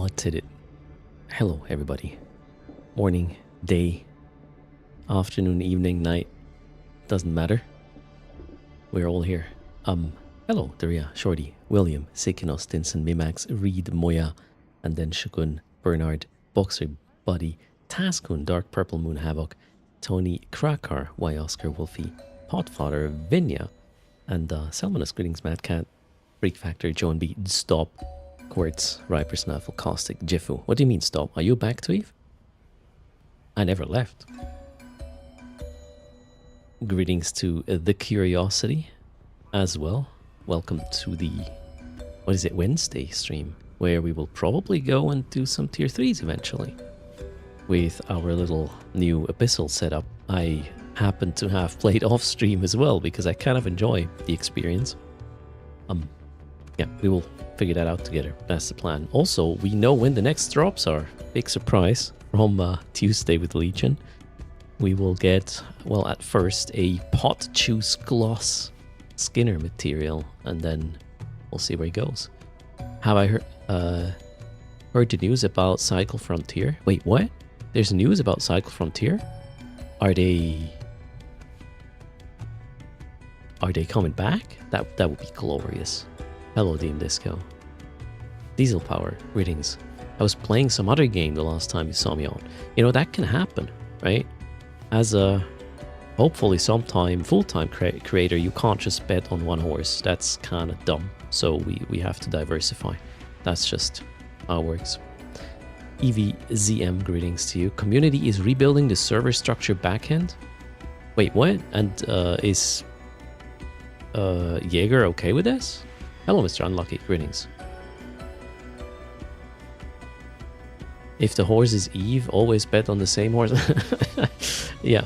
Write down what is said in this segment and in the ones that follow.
did it. Hello, everybody. Morning, day, afternoon, evening, night. Doesn't matter. We're all here. Hello, Daria, Shorty, William, Sikino, Stinson, Mimax, Reed, Moya, and then Shukun, Bernard, Boxer, Buddy, Taskun, Dark Purple Moon Havoc, Tony, Krakar, Y Oscar, Wolfie, Potfather, Vinya, and Salmonus, Greetings, Mad Cat, Freak Factor, Joan B, Stop, Quartz, Riper Snaffle, Caustic, Jifu. What do you mean stop? Are you back to Eve? I never left. Greetings to the Curiosity as well. Welcome to the, what is it, Wednesday stream, where we will probably go and do some tier 3s eventually with our little new abyssal setup. I happen to have played off stream as well because I kind of enjoy the experience. Yeah, we will figure that out together. That's the plan. Also, we know when the next drops are. Big surprise from Tuesday with Legion. We will get, well, at first, a pot juice gloss Skinner material, and then we'll see where he goes. Have I heard the news about Cycle Frontier? Wait, what? There's news about Cycle Frontier? Are they coming back? That would be glorious. Hello, Dean Disco. Diesel Power, greetings. I was playing some other game the last time you saw me on. You know, that can happen, right? As a, hopefully sometime, full-time creator, you can't just bet on one horse. That's kind of dumb. So we have to diversify. That's just how it works. EVZM, greetings to you. Community is rebuilding the server structure backend. Wait, what? And is Jaeger okay with this? Hello, Mr. Unlucky. Greetings. If the horse is Eve, always bet on the same horse. Yeah.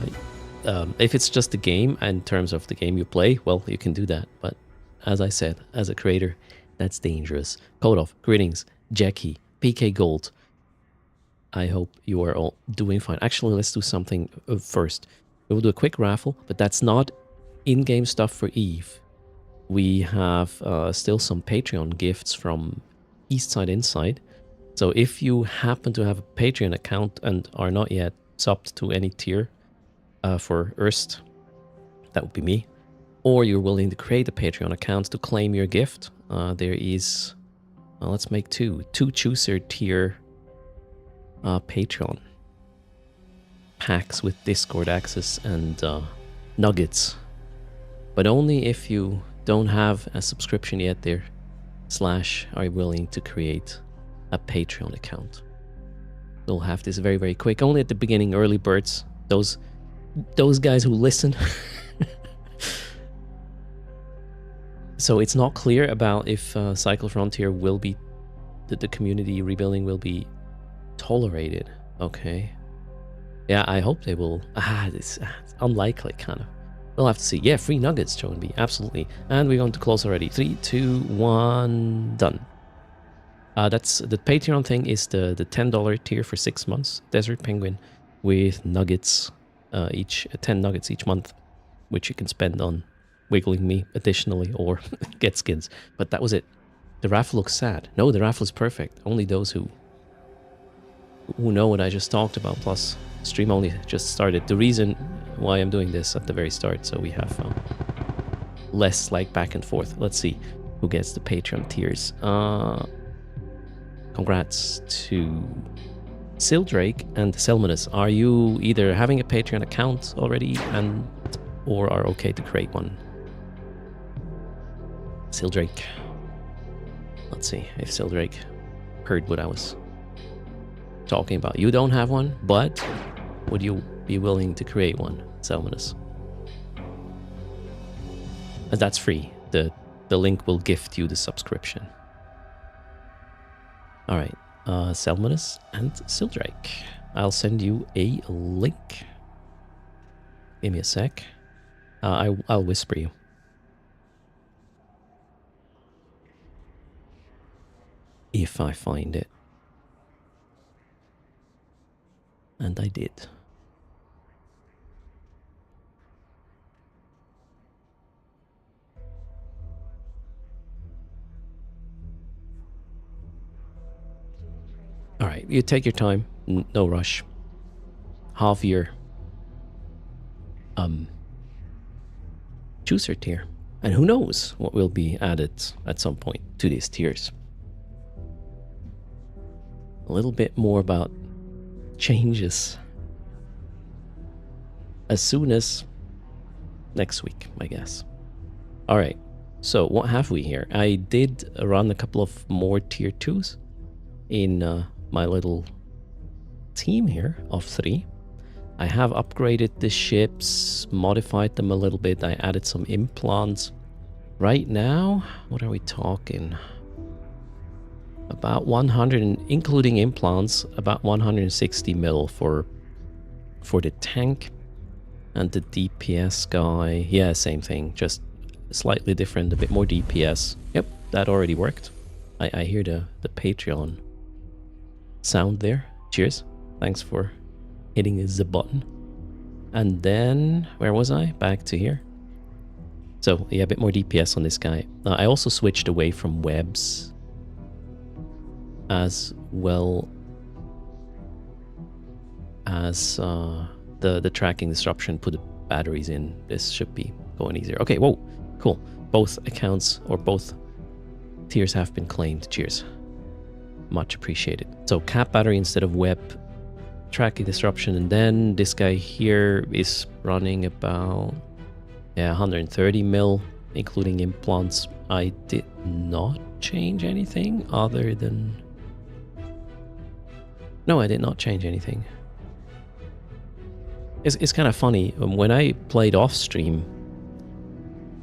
If it's just the game, in terms of the game you play, well, you can do that. But as I said, as a creator, that's dangerous. Kodov, greetings. Jackie, PK Gold. I hope you are all doing fine. Actually, let's do something first. We will do a quick raffle, but that's not in-game stuff for Eve. We have still some Patreon gifts from Eastside Inside. So if you happen to have a Patreon account and are not yet subbed to any tier for Erst, that would be me, or you're willing to create a Patreon account to claim your gift, there is, let's make two chooser tier Patreon packs with Discord access and nuggets, but only if you don't have a subscription yet there, / are willing to create a Patreon account. We'll have this very, very quick. Only at the beginning, early birds. Those guys who listen. So it's not clear about if Cycle Frontier will be, the community rebuilding will be tolerated. Okay. Yeah, I hope they will. It's unlikely, kind of. We'll have to see. Yeah, free nuggets, Joan B. Absolutely. And we're going to close already. 3, 2, 1, done. That's the Patreon thing is the $10 tier for 6 months. Desert Penguin with nuggets, 10 nuggets each month, which you can spend on wiggling me additionally or get skins. But that was it. The raffle looks sad. No, the raffle is perfect. Only those who know what I just talked about. Plus, stream only just started. The reason why I'm doing this at the very start, so we have less like back and forth. Let's see who gets the Patreon tiers. Congrats to Sildrake and Selmanus. Are you either having a Patreon account already or are okay to create one? Sildrake. Let's see if Sildrake heard what I was talking about. You don't have one, but would you be willing to create one, Selmanus? And that's free. The link will gift you the subscription. All right, Selmanus and Sildrake. I'll send you a link. Give me a sec. I'll whisper you. If I find it. And I did. Alright, you take your time. No rush. Half year. Chooser tier. And who knows what will be added at some point to these tiers. A little bit more about changes as soon as next week, I guess. Alright, so what have we here? I did run a couple of more tier 2s in my little team here of 3. I have upgraded the ships, modified them a little bit. I added some implants. Right now, what are we talking? About 100, including implants, about 160 mil for the tank. And the DPS guy, yeah, same thing, just slightly different, a bit more DPS. Yep, that already worked. I hear the Patreon sound there. Cheers. Thanks for hitting the button. And then, where was I? Back to here. So, yeah, a bit more DPS on this guy. I also switched away from webs as well as the tracking disruption, put the batteries in. This should be going easier. Okay, whoa, cool. Both accounts or both tiers have been claimed. Cheers. Much appreciated. So cap battery instead of web, tracking disruption, and then this guy here is running about 130 mil, including implants. I did not change anything other than... No, I did not change anything. It's kind of funny. When I played off stream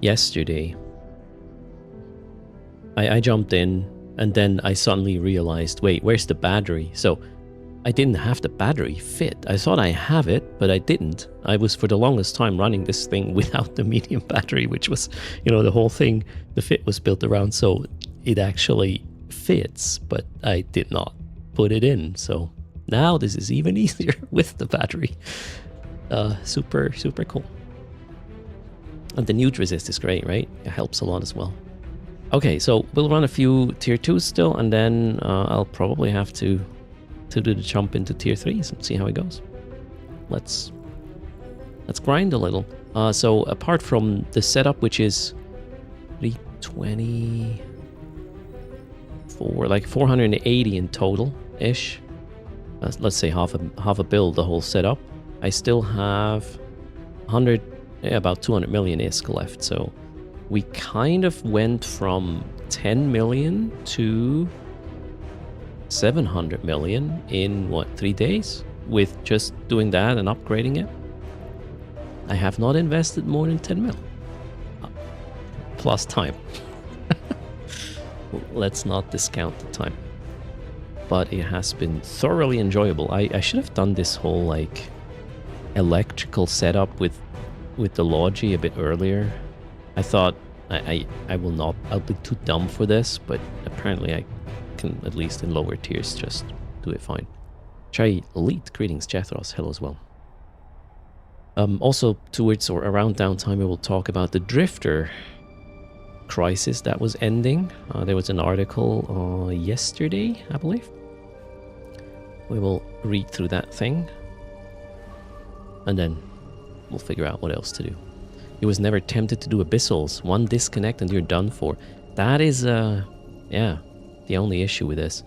yesterday, I jumped in and then I suddenly realized, wait, where's the battery? So I didn't have the battery fit. I thought I have it, but I didn't. I was for the longest time running this thing without the medium battery, which was, you know, the whole thing, the fit was built around so it actually fits, but I did not put it in. So now this is even easier with the battery. Super cool. And the nude resist is great, right? It helps a lot as well. Okay, so we'll run a few tier 2s still, and then I'll probably have to do the jump into tier 3s and see how it goes. Let's grind a little. So apart from the setup, which is 324, like 480 in total-ish. Let's say half a build, the whole setup. I still have about 200 million ISK left, so we kind of went from 10 million to 700 million in, what, 3 days? With just doing that and upgrading it. I have not invested more than 10 mil. Plus time. Let's not discount the time. But it has been thoroughly enjoyable. I should have done this whole, like, electrical setup with the Logi a bit earlier. I thought I will not, I'll be too dumb for this, but apparently I can, at least in lower tiers, just do it fine. Try Elite, greetings, Jethros, hello as well. Also, towards or around downtime, we will talk about the Drifter crisis that was ending. There was an article yesterday, I believe. We will read through that thing. And then we'll figure out what else to do. He was never tempted to do abyssals. One disconnect and you're done for. That is, yeah, the only issue with this.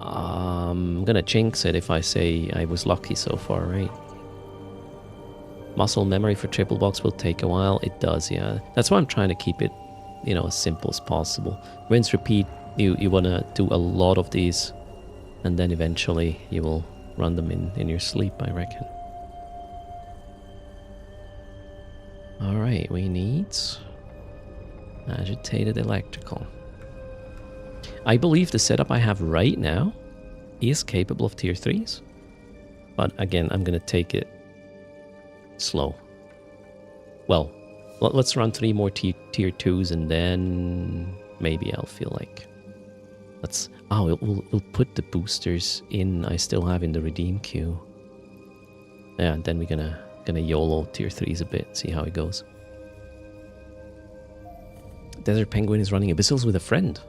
I'm gonna jinx it if I say I was lucky so far, right? Muscle memory for triple box will take a while. It does, yeah. That's why I'm trying to keep it, you know, as simple as possible. Rinse, repeat. You want to do a lot of these, and then eventually you will run them in your sleep, I reckon. Alright, we need agitated electrical. I believe the setup I have right now is capable of tier 3s. But again, I'm going to take it slow. Well, let's run 3 more tier 2s and then maybe I'll feel like... we'll put the boosters in I still have in the redeem queue. Yeah, and then we're gonna YOLO tier 3s a bit, see how it goes. Desert Penguin is running abyssals with a friend.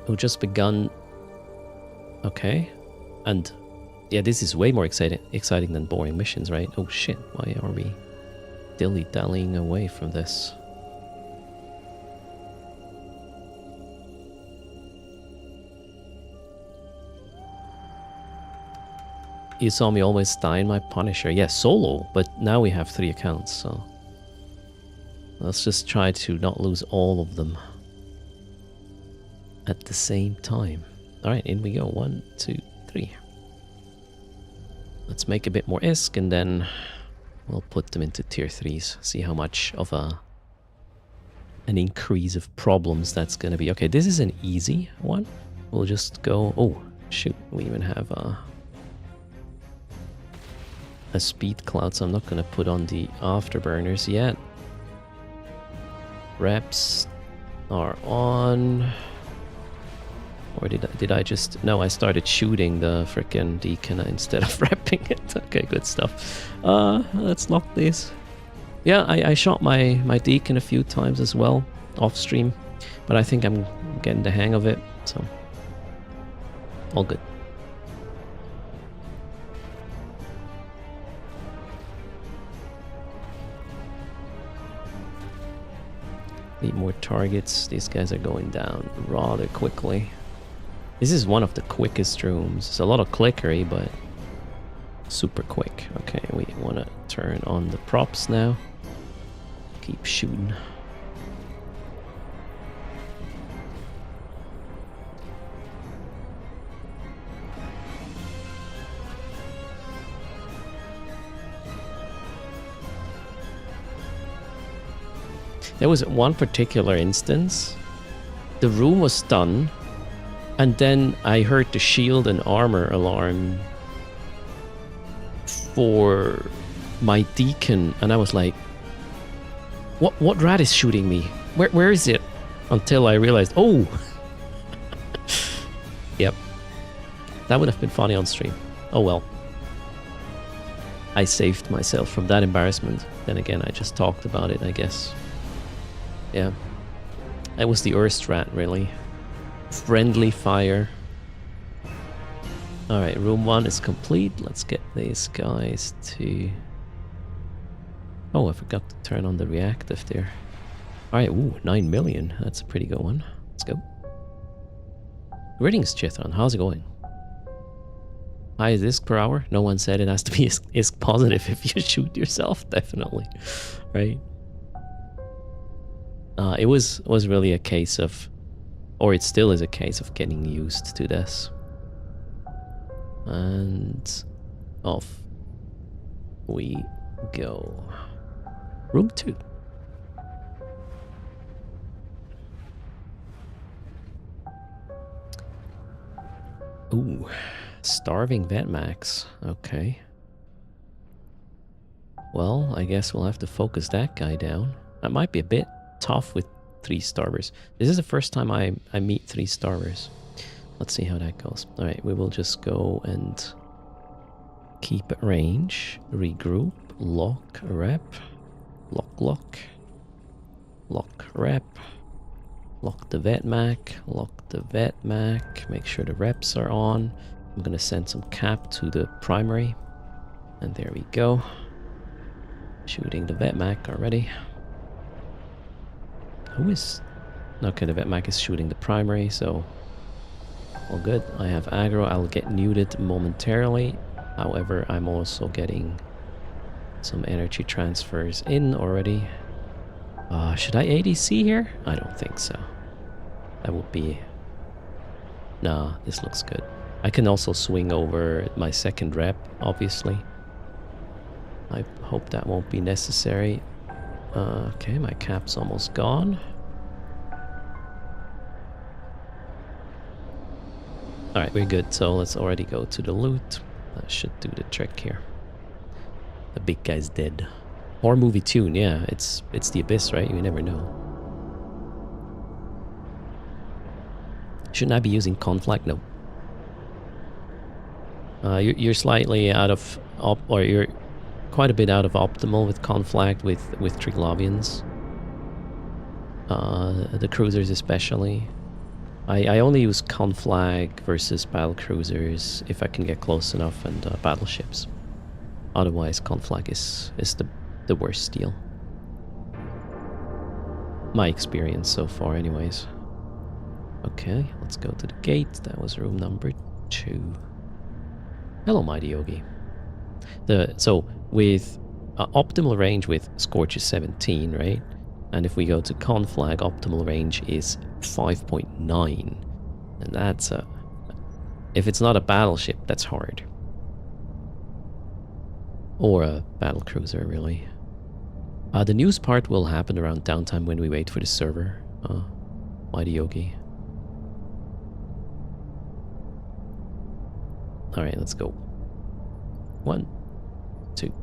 who just begun. Okay. And yeah, this is way more exciting than boring missions, right? Oh shit, why are we dilly-dallying away from this? You saw me always die in my Punisher. Yeah, solo, but now we have 3 accounts, so let's just try to not lose all of them at the same time. Alright, in we go. 1, 2, 3. Let's make a bit more ISK and then we'll put them into tier 3s. See how much of an increase of problems that's gonna be. Okay, this is an easy one. We'll just go... Oh, shoot. We even have a speed cloud, so I'm not gonna put on the afterburners yet. Reps are on... Or did I just... No, I started shooting the frickin' deacon instead of repping it. Okay, good stuff. Let's lock these. Yeah, I shot my deacon a few times as well, off stream. But I think I'm getting the hang of it, so... all good. Need more targets. These guys are going down rather quickly. This is one of the quickest rooms. It's a lot of clickery, but super quick. Okay, we want to turn on the props now. Keep shooting. There was one particular instance. The room was done. And then I heard the shield and armor alarm for my deacon, and I was like, "What rat is shooting me? Where is it?" Until I realized, oh, yep, that would have been funny on stream. Oh well, I saved myself from that embarrassment. Then again, I just talked about it, I guess. Yeah, it was the Urst rat, really. Friendly fire. Alright, room 1 is complete. Let's get these guys to... Oh, I forgot to turn on the reactive there. Alright, ooh, 9 million. That's a pretty good one. Let's go. Greetings, Chithron. How's it going? High ISK per hour? No one said it has to be ISK positive if you shoot yourself. Definitely. Right? It was really a case of... Or it still is a case of getting used to this. And off we go. Room 2. Ooh, starving Vetmax. Okay. Well, I guess we'll have to focus that guy down. That might be a bit tough with 3 starvers. This is the first time I meet 3 starvers. Let's see how that goes. Alright, we will just go and keep at range, regroup, lock, rep, lock, rep, lock the Vetmac, make sure the reps are on. I'm gonna send some cap to the primary. And there we go. Shooting the Vetmac already. Who is... Okay, the Vetmac is shooting the primary, so... all good. I have aggro. I'll get muted momentarily. However, I'm also getting some energy transfers in already. Should I ADC here? I don't think so. That would be... Nah, this looks good. I can also swing over my second rep, obviously. I hope that won't be necessary. Okay, my cap's almost gone. Alright, we're good, so let's already go to the loot. That should do the trick here. The big guy's dead. Horror movie tune, yeah, it's the Abyss, right? You never know. Shouldn't I be using Conflag? No. You're slightly out of... or you're quite a bit out of optimal with Conflag with Triglavians. The cruisers especially. I only use conflag versus battle cruisers if I can get close enough, and battleships. Otherwise, conflag is the worst deal. My experience so far, anyways. Okay, let's go to the gate. That was room number 2. Hello, Mighty Yogi. So with optimal range with Scorch is 17, right? And if we go to conflag, optimal range is 5.9. And that's if it's not a battleship, that's hard. Or a battle cruiser, really. The news part will happen around downtime when we wait for the server. Mighty Yogi. Alright, let's go. 1, 2,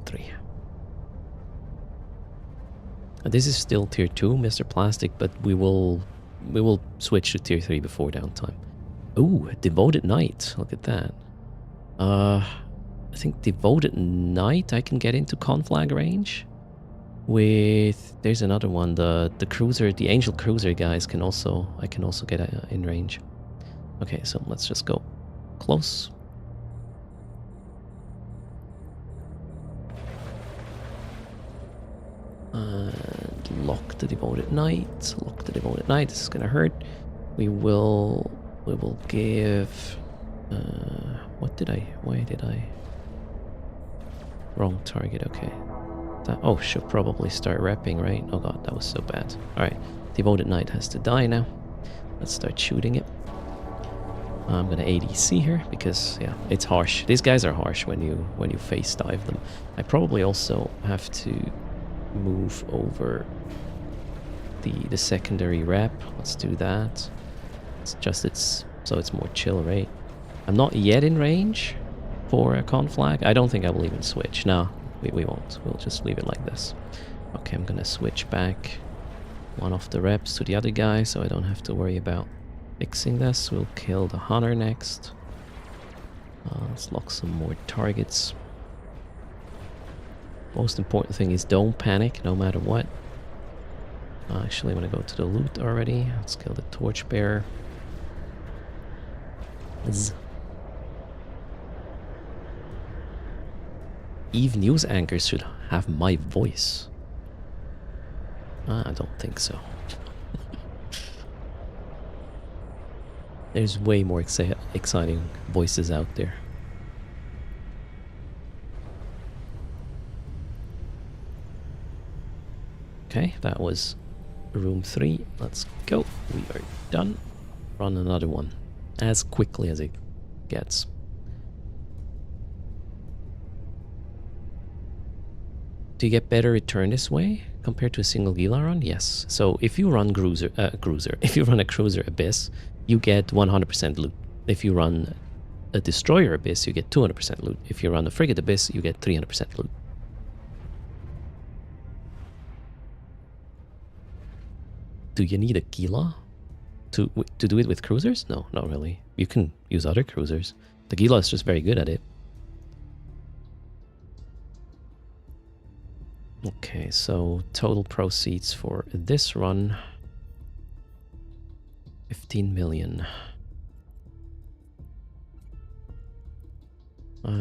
3. This is still tier 2, Mr. Plastic, but we will switch to tier 3 before downtime. Ooh, Devoted Knight. Look at that. I think Devoted Knight I can get into conflag range. With there's another one, the cruiser, the Angel Cruiser guys I can also get in range. Okay, so let's just go close. And lock the Devoted Knight. Lock the Devoted Knight. This is gonna hurt. We will give. Why did I? Wrong target. Okay. Oh, should probably start repping, right? Oh god, that was so bad. All right, Devoted Knight has to die now. Let's start shooting it. I'm gonna ADC here because yeah, it's harsh. These guys are harsh when you face dive them. I probably also have to move over the secondary rep. Let's do that. So it's more chill, right? I'm not yet in range for a conflag. I don't think I will even switch. No, we won't. We'll just leave it like this. Okay, I'm gonna switch back one of the reps to the other guy so I don't have to worry about fixing this. We'll kill the hunter next. Let's lock some more targets. Most important thing is don't panic no matter what. Actually, I'm gonna go to the loot already. Let's kill the torchbearer. Eve news anchors should have my voice. I don't think so. There's way more exciting voices out there. Okay, that was room 3. Let's go. We are done. Run another one as quickly as it gets. Do you get better return this way compared to a single Gila run? Yes. So if you run if you run a cruiser Abyss, you get 100% loot. If you run a destroyer Abyss, you get 200% loot. If you run a frigate Abyss, you get 300% loot. Do you need a Gila to do it with cruisers? No, not really. You can use other cruisers. The Gila is just very good at it. Okay, so total proceeds for this run, 15 million.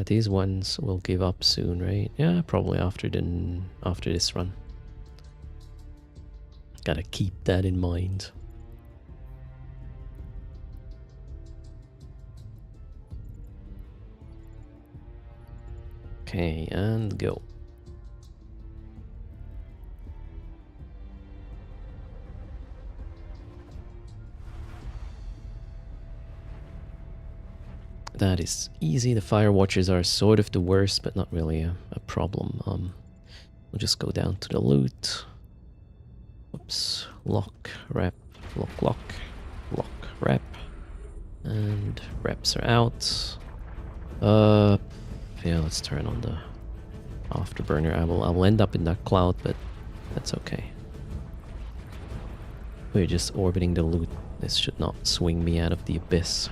These ones will give up soon, right? Yeah, probably after this run. Gotta keep that in mind. Okay, and go. That is easy. The fire watchers are sort of the worst, but not really a problem. We'll just go down to the loot. Oops. Lock, rep, lock, rep. And reps are out. Yeah, let's turn on the afterburner. I will end up in that cloud, but that's okay. We're just orbiting the loot. This should not swing me out of the abyss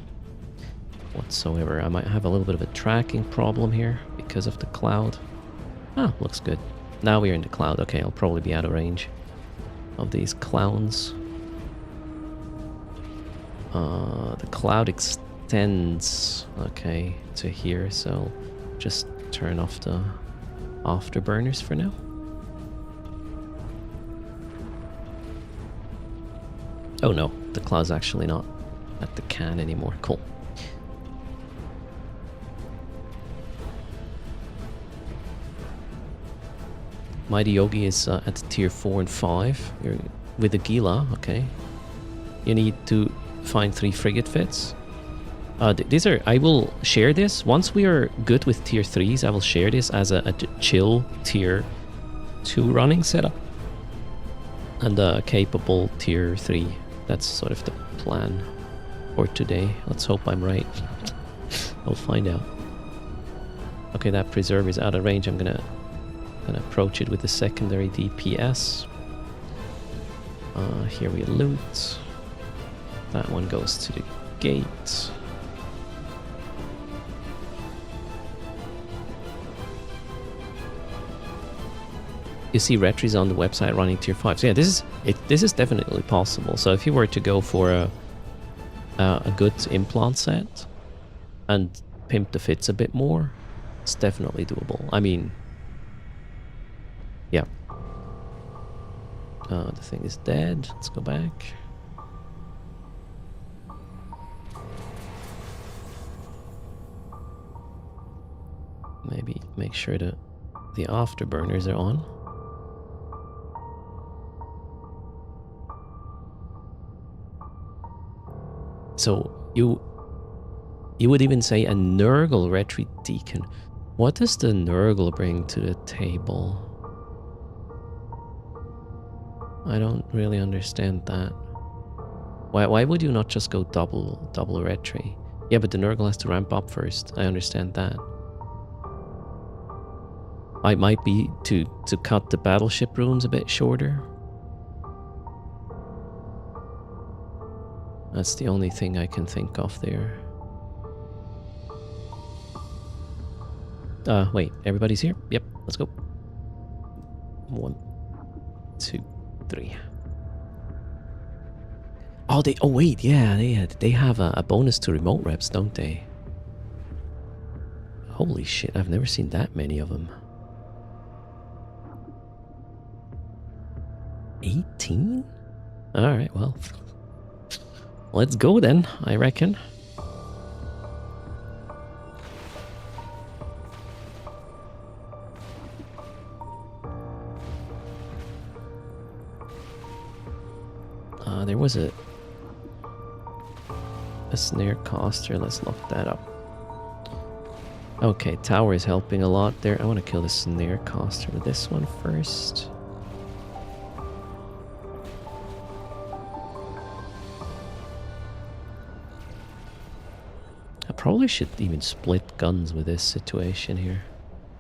whatsoever. I might have a little bit of a tracking problem here because of the cloud. Ah, looks good. Now we're in the cloud. Okay, I'll probably be out of range of these clowns. The cloud extends, okay, to here, so just turn off the afterburners for now. Oh no, the cloud's actually not at the can anymore. Cool. Mighty Yogi is at tier 4 and 5. You're with the Gila, okay. You need to find 3 frigate fits. These are, I will share this. Once we are good with tier 3s, I will share this as a chill tier 2 running setup. And a capable tier 3. That's sort of the plan for today. Let's hope I'm right. We'll find out. Okay, that preserve is out of range. I'm gonna approach it with the secondary DPS. Here we loot. That one goes to the gate. You see retries on the website running tier 5. So yeah, this is definitely possible. So if you were to go for a good implant set and pimp the fits a bit more, it's definitely doable. I mean, yeah. The thing is dead. Let's go back. Maybe make sure that the afterburners are on. So you would even say a Nurgle retreat deacon. What does the Nurgle bring to the table? I don't really understand that. Why would you not just go double retreat? Yeah, but the Nurgle has to ramp up first. I understand that. It might be to cut the battleship rooms a bit shorter. That's the only thing I can think of there. Wait, everybody's here? Yep, let's go. 1, 2, 3. Oh, wait, yeah, they have a bonus to remote reps, don't they? Holy shit, I've never seen that many of them. 18? Alright, well. Let's go then, I reckon. There was a snare caster. Let's look that up. Okay, tower is helping a lot there. I want to kill the snare caster with this one first. I probably should even split guns with this situation here.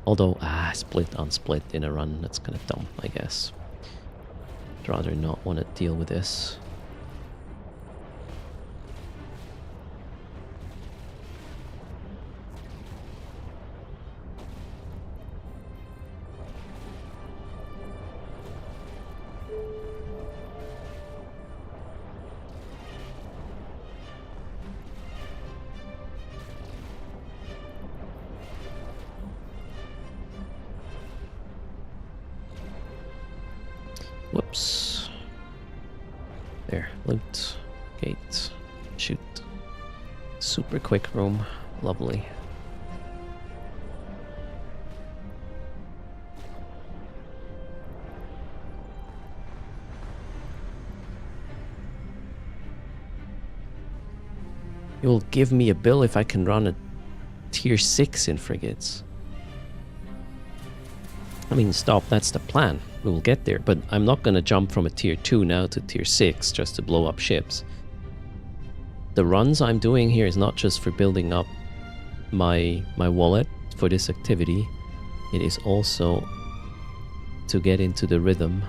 Although, split on split in a run, that's kind of dumb, I guess. I'd rather not want to deal with this. Whoops. There, loot, gate, shoot. Super quick room, lovely. You'll give me a bill if I can run a tier 6 in frigates. I mean, stop, that's the plan. We will get there, but I'm not gonna jump from a tier 2 now to tier 6 just to blow up ships. The runs I'm doing here is not just for building up my wallet for this activity. It is also to get into the rhythm,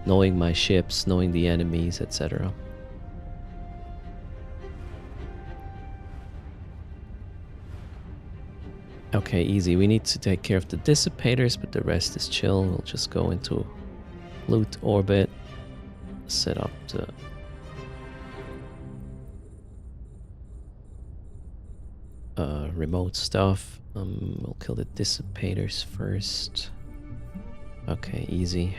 knowing my ships, knowing the enemies, etc. Okay, easy. We need to take care of the dissipators, but the rest is chill. We'll just go into loot orbit, set up the remote stuff. We'll kill the dissipators first. Okay, easy.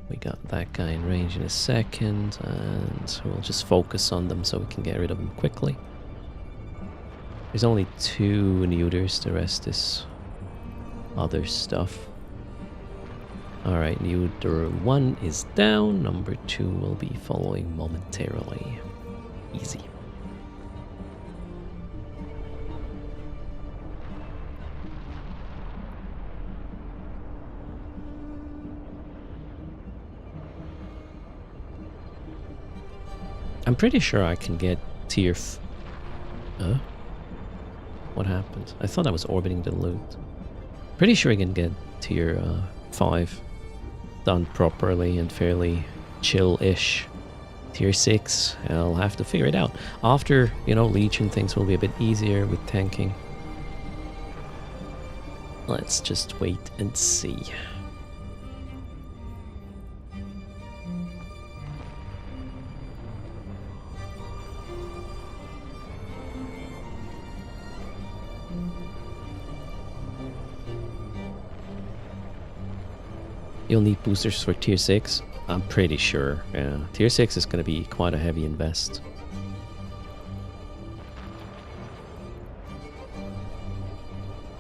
We got that guy in range in a second, and we'll just focus on them so we can get rid of them quickly. There's only 2 neuters, the rest is other stuff. Alright, neuter 1 is down, number 2 will be following momentarily. Easy. I'm pretty sure I can get tier what happened? I thought I was orbiting the loot. Pretty sure I can get tier 5 done properly and fairly chill-ish. Tier 6, I'll have to figure it out. After, you know, Legion, things will be a bit easier with tanking. Let's just wait and see. You'll need boosters for tier 6. I'm pretty sure. Yeah, tier 6 is going to be quite a heavy invest.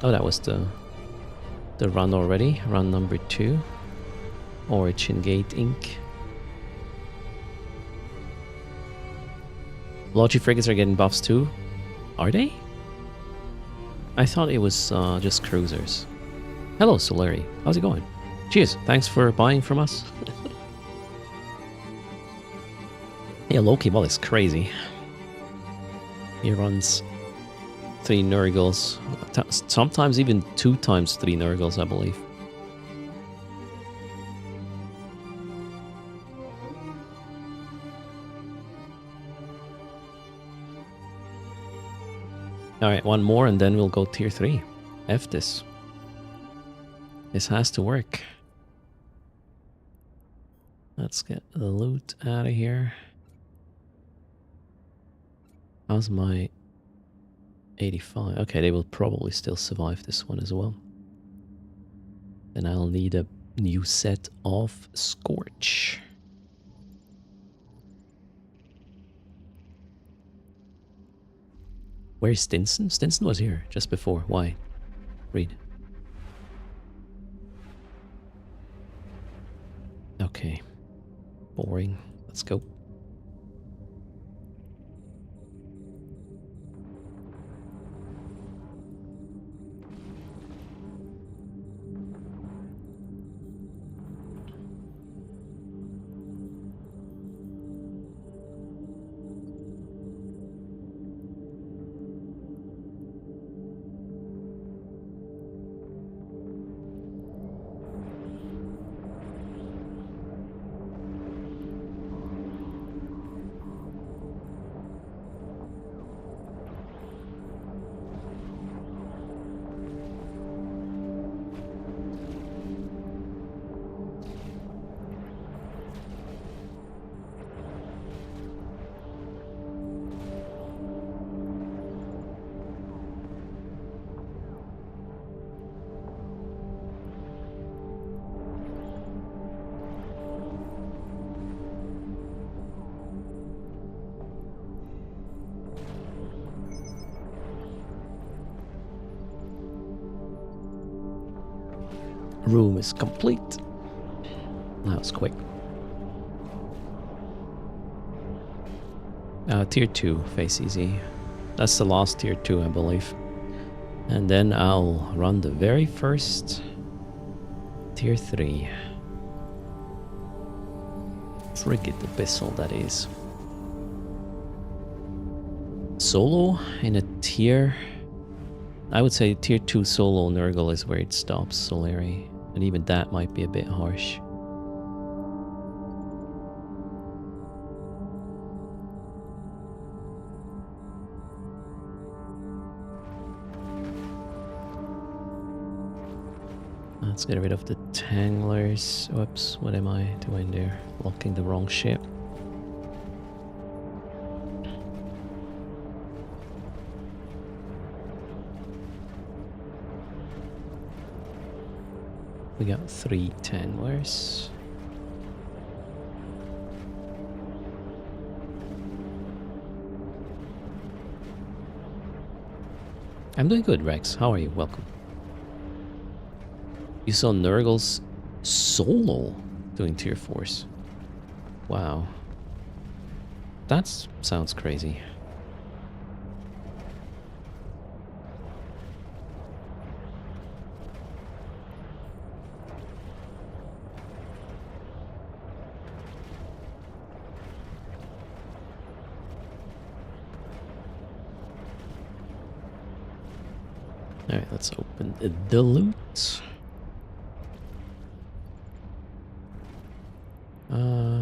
Oh, that was the run already. Run number 2. Origin Gate Inc. Logi frigates are getting buffs too. Are they? I thought it was just cruisers. Hello, Solari. How's it going? Cheers. Thanks for buying from us. Yeah, Loki Ball is crazy. He runs 3 Nurgles. Sometimes even 2 times 3 Nurgles, I believe. Alright, one more and then we'll go tier 3. F this. This has to work. Let's get the loot out of here. How's my 85? Okay, they will probably still survive this one as well. Then I'll need a new set of Scorch. Where's Stinson? Stinson was here just before. Why? Read. Okay. Boring. Let's go. Room is complete. That was quick. Tier 2, face easy. That's the last tier 2, I believe. And then I'll run the very first tier 3. Frigate abyssal, that is. Solo in a tier... I would say tier 2 solo Nurgle is where it stops, Solari. And even that might be a bit harsh. Let's get rid of the Tanglers. Whoops, what am I doing there? Locking the wrong ship. We got 310. Where's... I'm doing good, Rex. How are you? Welcome. You saw Nurgle's solo doing tier 4s. Wow. That sounds crazy. Alright, let's open the loot.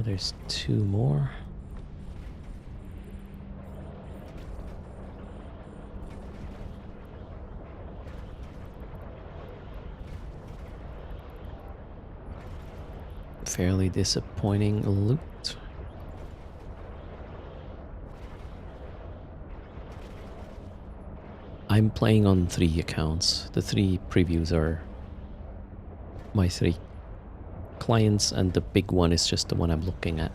There's 2 more. Fairly disappointing loot. I'm playing on 3 accounts. The 3 previews are my 3 clients, and the big one is just the one I'm looking at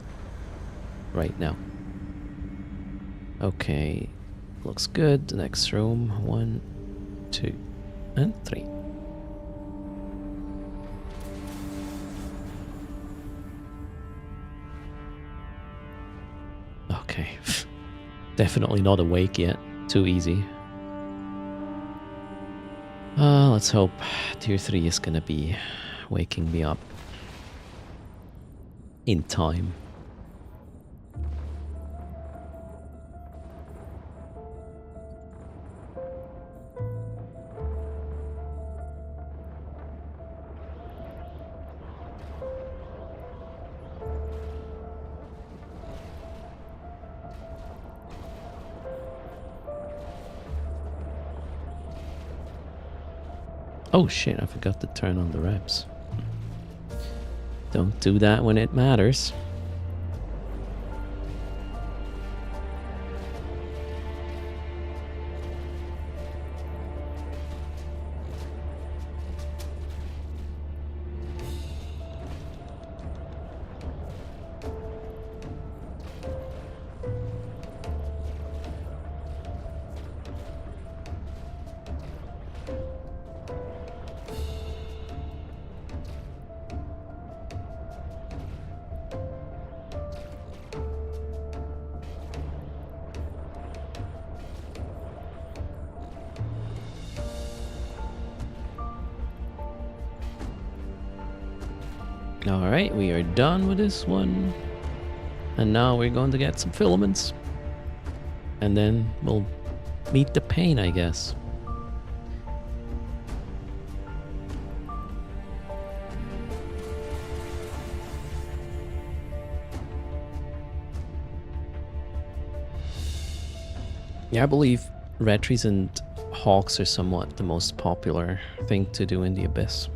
right now. Okay, looks good. The next room, 1, 2, and 3. Okay, definitely not awake yet. Too easy. Let's hope tier 3 is gonna be waking me up in time. Oh shit, I forgot to turn on the reps. Don't do that when it matters. Alright, we are done with this one. And now we're going to get some filaments. And then we'll meet the pain, I guess. Yeah, I believe Retries and Hawks are somewhat the most popular thing to do in the Abyss.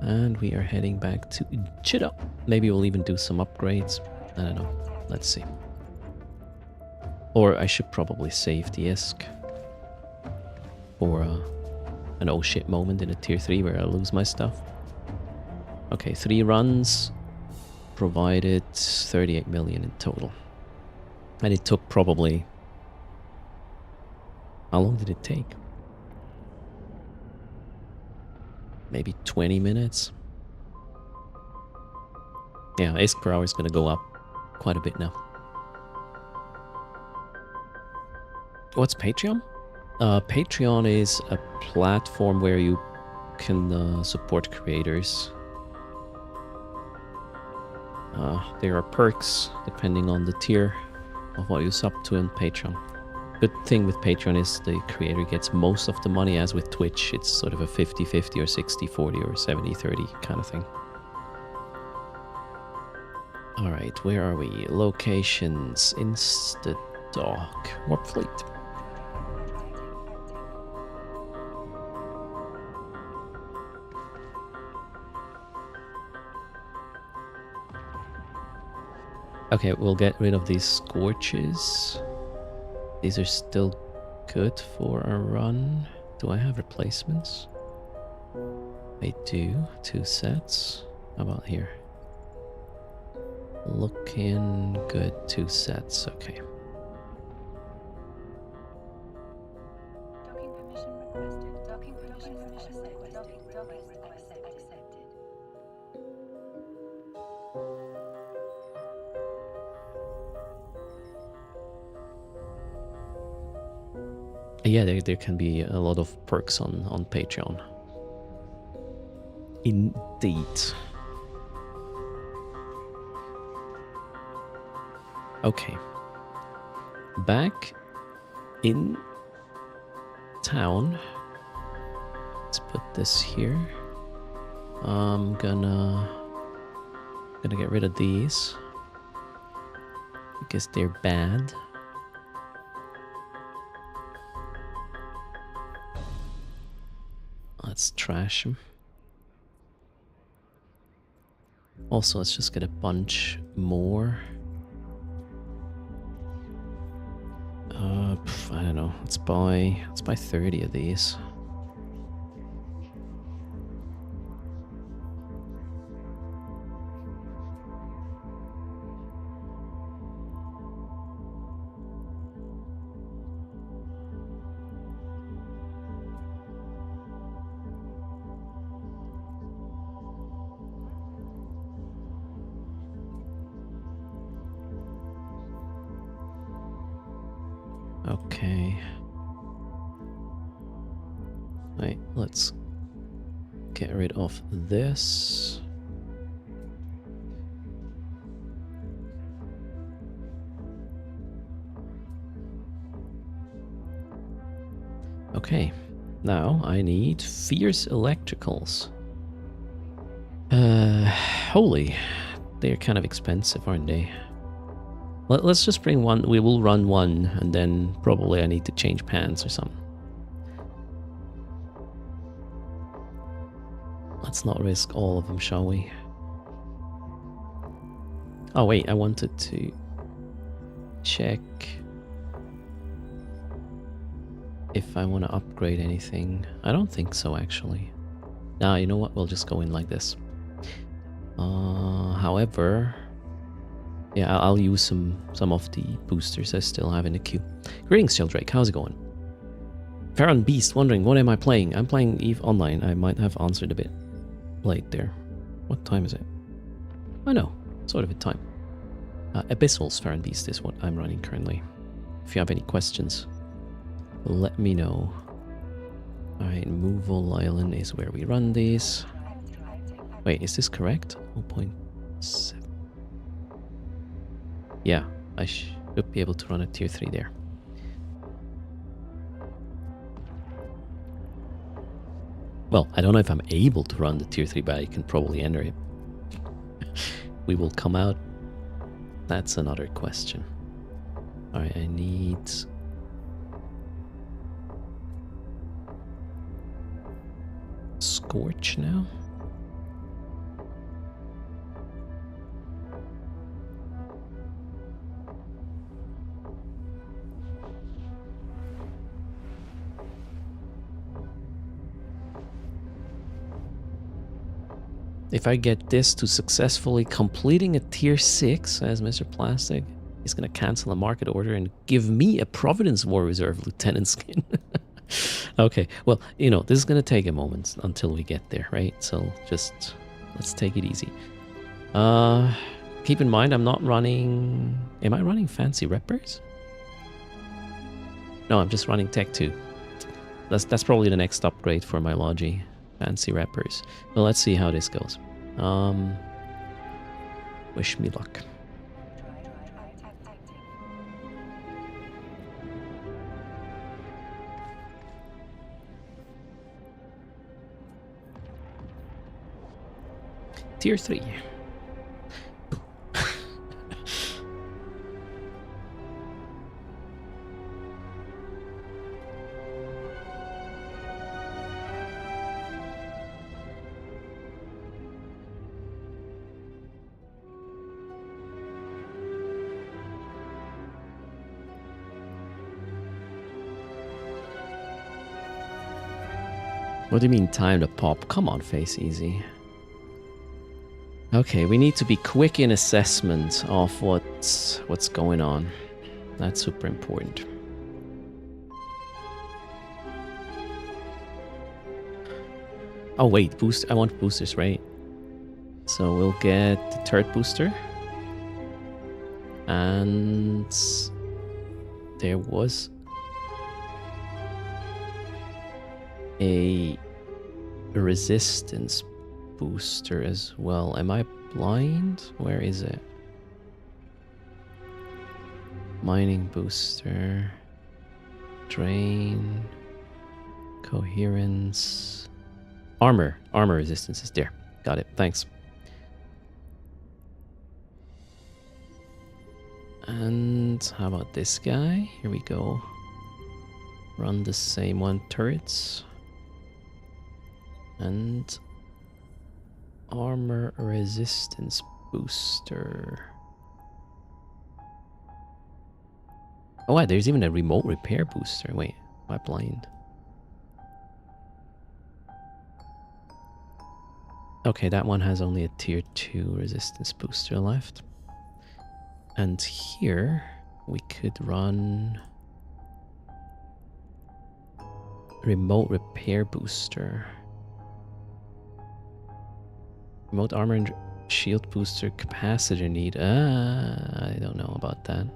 And we are heading back to Chita. Maybe we'll even do some upgrades. I don't know. Let's see. Or I should probably save the ISK for an oh shit moment in a tier 3 where I lose my stuff. Okay, 3 runs provided 38 million in total. And it took probably... How long did it take? Maybe 20 minutes. Yeah, ISK per hour is going to go up quite a bit now. What's Patreon? Patreon is a platform where you can support creators. There are perks depending on the tier of what you sub to in Patreon. Good thing with Patreon is the creator gets most of the money, as with Twitch it's sort of a 50-50 or 60-40 or 70-30 kind of thing. Alright, where are we? Locations, Instadock, Warp Fleet. Okay, we'll get rid of these Scorches. These are still good for a run. Do I have replacements? I do 2 sets. How about here? Looking good. 2 sets. Okay. Docking permission requested. Docking permission requested. Docking accepted. Yeah, there can be a lot of perks on Patreon. Indeed. Okay. Back in town. Let's put this here. I'm gonna get rid of these because they're bad. Let's trash them. Also, let's just get a bunch more. I don't know. Let's buy 30 of these. Okay. Right, let's get rid of this. Okay, now I need fierce electricals. Holy, they're kind of expensive, aren't they? Let's just bring one. We will run one, and then probably I need to change pants or something. Let's not risk all of them, shall we? Oh wait, I wanted to check if I want to upgrade anything. I don't think so, actually. Nah, you know what? We'll just go in like this. However, yeah, I'll use some of the boosters I still have in the queue. Greetings, Sheldrake. How's it going? Farron Beast wondering, what am I playing? I'm playing EVE Online. I might have answered a bit late there. What time is it? I know, sort of a time. Abyssals Farron Beast is what I'm running currently. If you have any questions, let me know. Alright, Movable Island is where we run these. Wait, is this correct? 0.7. Yeah, I should be able to run a tier 3 there. Well, I don't know if I'm able to run the tier 3, but I can probably enter it. We will come out. That's another question. Alright, I need... Scorch now? If I get this to successfully completing a tier 6, as Mr. Plastic, he's going to cancel a market order and give me a Providence War Reserve Lieutenant skin. Okay, well, you know, this is going to take a moment until we get there, right? So just, let's take it easy. Keep in mind, I'm not running... Am I running Fancy Reppers? No, I'm just running Tech 2. That's probably the next upgrade for my Logi. Fancy Reppers. Well, let's see how this goes. Wish me luck. Tier 3. What do you mean time to pop? Come on, face easy. Okay, we need to be quick in assessment of what's going on. That's super important. Oh wait, boost. I want boosters, right? So we'll get the third booster. And there was a resistance booster as well. Am I blind? Where is it? Mining booster. Drain. Coherence. Armor resistance is there. Got it. Thanks. And how about this guy? Here we go. Run the same one. Turrets. And armor resistance booster. Oh, wow, there's even a remote repair booster. Wait, am I blind? Okay, that one has only a tier 2 resistance booster left. And here we could run remote repair booster. Remote armor and shield booster capacitor need. I don't know about that.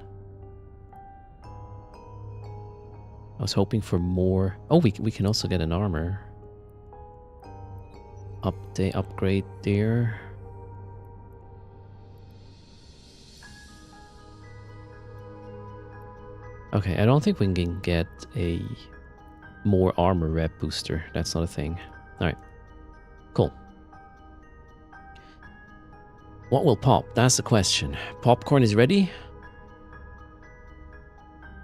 I was hoping for more. Oh, we can also get an armor upgrade there. Okay, I don't think we can get a more armor rep booster. That's not a thing. All right, cool. What will pop? That's the question. Popcorn is ready.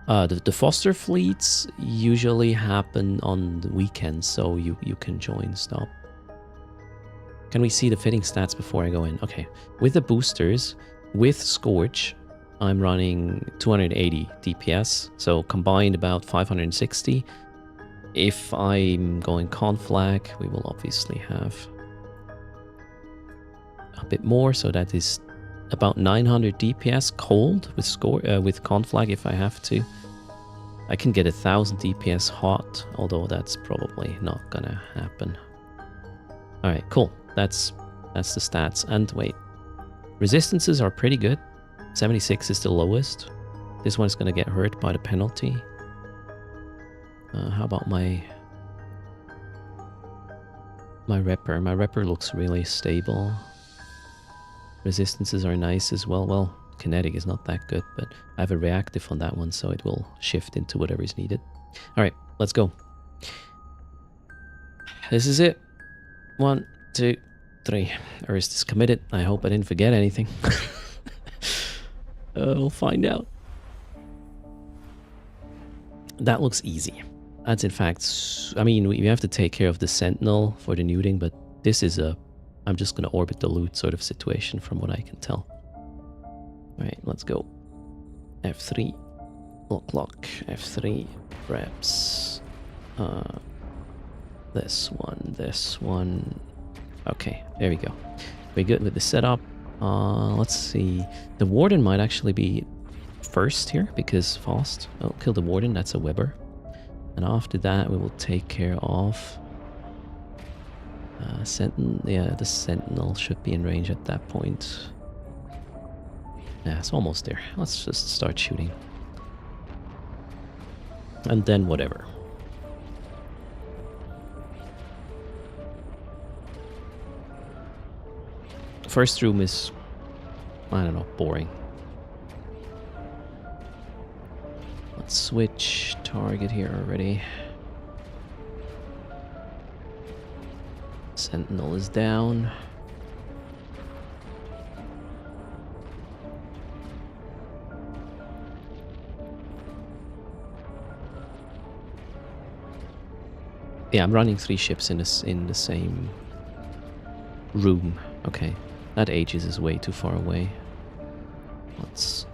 The foster fleets usually happen on the weekends, so you can join. Stop. Can we see the fitting stats before I go in? Okay, with the boosters, with Scorch, I'm running 280 DPS, so combined about 560. If I'm going conflag, we will obviously have a bit more, so that is about 900 DPS cold with conflag if I have to. I can get 1000 DPS hot, although that's probably not gonna happen. All right, cool. That's the stats. And wait, resistances are pretty good. 76 is the lowest. This one's gonna get hurt by the penalty. How about my Repper? My Repper looks really stable. Resistances are nice as well. Well, kinetic is not that good, but I have a reactive on that one, so it will shift into whatever is needed. All right, let's go. This is it. 1, 2, 3. Earth is committed. I hope I didn't forget anything. We'll find out. That looks easy. That's in fact, I mean, we have to take care of the Sentinel for the neuting, but this is a, I'm just going to orbit the loot sort of situation from what I can tell. Alright, let's go. F3. Lock. F3. Reps. This one. Okay, there we go. We're good with the setup. Let's see. The Warden might actually be first here because fast. Oh, kill the Warden. That's a Weber. And after that, we will take care of Sentinel. Yeah, the Sentinel should be in range at that point. Yeah, it's almost there. Let's just start shooting. And then whatever. First room is, I don't know, boring. Let's switch target here already. Sentinel is down. Yeah, I'm running 3 ships in the same room. Okay, that Aegis is way too far away. Let's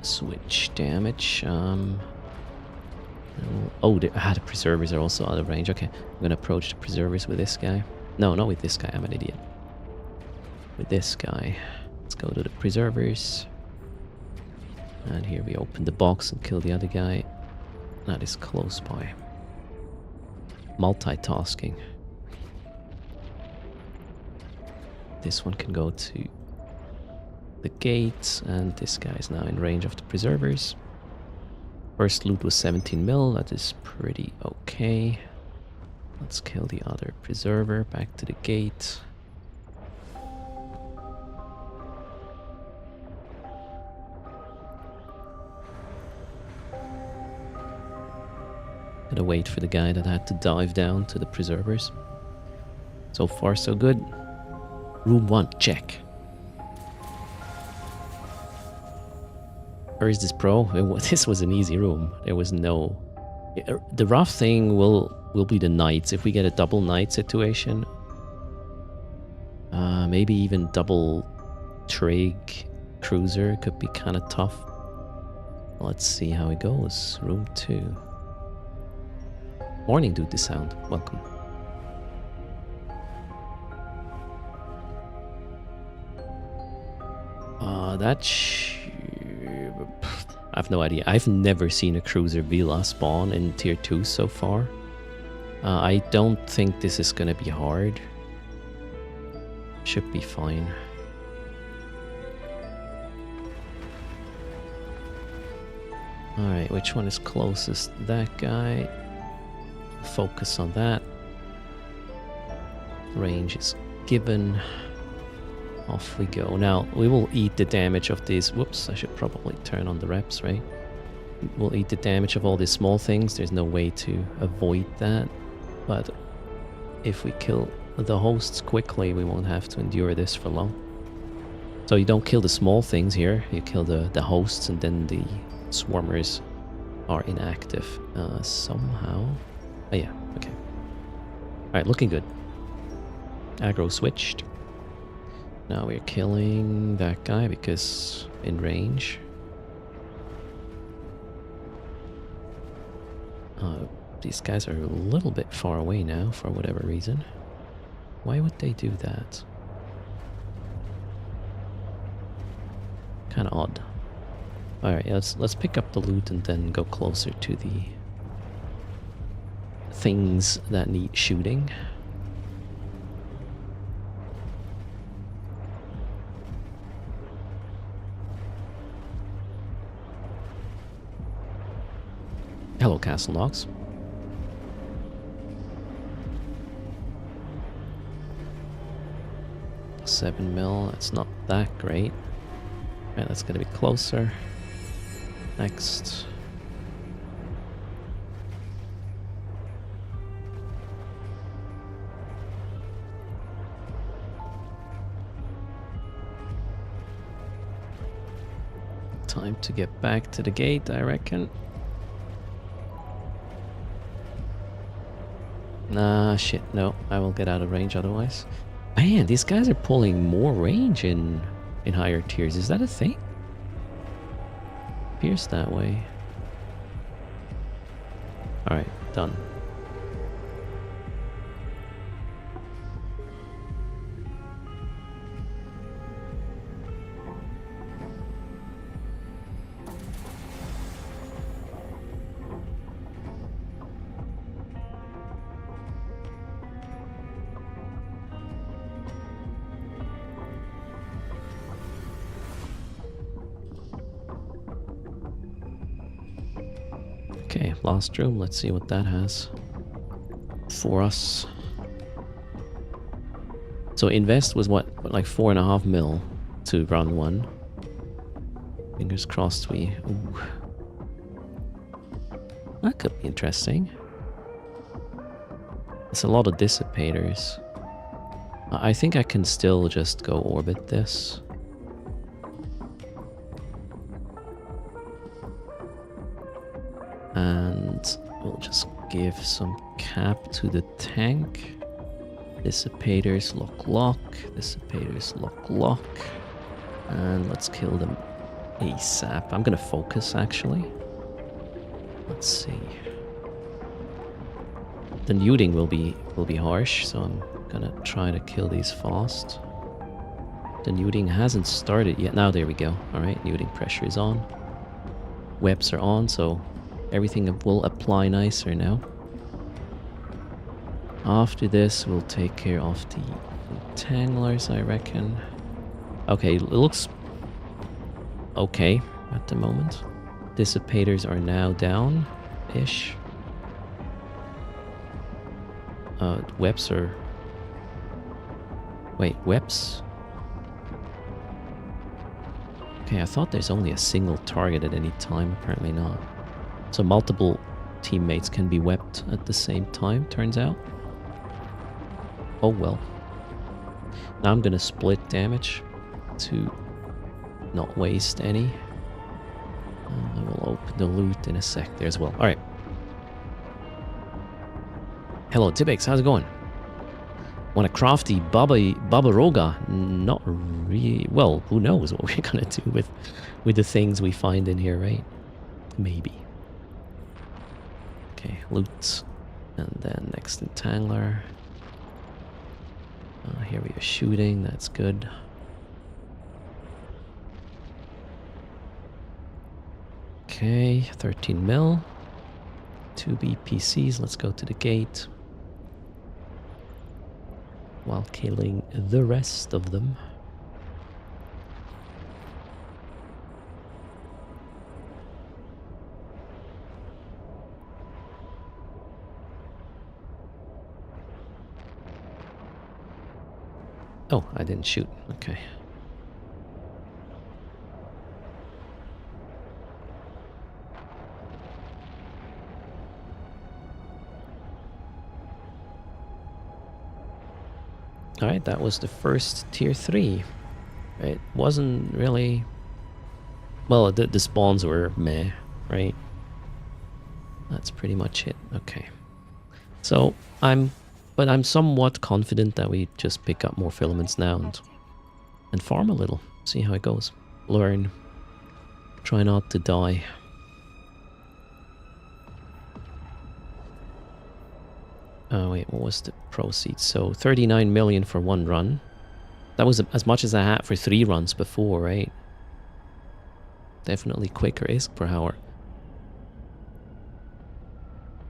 switch damage. Oh, the preservers are also out of range. Okay, I'm gonna approach the preservers with this guy. No, not with this guy. I'm an idiot. With this guy. Let's go to the preservers. And here we open the box and kill the other guy. That is close by. Multitasking. This one can go to the gate, and this guy is now in range of the preservers. First loot was 17 mil, that is pretty okay. Let's kill the other preserver, back to the gate. Gotta wait for the guy that had to dive down to the preservers. So far so good. Room 1, check. Or is this pro? This was an easy room. There was no... The rough thing will be the knights. If we get a double knight situation. Maybe even double trig cruiser could be kind of tough. Let's see how it goes. Room 2. Morning, dude, this sound. Welcome. I have no idea. I've never seen a cruiser Vila spawn in tier 2 so far. I don't think this is gonna be hard. Should be fine. Alright, which one is closest? That guy. Focus on that. Range is given. Off we go. Now, we will eat the damage of these... Whoops, I should probably turn on the reps, right? We'll eat the damage of all these small things. There's no way to avoid that. But if we kill the hosts quickly, we won't have to endure this for long. So you don't kill the small things here. You kill the hosts, and then the swarmers are inactive. Somehow... Oh yeah, okay. Alright, looking good. Aggro switched. Now we're killing that guy because in range. These guys are a little bit far away now for whatever reason. Why would they do that? Kind of odd. Alright, let's pick up the loot and then go closer to the things that need shooting. Hello, Castle Knox. $7 mil, that's not that great. Right, that's gonna be closer. Next. Time to get back to the gate, I reckon. Nah, shit, no. I will get out of range otherwise. Man, these guys are pulling more range in higher tiers. Is that a thing? Appears that way. Alright, done. Okay, last room. Let's see what that has for us. So invest was what like 4.5 mil to round 1. Fingers crossed we... Ooh. That could be interesting. It's a lot of dissipators. I think I can still just go orbit this. And we'll just give some cap to the tank. Dissipators, lock. Dissipators, lock. And let's kill them ASAP. I'm gonna focus, actually. Let's see. The nuding will be harsh, so I'm gonna try to kill these fast. The nuding hasn't started yet. Now there we go. Alright, nuding pressure is on. Webs are on, so everything will apply nicer now. After this, we'll take care of the entanglers, I reckon. Okay, it looks okay at the moment. Dissipators are now down-ish. Webs are... Wait, webs? Okay, I thought there's only a single target at any time. Apparently not. So multiple teammates can be webbed at the same time, turns out. Oh well. Now I'm gonna split damage to not waste any. I will open the loot in a sec there as well. Alright. Hello Tibex, how's it going? Want a crafty Baba Roga? Not really. Well, who knows what we're gonna do with the things we find in here, right? Maybe. Okay, loot. And then next entangler. Here we are shooting, that's good. Okay, 13 mil. 2 BPCs, let's go to the gate. While killing the rest of them. Oh, I didn't shoot. Okay. Alright, that was the first tier 3. It wasn't really... Well, the spawns were meh, right? That's pretty much it. Okay. So, I'm somewhat confident that we just pick up more filaments now and farm a little. See how it goes. Learn. Try not to die. Oh wait, what was the proceeds? So 39 million for 1 run. That was as much as I had for 3 runs before, right? Definitely quicker ISK per hour.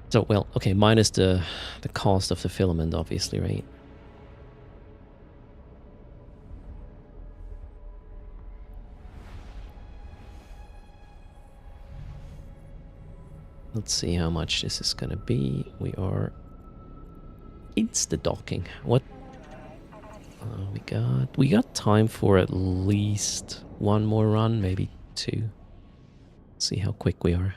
So, well, okay, minus the cost of the filament, obviously, right? Let's see how much this is gonna be. We are insta-docking. What? We got time for at least 1 more run, maybe 2. See how quick we are.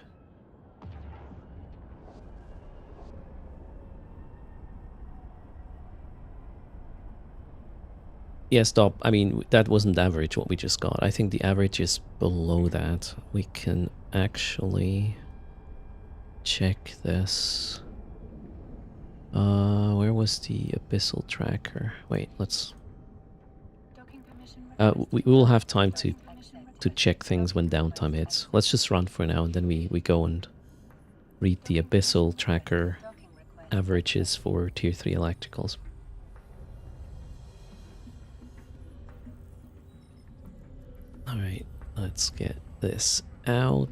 Yeah, stop. I mean, that wasn't average what we just got. I think the average is below that. We can actually check this. Where was the abyssal tracker? Wait, let's... we will have time to check things when downtime hits. Let's just run for now, and then we go and read the abyssal tracker averages for tier 3 electricals. Alright, let's get this out.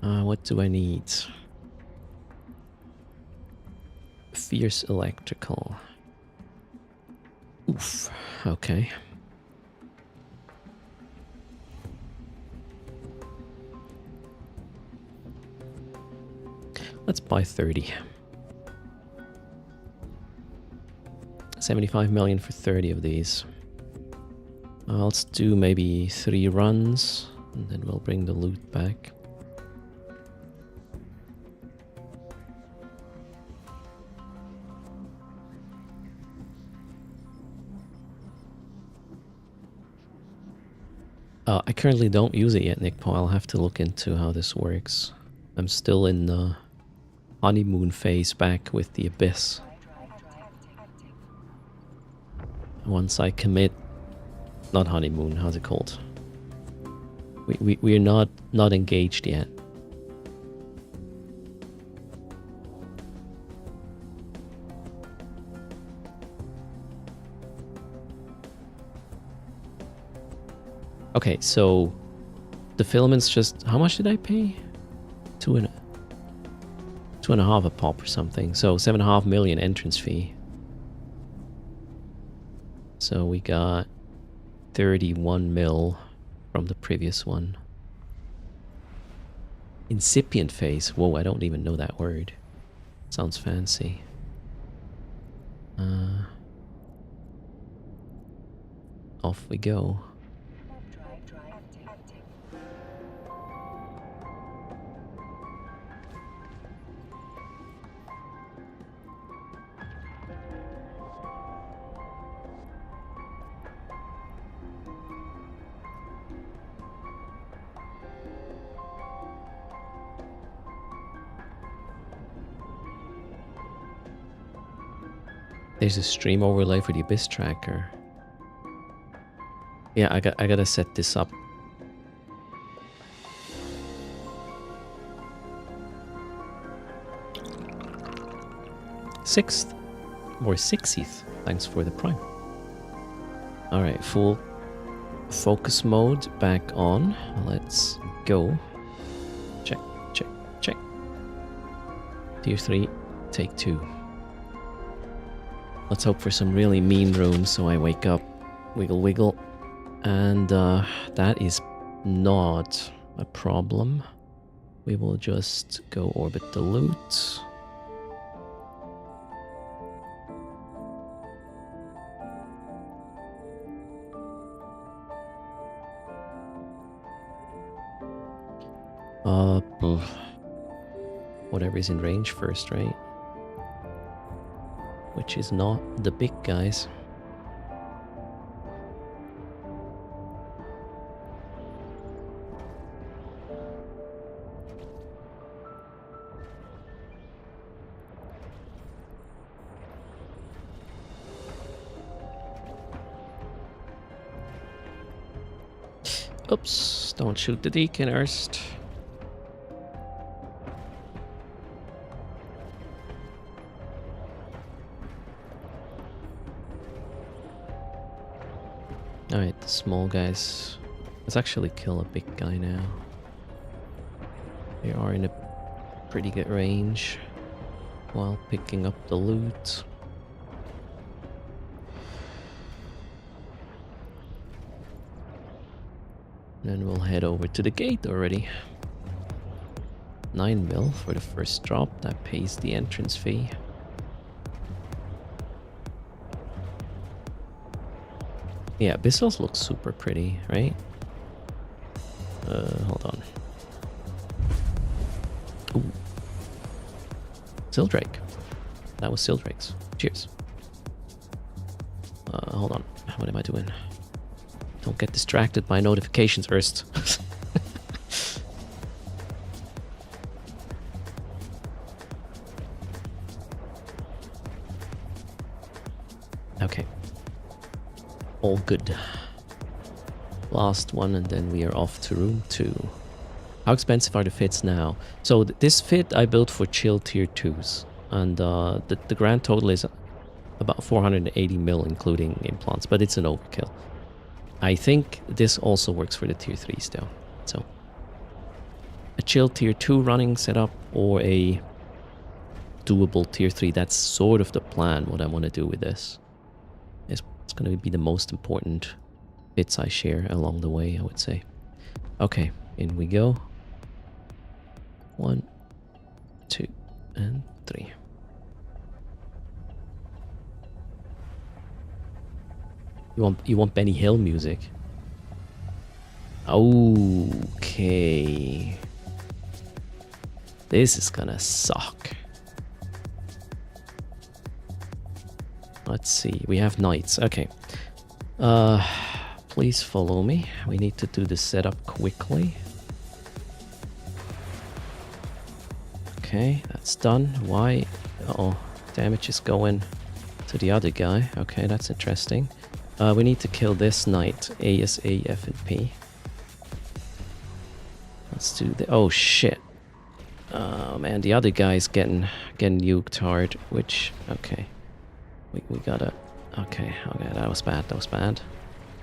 What do I need? Fierce electrical. Oof, okay. Let's buy 30. 75 million for 30 of these. Let's do maybe 3 runs, and then we'll bring the loot back. I currently don't use it yet, Nick Paul. I'll have to look into how this works. I'm still in the honeymoon phase back with the Abyss. Once I commit... Not honeymoon, how's it called? We're not engaged yet. Okay, so the filaments just... How much did I pay? Two and a half a pop or something. So 7.5 million entrance fee. So we got 31 mil from the previous one. Incipient phase. Whoa, I don't even know that word. Sounds fancy. Off we go. There's a stream overlay for the Abyss tracker. Yeah, I gotta set this up. Sixth or 60th. Thanks for the prime. Alright, full focus mode back on. Let's go. Check, check, check. Tier 3, take 2. Let's hope for some really mean runes so I wake up. Wiggle, wiggle. And that is not a problem. We will just go orbit the loot. Whatever is in range first, right? Which is not the big guys. Oops, don't shoot the deacon first. Alright, the small guys. Let's actually kill a big guy now. They are in a pretty good range while picking up the loot. Then we'll head over to the gate already. 9 mil for the first drop. That pays the entrance fee. Yeah, abyssals look super pretty, right? Hold on. Ooh. Sildrake. That was Sildrake's. Cheers. Hold on. What am I doing? Don't get distracted by notifications first. Okay. All good. Last one, and then we are off to room 2. How expensive are the fits now? So this fit I built for chill tier 2s, and the grand total is about 480 mil including implants, but it's an overkill. I think this also works for the tier 3s though. So a chill tier 2 running setup or a doable tier 3, that's sort of the plan, what I want to do with this. It's going to be the most important bits I share along the way, I would say. Okay, in we go. 1, 2, and 3. You want Benny Hill music? Okay. This is gonna suck. Let's see. We have knights. Okay. Please follow me. We need to do the setup quickly. Okay, that's done. Why? Uh-oh. Damage is going to the other guy. Okay, that's interesting. We need to kill this knight. ASA, F, and P. Let's do the... Oh, shit. Oh, man. The other guy's getting nuked hard, which... Okay. We gotta... Okay, that was bad. That was bad.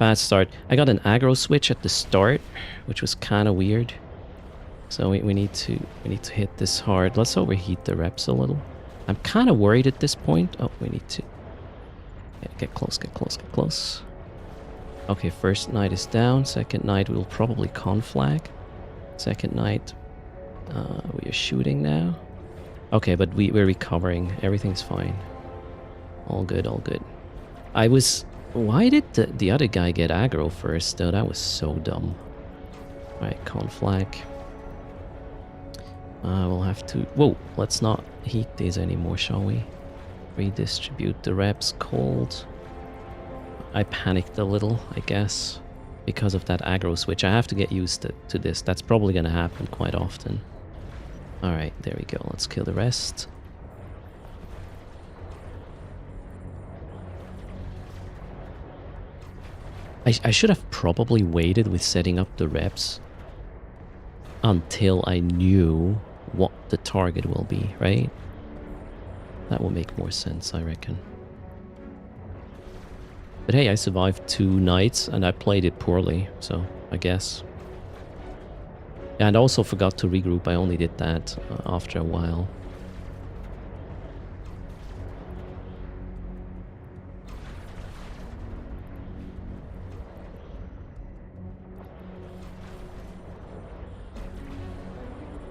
Bad start. I got an aggro switch at the start, which was kind of weird. So we need to hit this hard. Let's overheat the reps a little. I'm kind of worried at this point. Oh, we need to get close, get close, get close. Okay, first knight is down. Second knight we'll probably conflag. Second knight, we are shooting now. Okay, but we're recovering. Everything's fine. All good, all good. I was... Why did the other guy get aggro first, though? That was so dumb. Right, conflag. We'll have to... Whoa, let's not heat these anymore, shall we? Redistribute the reps cold. I panicked a little, I guess, because of that aggro switch. I have to get used to this. That's probably going to happen quite often. Alright, there we go. Let's kill the rest. I should have probably waited with setting up the reps until I knew what the target will be, right? That will make more sense, I reckon. But hey, I survived 2 nights and I played it poorly, so I guess. And I also forgot to regroup. I only did that after a while.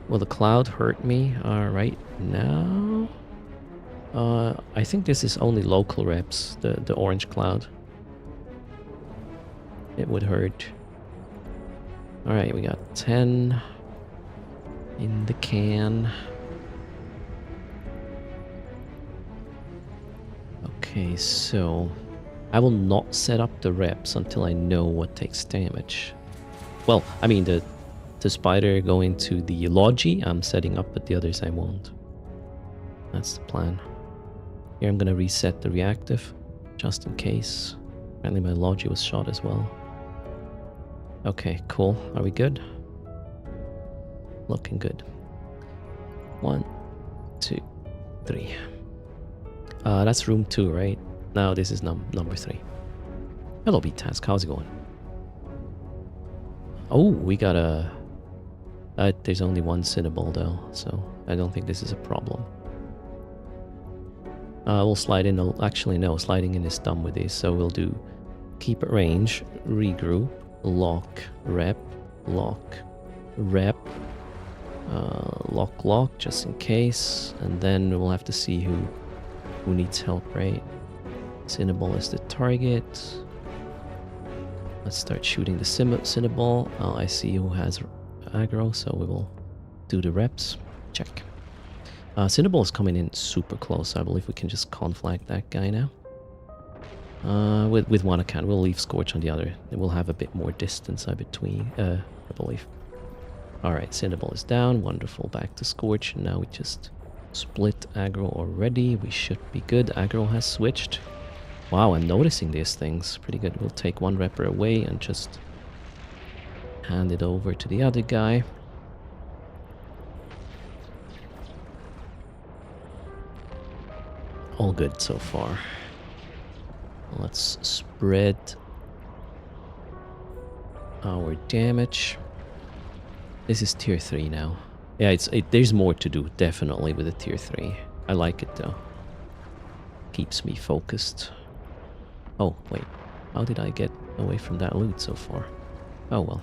Will the cloud hurt me right now? I think this is only local reps, the orange cloud. It would hurt. Alright, we got 10 in the can. Okay, so I will not set up the reps until I know what takes damage. Well, I mean the spider going to the logi I'm setting up, but the others I won't. That's the plan. Here I'm gonna reset the reactive, just in case. Apparently my logi was shot as well. Okay, cool. Are we good? Looking good. 1, 2, 3. That's room 2, right? No, this is number 3. Hello, B-Task. How's it going? Oh, we got a... there's only one Cinnaball though, so I don't think this is a problem. We'll slide in... Actually, no, sliding in is dumb with this, so we'll do keep at range, regroup, lock, rep, lock, rep, lock, just in case, and then we'll have to see who needs help, right? Cinnaball is the target. Let's start shooting the Cinnaball. I see who has aggro, so we will do the reps. Check. Cinnaball is coming in super close. I believe we can just conflag that guy now. With one account, we'll leave Scorch on the other. Then we'll have a bit more distance between, I believe. Alright, Cinnaball is down. Wonderful. Back to Scorch. And now we just split aggro already. We should be good. Aggro has switched. Wow, I'm noticing these things. Pretty good. We'll take one repper away and just hand it over to the other guy. All good so far. Let's spread our damage. This is tier 3 now. Yeah, there's more to do, definitely, with the tier 3. I like it though. Keeps me focused. Oh, wait. How did I get away from that loot so far? Oh well.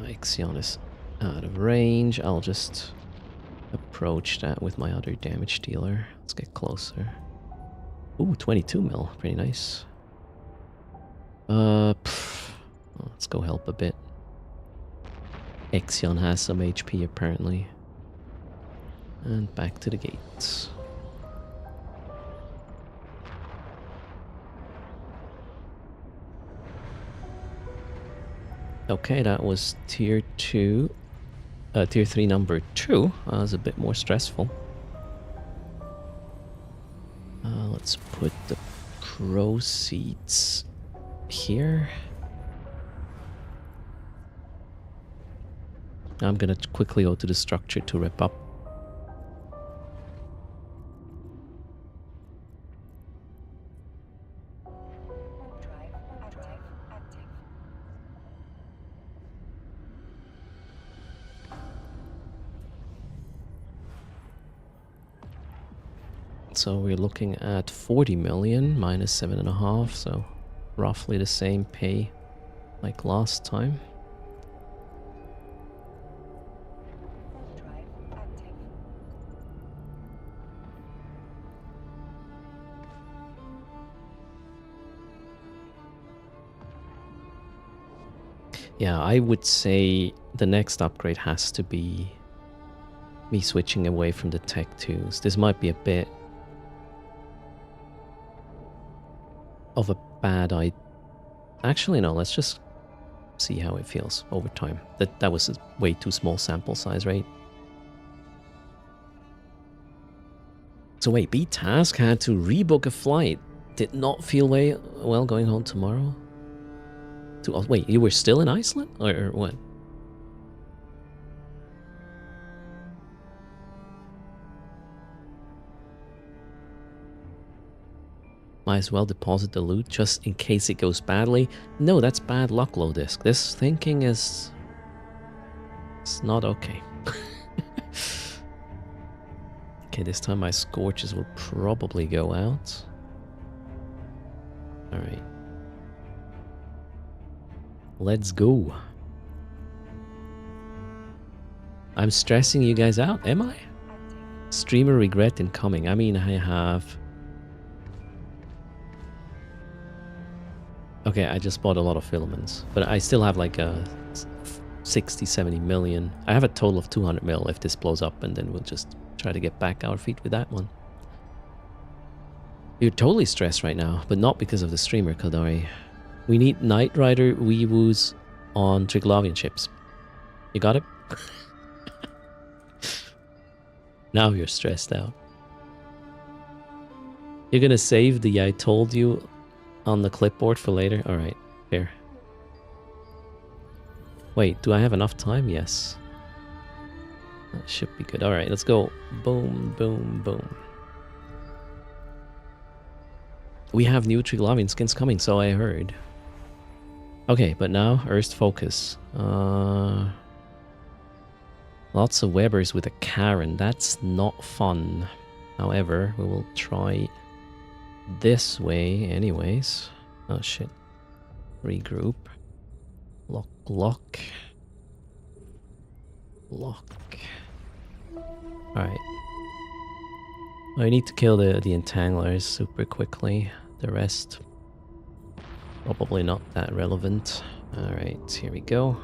Ixion is out of range. I'll just approach that with my other damage dealer. Let's get closer. Ooh, 22 mil. Pretty nice. Let's go help a bit. Ixion has some HP apparently. And back to the gates. Okay, that was tier 2. Tier 3 number 2. That was a bit more stressful. Let's put the proceeds here. I'm gonna quickly go to the structure to wrap up. Drive active. So we're looking at 40 million minus 7.5, so roughly the same pay like last time. Drive active. Yeah, I would say the next upgrade has to be me switching away from the tech 2s. This might be a bit of a bad idea. Actually, no, let's just see how it feels over time. That was a way too small sample size, right? So wait, B-Task had to rebook a flight. Did not feel well going home tomorrow. Wait, you were still in Iceland? Or what? Might as well deposit the loot just in case it goes badly. No, that's bad luck, low disc. This thinking is... it's not okay. Okay, this time my scorches will probably go out. Alright. Let's go. I'm stressing you guys out, am I? Streamer regret incoming. I mean, I have... okay, I just bought a lot of filaments, but I still have like a 60, 70 million. I have a total of 200 mil if this blows up, and then we'll just try to get back our feet with that one. You're totally stressed right now, but not because of the streamer, Kadari. We need Knight Rider Weewoos on Triglavian ships. You got it? Now you're stressed out. You're gonna save the I told you on the clipboard for later? Alright, fair. Wait, do I have enough time? Yes. That should be good. Alright, let's go. Boom, boom, boom. We have new Triglavian skins coming, so I heard. Okay, but now, Earth Focus. Lots of Webbers with a Karen. That's not fun. However, we will try this way anyways. Oh shit. Regroup. Lock, lock. Lock. Alright. I need to kill the entanglers super quickly. The rest, probably not that relevant. Alright, here we go.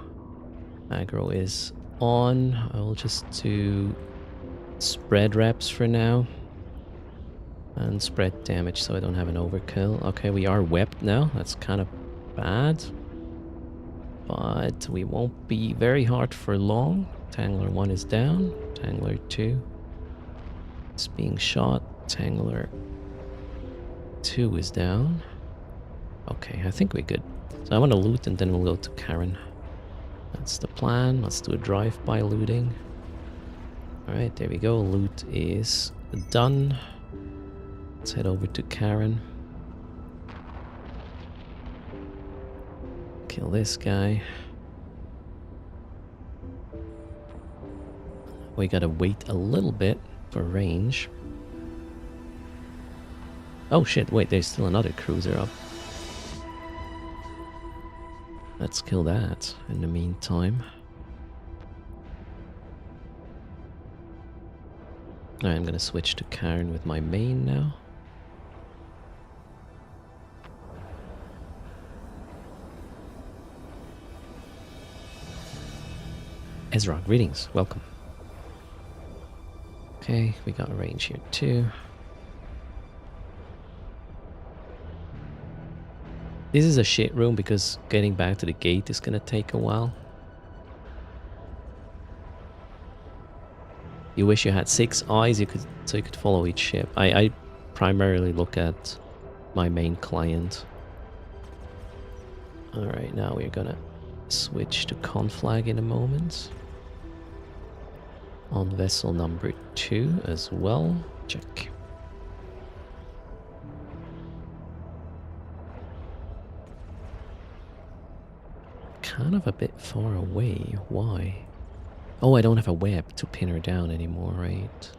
Aggro is on. I will just do spread reps for now. And spread damage so I don't have an overkill. Okay, we are webbed now. That's kind of bad. But we won't be very hard for long. Tangler 1 is down. Tangler 2 is being shot. Tangler 2 is down. Okay, I think we're good. So I want to loot and then we'll go to Karen. That's the plan. Let's do a drive-by looting. Alright, there we go. Loot is done. Let's head over to Karen. Kill this guy. We gotta wait a little bit for range. Oh shit, wait, there's still another cruiser up. Let's kill that in the meantime. Alright, I'm gonna switch to Karen with my main now. Ezra, greetings, welcome. Okay, we got a range here too. This is a shit room because getting back to the gate is gonna take a while. You wish you had 6 eyes so you could follow each ship. I primarily look at my main client. Alright, now we're gonna switch to conflag in a moment. On vessel number 2 as well. Check. Kind of a bit far away. Why? Oh, I don't have a web to pin her down anymore, right?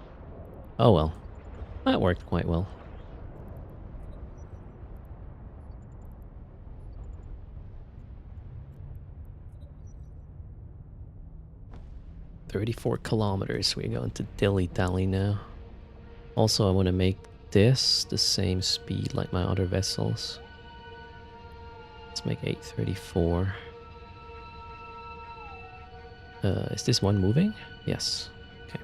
Oh well. That worked quite well. "34 kilometers. We're going to dilly-dally now. Also, I want to make this the same speed like my other vessels. Let's make 834. Is this one moving? Yes. Okay.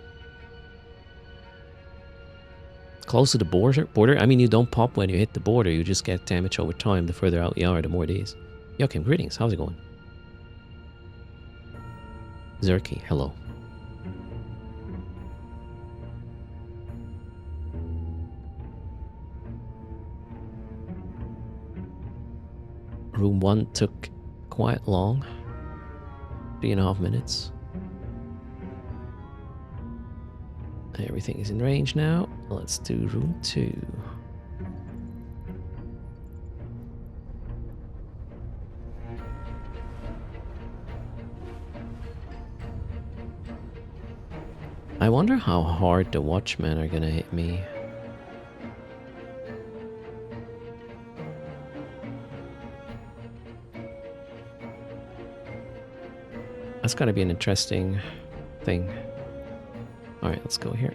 Close to the border? I mean, you don't pop when you hit the border. You just get damage over time. The further out you are, the more it is. Joachim, greetings. How's it going? Zerky, hello. Room 1 took quite long. 3.5 minutes. Everything is in range now. Let's do room 2. I wonder how hard the watchmen are gonna hit me. That's gotta be an interesting thing. Alright, let's go here.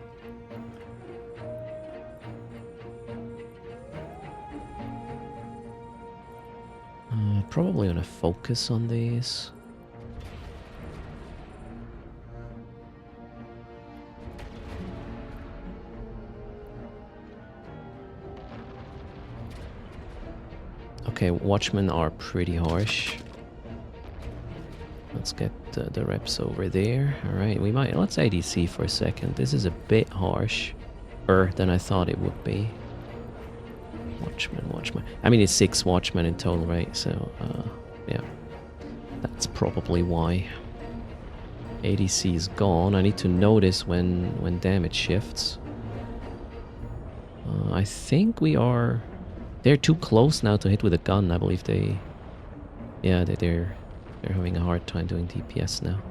Probably gonna focus on these. Okay, watchmen are pretty harsh. Let's get the reps over there. Alright, we might... Let's ADC for a second. This is a bit harsher than I thought it would be. Watchman. I mean, it's 6 watchmen in total, right? So, yeah. That's probably why. ADC is gone. I need to notice when damage shifts. I think we are... They're too close now to hit with a gun. I believe they... Yeah, they're having a hard time doing DPS now.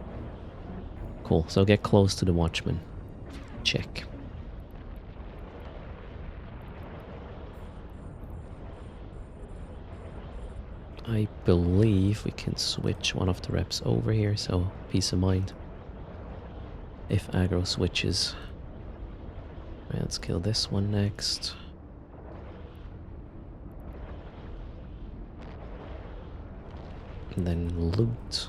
Cool, so get close to the watchman. Check. I believe we can switch one of the reps over here, so peace of mind. If aggro switches. Right, let's kill this one next. And then loot.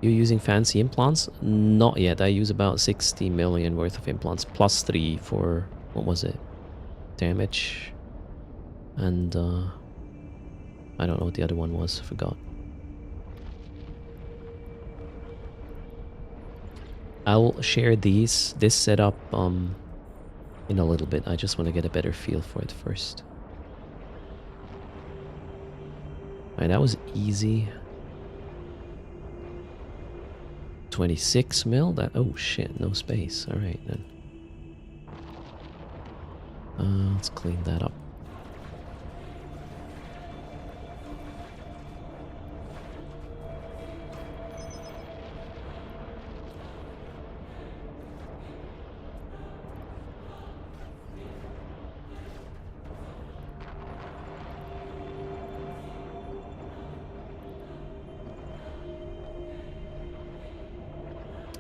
You using fancy implants? Not yet. I use about 60 million worth of implants. Plus 3 for, what was it? Damage. And I don't know what the other one was. I forgot. I'll share this setup in a little bit. I just want to get a better feel for it first. Alright, that was easy. 26 mil? That... Oh shit, no space. Alright then. Let's clean that up.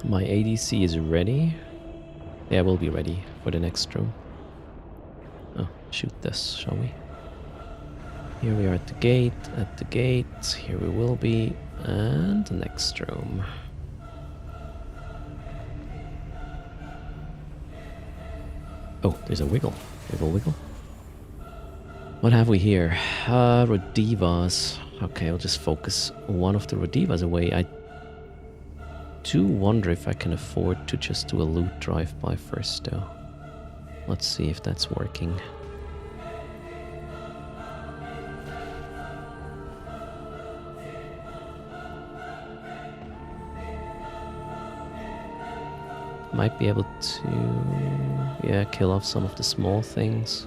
My ADC is ready. Yeah, we'll be ready for the next room. Oh, shoot this, shall we? Here we are at the gate, Here we will be, and the next room. Oh, there's a wiggle. Wiggle. What have we here? Rodivas. Okay, I'll just focus one of the Rodivas away. I do wonder if I can afford to just do a loot drive-by first, though. Let's see if that's working. Might be able to, yeah, kill off some of the small things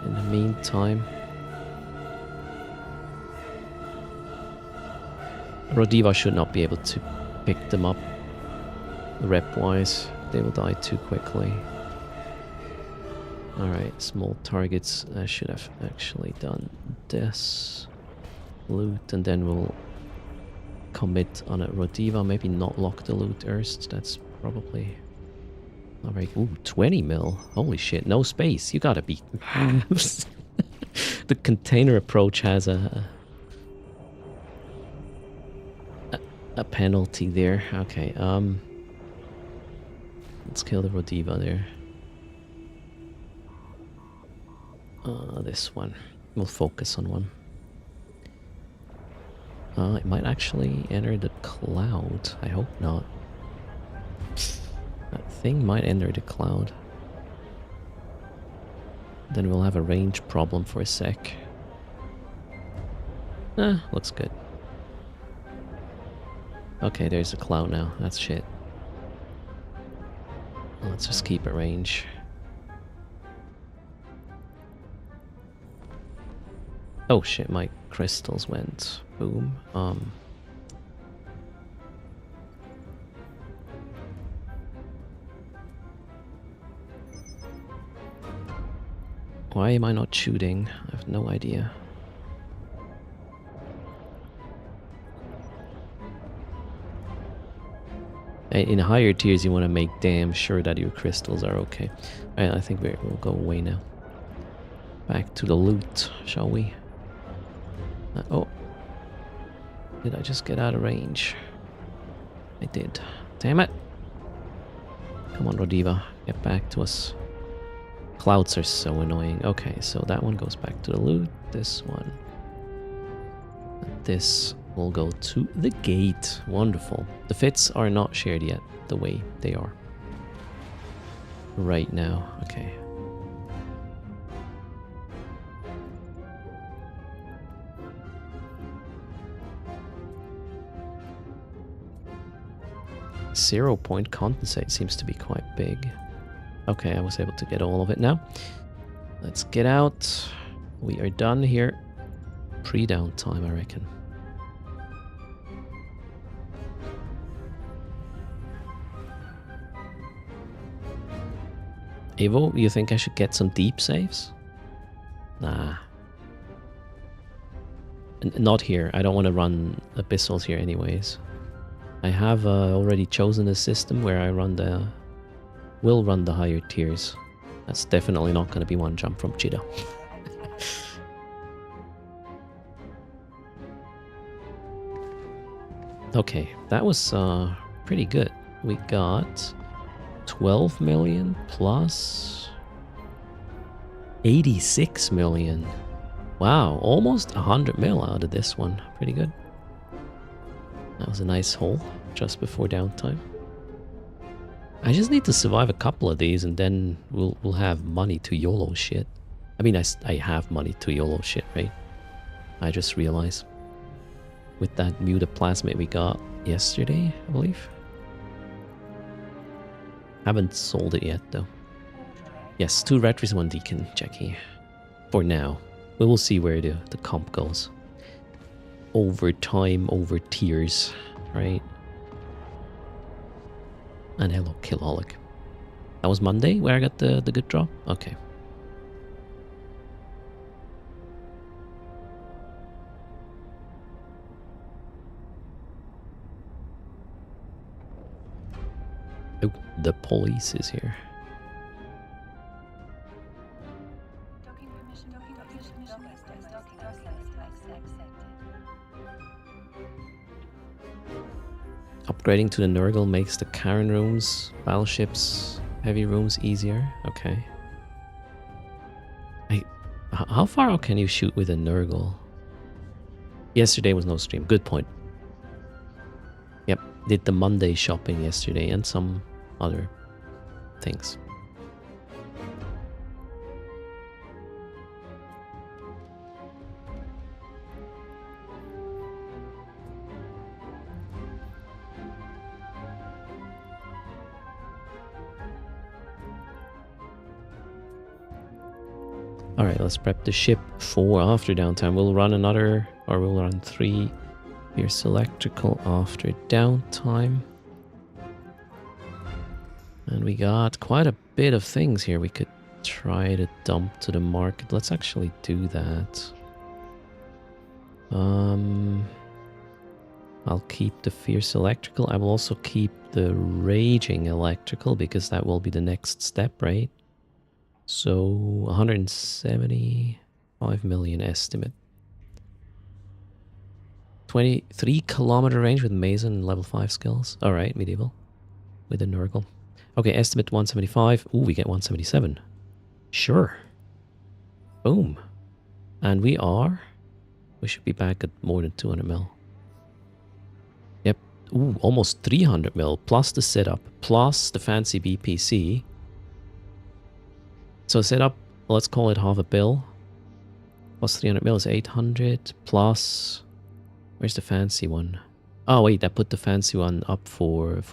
in the meantime. Rodiva should not be able to pick them up rep-wise. They will die too quickly. Alright, small targets. I should have actually done this. Loot, and then we'll commit on a Rodiva. Maybe not lock the loot first. That's probably not very... Ooh, 20 mil. Holy shit, no space. You gotta be... The container approach has a penalty there. Okay, let's kill the Rodiva there. This one. We'll focus on one. It might actually enter the cloud. I hope not. That thing might enter the cloud. Then we'll have a range problem for a sec. Looks good. Okay, there's a cloud now. That's shit. Let's just keep it range. Oh shit, my crystals went. Boom. Why am I not shooting? I have no idea. In higher tiers, you want to make damn sure that your crystals are okay. Alright, I think we'll go away now. Back to the loot, shall we? Oh. Did I just get out of range? I did. Damn it! Come on, Rodiva. Get back to us. Clouds are so annoying. Okay, so that one goes back to the loot. This one. And this will go to the gate. Wonderful. The fits are not shared yet the way they are right now. Okay. Zero-point condensate seems to be quite big. Okay, I was able to get all of it now. Let's get out. We are done here. Pre-downtime, I reckon. Evo, you think I should get some deep saves? Nah. Not here. I don't want to run abyssals here anyways. I have already chosen a system where I will run the higher tiers. That's definitely not going to be one jump from Cheetah. Okay, that was pretty good. We got 12 million plus 86 million. Wow, almost 100 mil out of this one. Pretty good. That was a nice haul just before downtime. I just need to survive a couple of these and then we'll have money to YOLO shit. I mean, I have money to YOLO shit, right? I just realized. With that mutaplasmid we got yesterday, I believe. Haven't sold it yet, though. Yes, 2 retries, 1 deacon, Jackie. For now. We will see where the comp goes. Over time, over tiers, right? And hello, Killholic. That was Monday where I got the good drop? Okay. Oh, the police is here. Upgrading to the Nurgle makes the Karen rooms, battleships, heavy rooms easier. Okay. How far out can you shoot with a Nurgle? Yesterday was no stream. Good point. Yep, did the Monday shopping yesterday and some other things. Alright, let's prep the ship for after downtime. We'll run another, or we'll run 3 Pierce Electrical after downtime. And we got quite a bit of things here we could try to dump to the market. Let's actually do that. I'll keep the Fierce Electrical. I will also keep the Raging Electrical because that will be the next step, right? So 175 million estimate. 23-kilometer range with Mason and level 5 skills. Alright, medieval. With a Nurgle. Okay, estimate 175. Ooh, we get 177. Sure. Boom. And we should be back at more than 200 mil. Yep. Ooh, almost 300 mil plus the setup, plus the fancy BPC. So setup, let's call it half a bill. Plus 300 mil is 800 plus... Where's the fancy one? Oh wait, I put the fancy one up for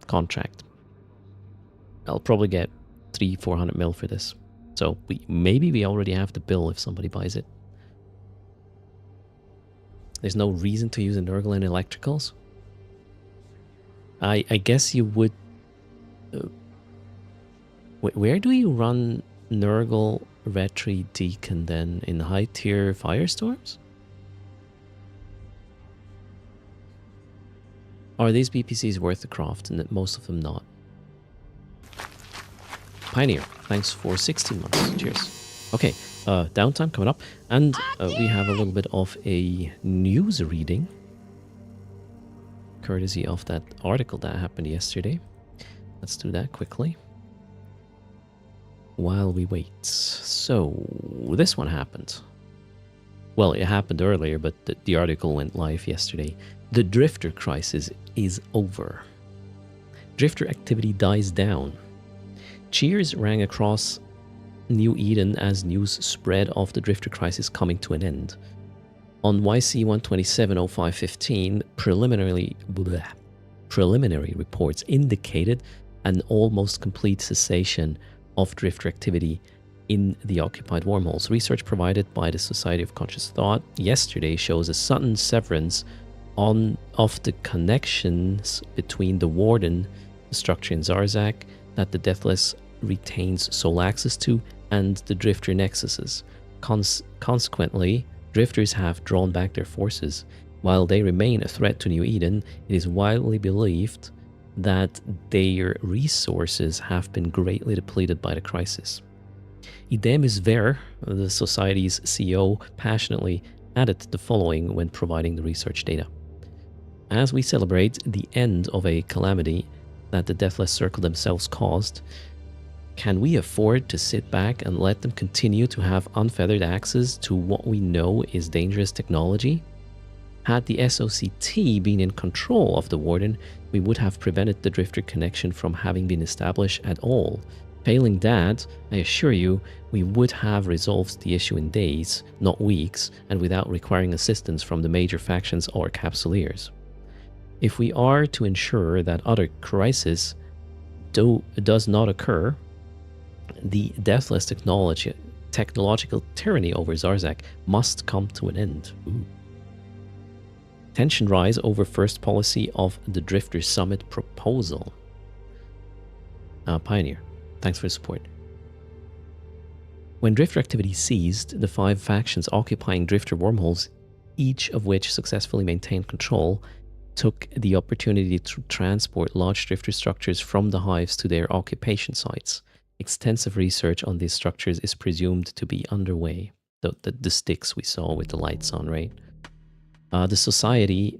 contract. I'll probably get 300-400 mil for this. So maybe we already have the bill if somebody buys it. There's no reason to use a Nurgle in electricals. I guess you would... where do you run Nurgle Retri Deacon then? In high tier firestorms? Are these BPCs worth the craft? And most of them not. Pioneer, thanks for 16 months. Cheers. Okay, downtime coming up. And we have a little bit of a news reading. Courtesy of that article that happened yesterday. Let's do that quickly. While we wait. So, this one happened. Well, it happened earlier, but the article went live yesterday. The Drifter crisis is over. Drifter activity dies down. Cheers rang across New Eden as news spread of the Drifter crisis coming to an end. On YC 127.05.15, preliminary reports indicated an almost complete cessation of Drifter activity in the occupied wormholes. Research provided by the Society of Conscious Thought yesterday shows a sudden severance of the connections between the Warden, the structure in Zarzak that the Deathless retains sole access to, and the Drifter nexuses. Consequently, Drifters have drawn back their forces. While they remain a threat to New Eden, it is widely believed that their resources have been greatly depleted by the crisis. Idemus Ver, the Society's CEO, passionately added the following when providing the research data. As we celebrate the end of a calamity that the Deathless Circle themselves caused, can we afford to sit back and let them continue to have unfettered access to what we know is dangerous technology? Had the SOCT been in control of the Warden, we would have prevented the Drifter connection from having been established at all. Failing that, I assure you, we would have resolved the issue in days, not weeks, and without requiring assistance from the major factions or capsuleers. If we are to ensure that other crisis does not occur, the Deathless technological tyranny over Zarzak must come to an end. Ooh. Tension rise over first policy of the Drifter Summit proposal. Pioneer, thanks for the support. When Drifter activity ceased, the 5 factions occupying Drifter wormholes, each of which successfully maintained control, took the opportunity to transport large Drifter structures from the hives to their occupation sites. Extensive research on these structures is presumed to be underway. The sticks we saw with the lights on, right? The Society,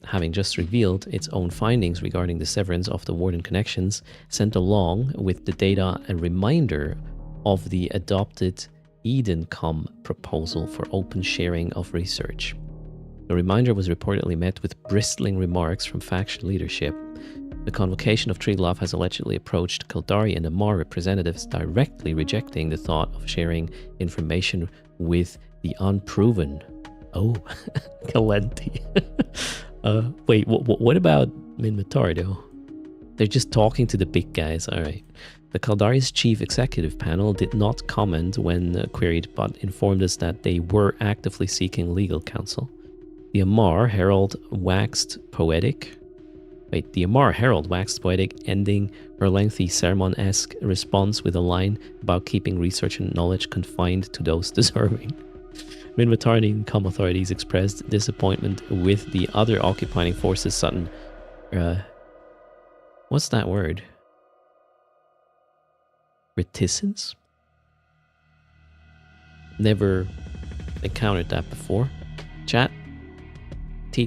having just revealed its own findings regarding the severance of the Warden connections, sent along with the data a reminder of the adopted EdenCom proposal for open sharing of research. The reminder was reportedly met with bristling remarks from faction leadership. The convocation of Triglav has allegedly approached Kildari and Amar representatives, directly rejecting the thought of sharing information with the unproven. Oh, Calenti. Wait, what about Minmatar though? They're just talking to the big guys, alright. The Caldari's chief executive panel did not comment when queried, but informed us that they were actively seeking legal counsel. The Amar Herald waxed poetic. The Amar Herald waxed poetic, ending her lengthy sermon-esque response with a line about keeping research and knowledge confined to those deserving. Minmatar and Income authorities expressed disappointment with the other occupying forces. Sutton. What's that word? Reticence? Never encountered that before. Chat.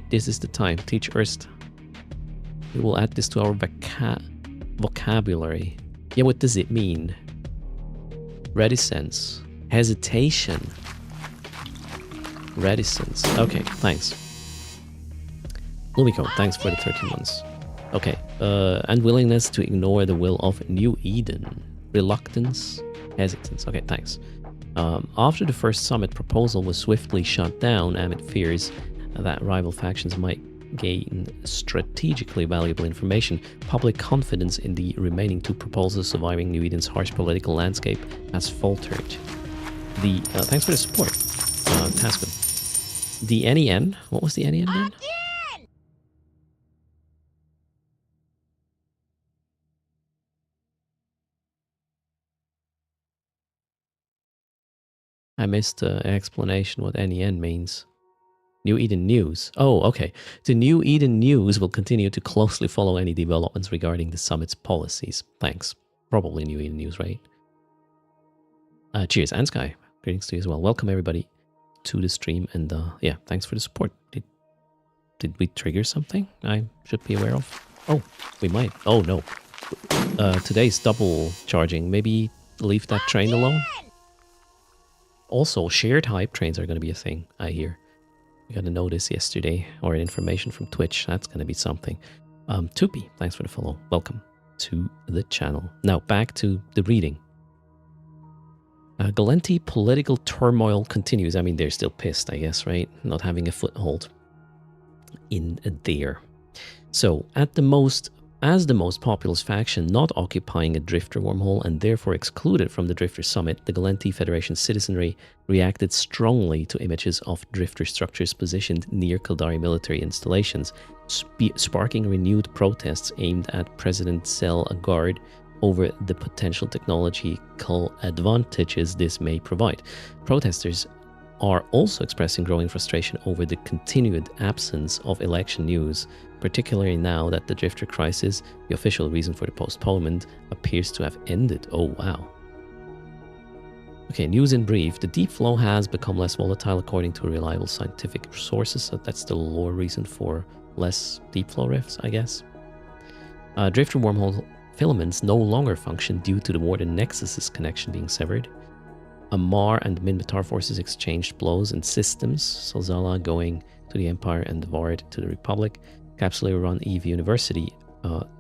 This is the time. Teach Erst. We will add this to our vocabulary. Yeah, what does it mean? Reticence. Hesitation. Reticence. Okay, thanks. Lumiko, thanks for the 13 months. Okay, unwillingness to ignore the will of New Eden. Reluctance. Hesitance. Okay, thanks. After the first summit proposal was swiftly shut down amid fears that rival factions might gain strategically valuable information, public confidence in the remaining two proposals surviving New Eden's harsh political landscape has faltered. Thanks for the support, Tasman. The NEN, what was the NEN again? I missed the explanation what NEN means. New Eden News. Oh, okay. The New Eden News will continue to closely follow any developments regarding the summit's policies. Thanks. Probably New Eden News, right? Cheers, and Sky. Greetings to you as well. Welcome everybody to the stream, and yeah, thanks for the support. Did we trigger something I should be aware of? Oh, we might. Oh no. Today's double charging. Maybe leave that train alone. Also, shared hype trains are going to be a thing, I hear. We got a notice yesterday, or information from Twitch. That's going to be something. Tupi, thanks for the follow. Welcome to the channel. Now, back to the reading. Galenti political turmoil continues. I mean, they're still pissed, I guess, right? Not having a foothold in there. So, as the most populous faction not occupying a drifter wormhole and therefore excluded from the Drifter Summit, the Galenti Federation citizenry reacted strongly to images of drifter structures positioned near Kildari military installations, sparking renewed protests aimed at President Sel Agard over the potential technological advantages this may provide. Protesters are also expressing growing frustration over the continued absence of election news, particularly now that the Drifter crisis, the official reason for the postponement, appears to have ended. Oh, wow. Okay, news in brief. The deep flow has become less volatile according to reliable scientific sources. So that's the lore reason for less deep flow rifts, I guess. Drifter wormhole filaments no longer function due to the Warden Nexus's connection being severed. Amar and Minmatar forces exchanged blows and systems, Solzala going to the Empire and Vard to the Republic. Capsuleer run Eve University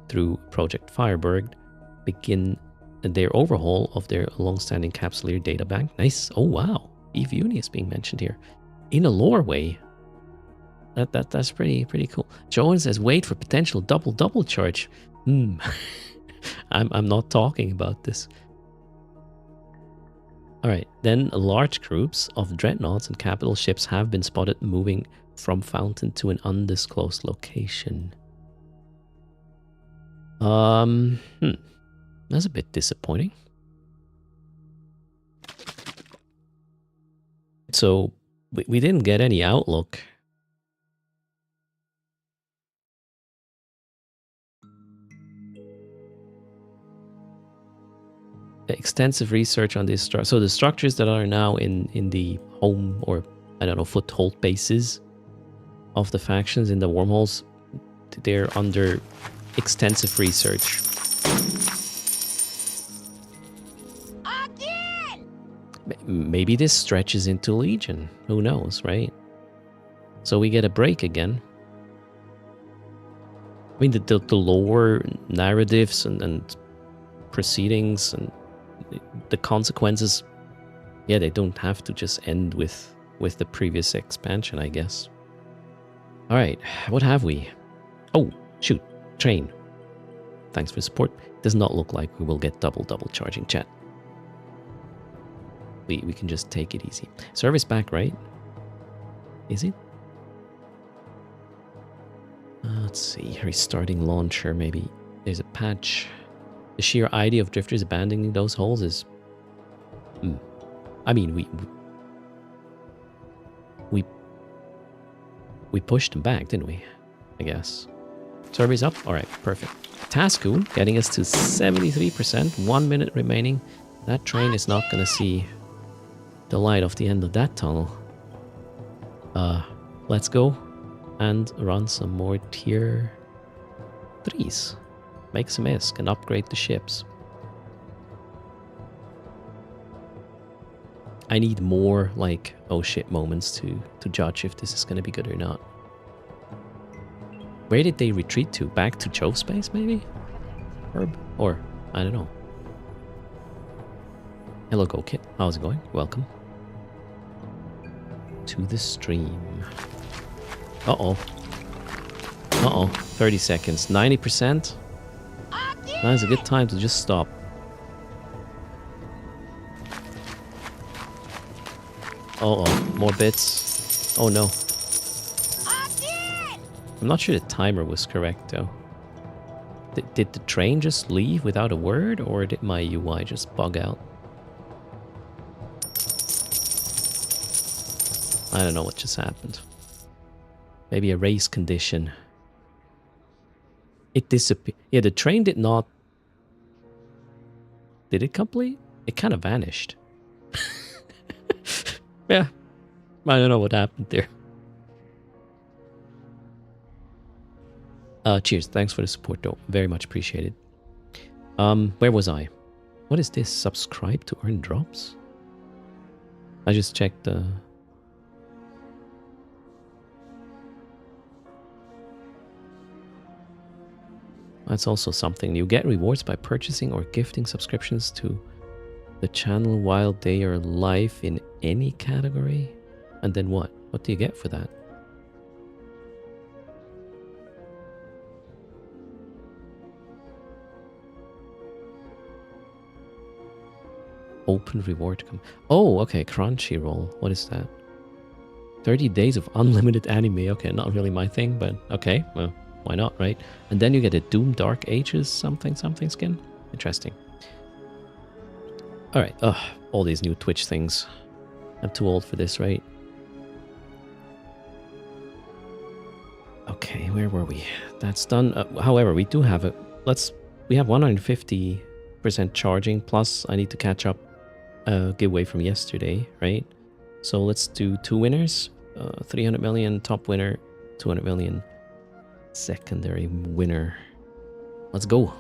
through Project Firebird begin their overhaul of their long-standing Capsuleer data bank. Nice. Oh wow, Eve Uni is being mentioned here in a lore way. That's pretty cool. Joan says wait for potential double charge. I'm not talking about this. Alright, then large groups of dreadnoughts and capital ships have been spotted moving from Fountain to an undisclosed location. That's a bit disappointing. So, we didn't get any outlook. Extensive research on this structure. So the structures that are now in the home, or I don't know, foothold bases of the factions in the wormholes, they're under extensive research. Again! Maybe this stretches into Legion. Who knows, right? So we get a break again. I mean, the lore narratives and proceedings and the consequences, yeah, they don't have to just end with the previous expansion, I guess. All right, what have we? Oh, shoot, train. thanks for support. Does not look like we will get double charging, chat. We can just take it easy. Service back, right? Is it? Let's see. Restarting launcher, maybe. There's a patch. The sheer idea of drifters abandoning those holes is... I mean, we pushed them back, didn't we? I guess. Survey's up? Alright, perfect. Tasku getting us to 73%. 1 minute remaining. That train is not going to see the light of the end of that tunnel. Let's go and run some more tier 3s. Make some ISK and upgrade the ships. I need more, like, oh shit moments to judge if this is going to be good or not. Where did they retreat to? Back to Chove space, maybe? Herb? Or, I don't know. Hello, GoKit. How's it going? Welcome to the stream. Uh-oh. Uh-oh. 30 seconds. 90%? Now's a good time to just stop. Uh-oh. More bits. Oh, no. I'm not sure the timer was correct, though. Did the train just leave without a word, or did my UI just bug out? I don't know what just happened. Maybe a race condition. It disappeared. Yeah, the train did not... Did it complete? It kind of vanished. Yeah. I don't know what happened there. Cheers. Thanks for the support, though. Very much appreciated. Where was I? What is this? Subscribe to earn drops? I just checked the... That's also something. You get rewards by purchasing or gifting subscriptions to the channel while they are live in any category. And then what? What do you get for that? Open reward. Oh, okay. Crunchyroll. What is that? 30 days of unlimited anime. Okay, not really my thing, but okay. Well, why not, right? And then you get a Doom Dark Ages something skin. Interesting. Alright. All these new Twitch things. I'm too old for this, right? Okay, where were we? That's done. However, we do have we have 150% charging, plus I need to catch up giveaway from yesterday, right? So let's do 2 winners. 300 million top winner, 200 million secondary winner. Let's go.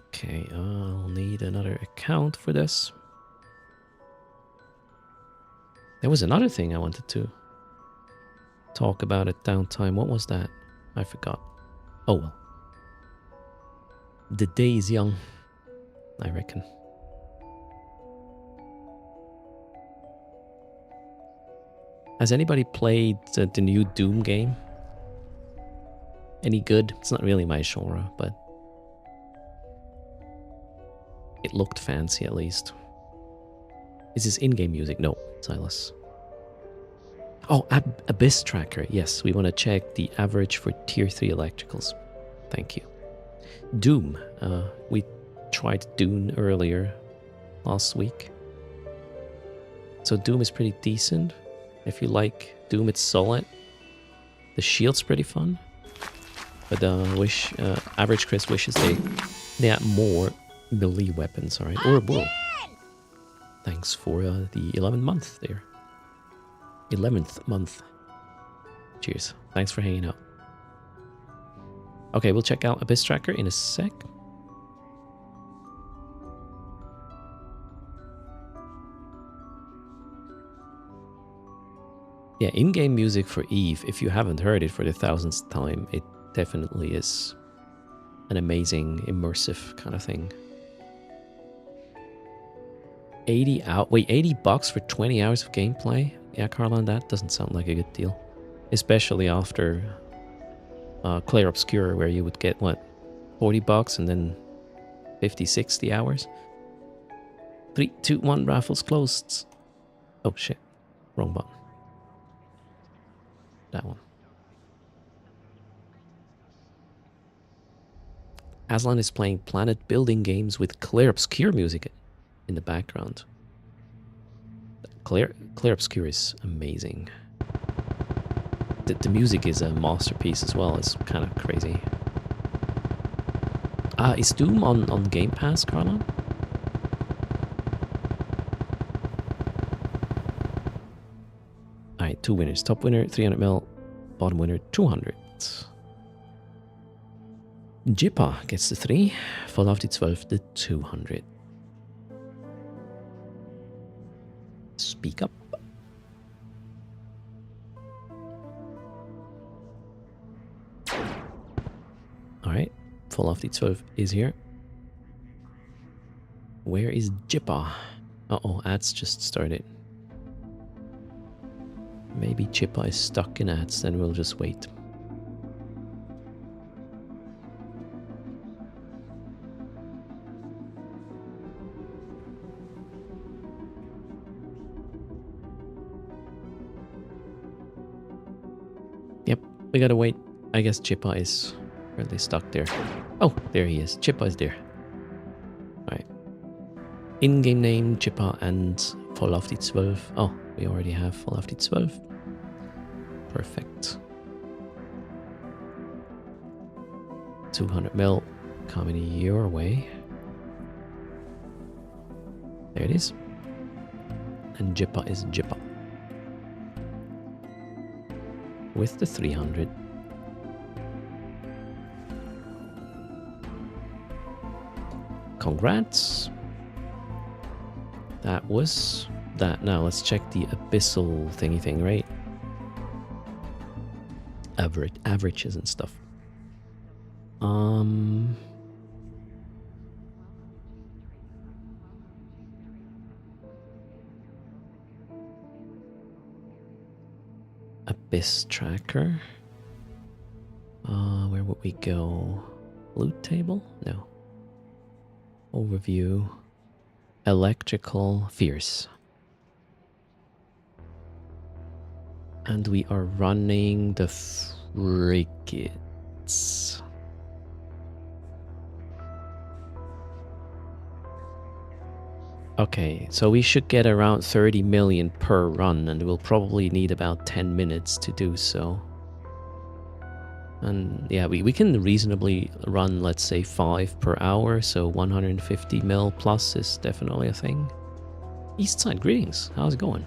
Okay, I'll need another account for this. There was another thing I wanted to talk about at downtime. What was that? I forgot. Oh well. The day is young, I reckon. Has anybody played the new Doom game? Any good? It's not really my genre, but it looked fancy at least. Is this in-game music? No, Silas. Oh, Abyss Tracker. Yes, we want to check the average for tier 3 electricals. Thank you. Doom. We tried Dune earlier last week. So Doom is pretty decent. If you like Doom, it's solid. The shield's pretty fun. But average Chris wishes they had more melee weapons, alright? Or whoa. Thanks for the 11th month there. 11th month. Cheers. Thanks for hanging out. Okay, we'll check out Abyss Tracker in a sec. Yeah, in-game music for Eve, if you haven't heard it for the 1000th time, it definitely is an amazing, immersive kind of thing. 80 bucks for 20 hours of gameplay? Yeah, Carlin, that doesn't sound like a good deal. Especially after Clair Obscur, where you would get, what, 40 bucks and then 50, 60 hours? 3, 2, 1, raffles closed. Oh shit, wrong button. That one. Aslan is playing planet building games with Clair Obscur music in the background. Clair Obscur is amazing. The music is a masterpiece as well. It's kind of crazy. Is Doom on Game Pass, Carlon? Alright, 2 winners. Top winner 300 mil, bottom winner 200. Jippa gets the 3, voll auf die 12 the 200. Speak up. Alright, voll auf die 12 is here. Where is Jippa? Uh-oh, ads just started. Maybe Jippa is stuck in ads, then we'll just wait. Yep, we gotta wait. I guess Jippa is currently stuck there. Oh, there he is. Jippa is there. Alright. In-game name, Jippa and voll auf die 12. Oh, we already have voll auf die 12. Perfect. 200 mil coming your way. There it is. And Jippa is Jippa. With the 300. Congrats. That was that. Now let's check the abyssal thingy thing, right? Averages and stuff. Abyss tracker. Where would we go? Loot table? No. Overview. Electrical fierce. And we are running the frigates. Okay, so we should get around 30 million per run, and we'll probably need about 10 minutes to do so. And yeah, we can reasonably run, let's say, 5 per hour, so 150 mil plus is definitely a thing. Eastside, greetings. How's it going?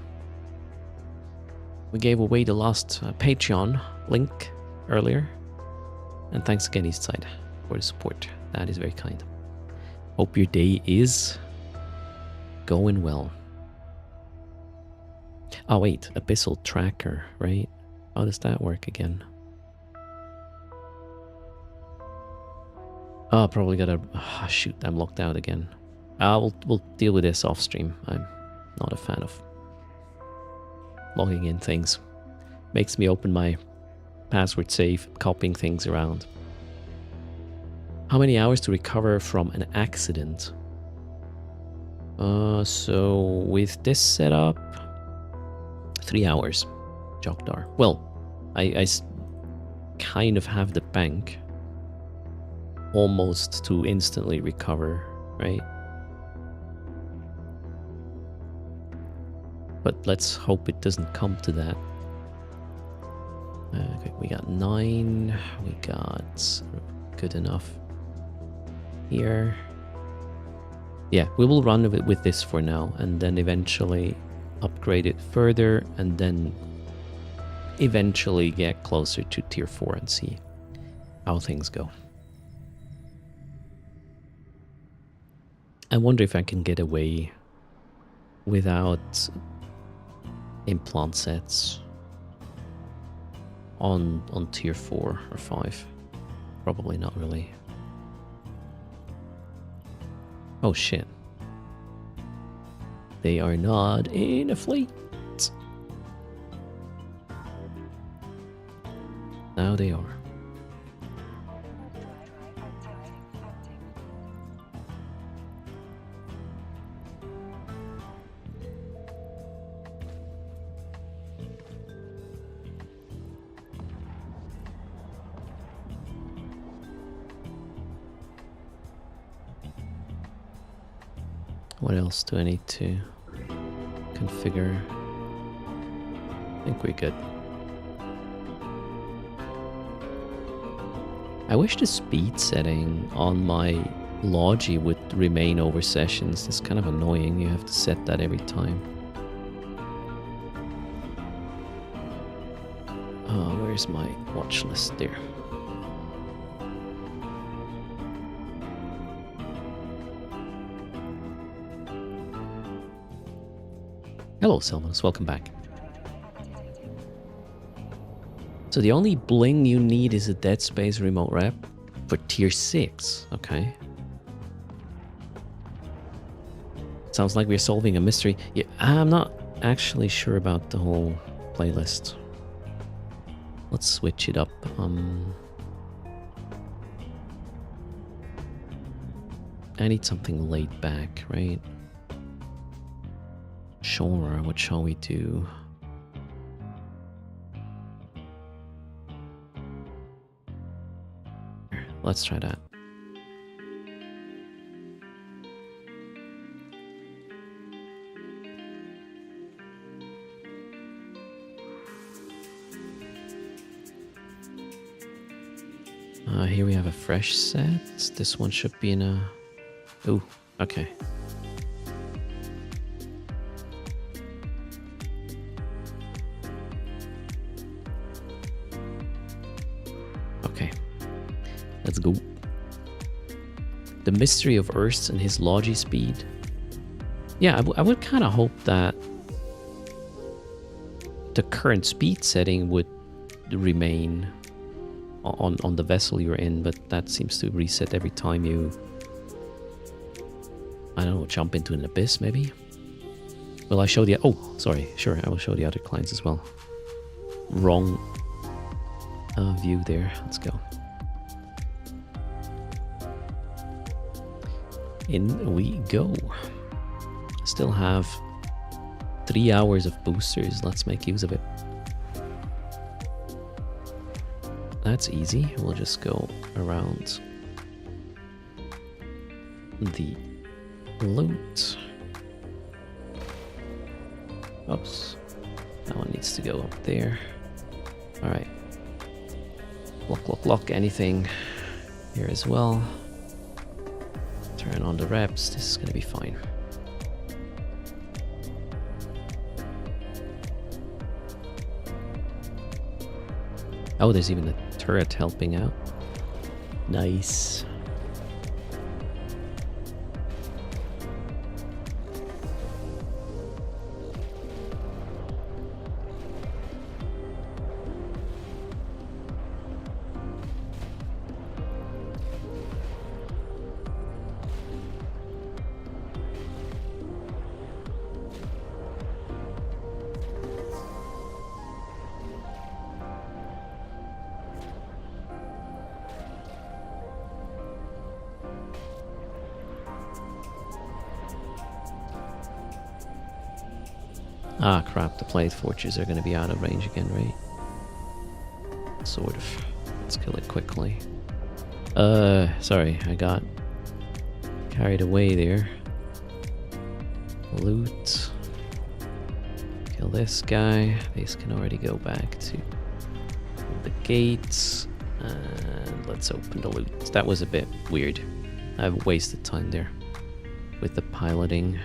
We gave away the last Patreon link earlier. And thanks again, Eastside, for the support. That is very kind. Hope your day is going well. Oh wait, abyssal tracker, right? How does that work again? Oh, probably gotta... Oh, shoot, I'm locked out again. We'll deal with this off stream. I'm not a fan of logging in things. Makes me open my password safe, copying things around. How many hours to recover from an accident? So with this setup, 3 hours, Jokdar. Well, I kind of have the bank almost to instantly recover, right? But let's hope it doesn't come to that. Okay, we got 9. We got good enough here. Yeah, we will run with this for now, and then eventually upgrade it further, and then eventually get closer to tier 4 and see how things go. I wonder if I can get away without implant sets. on tier 4 or 5. Probably not really. Oh shit. They are not in a fleet. Now they are. What else do I need to configure? I think we're good. I wish the speed setting on my Logi would remain over sessions. It's kind of annoying. You have to set that every time. Where's my watch list there? Hello, Selmas. Welcome back. So the only bling you need is a Dead Space remote rep for tier 6. Okay. Sounds like we're solving a mystery. Yeah, I'm not actually sure about the whole playlist. Let's switch it up. I need something laid back, right? Sure, what shall we do? Let's try that. Here we have a fresh set. This one should be in a... Ooh, okay. Okay, let's go. The mystery of Earth and his Logi speed. Yeah, I would kind of hope that the current speed setting would remain on the vessel you're in, but that seems to reset every time you, I don't know, jump into an abyss maybe? Will I show the... Oh, sorry, sure, I will show the other clients as well. Wrong view there. Let's go. In we go. Still have 3 hours of boosters. Let's make use of it. That's easy. We'll just go around the loot. Oops. That one needs to go up there. Alright. Lock, anything here as well. Turn on the reps. This is gonna be fine. Oh, there's even a turret helping out. Nice. Ah, crap, the plate forges are going to be out of range again, right? Sort of. Let's kill it quickly. Sorry, I got carried away there. Loot. Kill this guy. These can already go back to the gates. And let's open the loot. That was a bit weird. I've wasted time there with the piloting.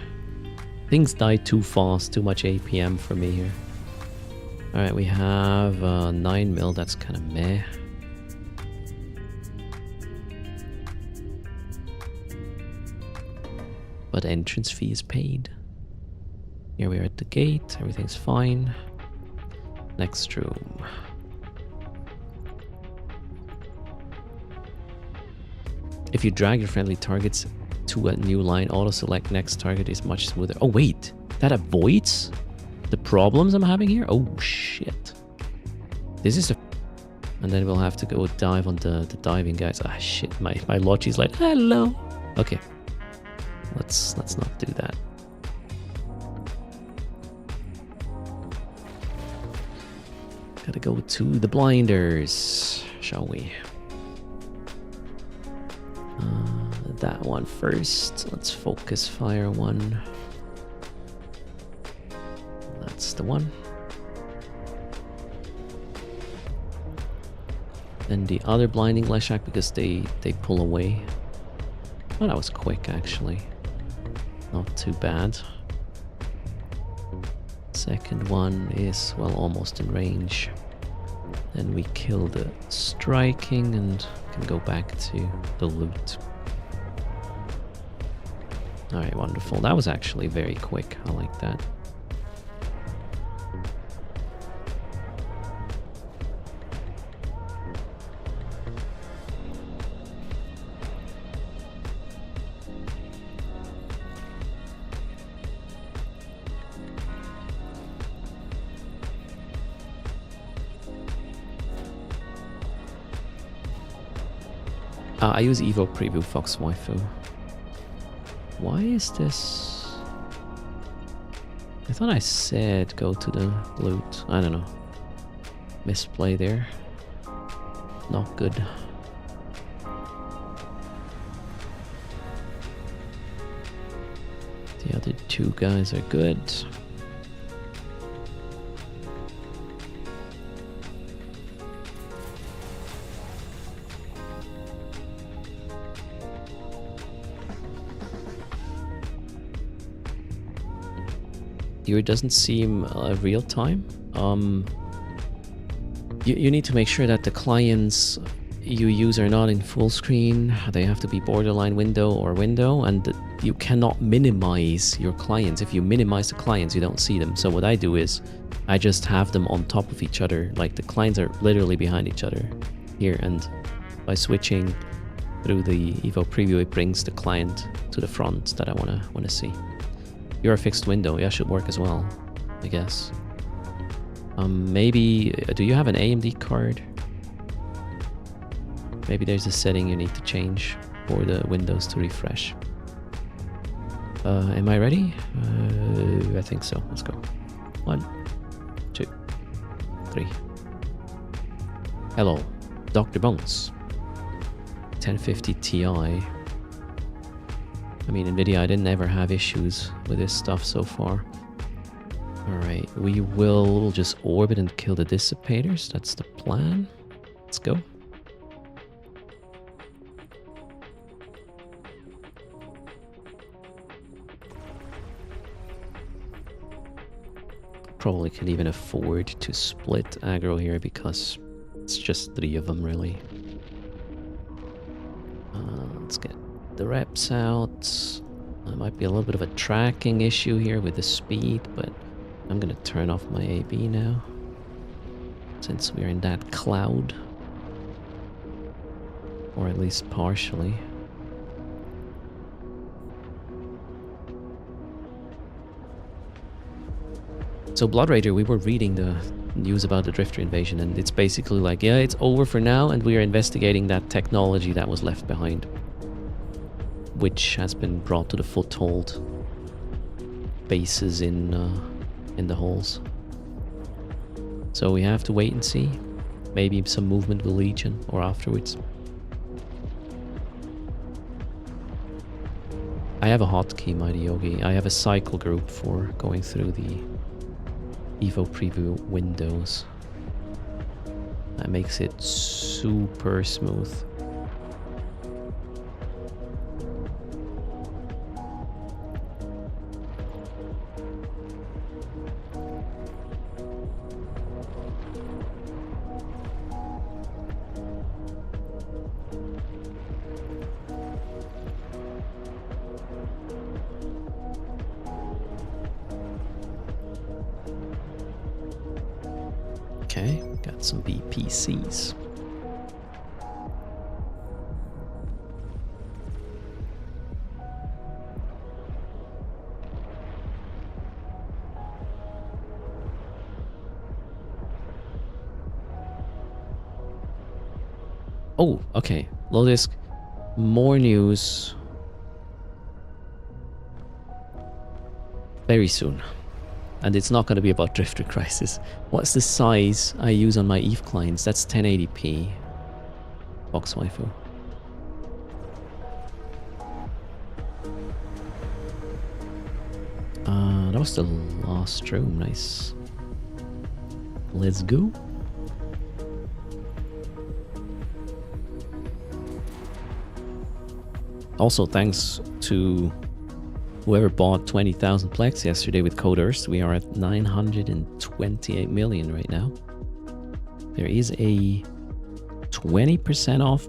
Things die too fast, too much APM for me here. Alright, we have 9 mil, that's kind of meh. But entrance fee is paid. Here we are at the gate, everything's fine. Next room. If you drag your friendly targets to a new line, auto-select next target is much smoother. Oh wait, that avoids the problems I'm having here? Oh shit. This is a... And then we'll have to go dive on the diving guys. Ah shit, my Logi's like, hello. Okay. Let's not do that. Gotta go to the blinders, shall we? That one first. Let's focus fire one. That's the one. Then the other blinding Leshak because they pull away. Oh, that was quick actually. Not too bad. Second one is, well, almost in range. Then we kill the striking and can go back to the loot. Alright, wonderful. That was actually very quick. I like that. I use Evo Preview Fox Waifu. Why is this? I thought I said go to the loot. I don't know. Misplay there. Not good. The other two guys are good. It doesn't seem real time. You need to make sure that the clients you use are not in full screen. They have to be borderline window or window, and you cannot minimize your clients. If you minimize the clients, you don't see them. So what I do is I just have them on top of each other. Like the clients are literally behind each other here, and by switching through the Evo preview, it brings the client to the front that I wanna see. You're a fixed window, yeah, should work as well, I guess. Maybe, do you have an AMD card? Maybe there's a setting you need to change for the windows to refresh. Am I ready? I think so, let's go. 1, 2, 3. Hello, Dr. Bones. 1050 Ti. I mean, NVIDIA, I didn't ever have issues with this stuff so far. Alright, we'll just orbit and kill the dissipators. That's the plan. Let's go. Probably can even afford to split aggro here because it's just 3 of them, really. Let's get the reps out. There might be a little bit of a tracking issue here with the speed, but I'm gonna turn off my AB now since we're in that cloud, or at least partially. So Blood Raider, we were reading the news about the Drifter invasion, and it's basically like, yeah, it's over for now, and we are investigating that technology that was left behind, which has been brought to the foothold bases in the holes. So we have to wait and see. Maybe some movement with Legion or afterwards. I have a hotkey, Mighty Yogi. I have a cycle group for going through the Evo preview windows. That makes it super smooth. Okay, got some BPCs. Oh, okay. Low disk. More news. Very soon. And it's not going to be about Drifter Crisis. What's the size I use on my Eve clients? That's 1080p. Box waifu. That was the last room. Nice. Let's go. Also, thanks to whoever bought 20,000 plex yesterday with coders, we are at 928 million right now. There is a 20% off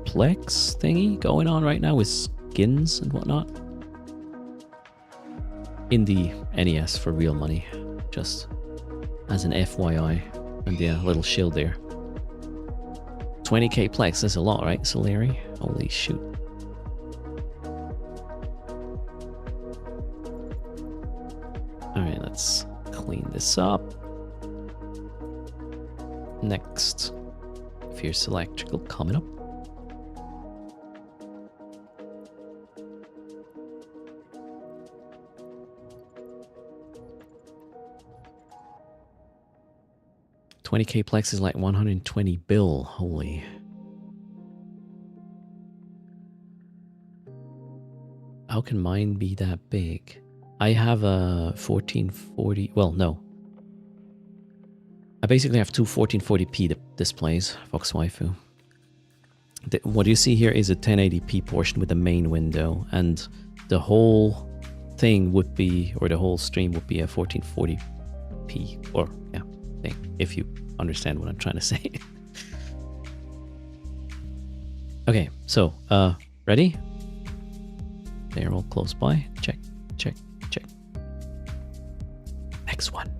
plex thingy going on right now with skins and whatnot. In the NES for real money, just as an FYI. And yeah, little shield there. 20k plex, that's a lot, right, Solari? Holy shoot. Alright, let's clean this up. Next, Fierce Electrical coming up. $20k plex is like 120 bill. Holy. How can mine be that big? I have a 1440. Well, no. I basically have two 1440p displays, Fox Waifu. What you see here is a 1080p portion with the main window, and the whole thing would be, or the whole stream would be a 1440p, or yeah, thing, if you understand what I'm trying to say. Okay, so ready? They're all close by. Check, check, check. Next one.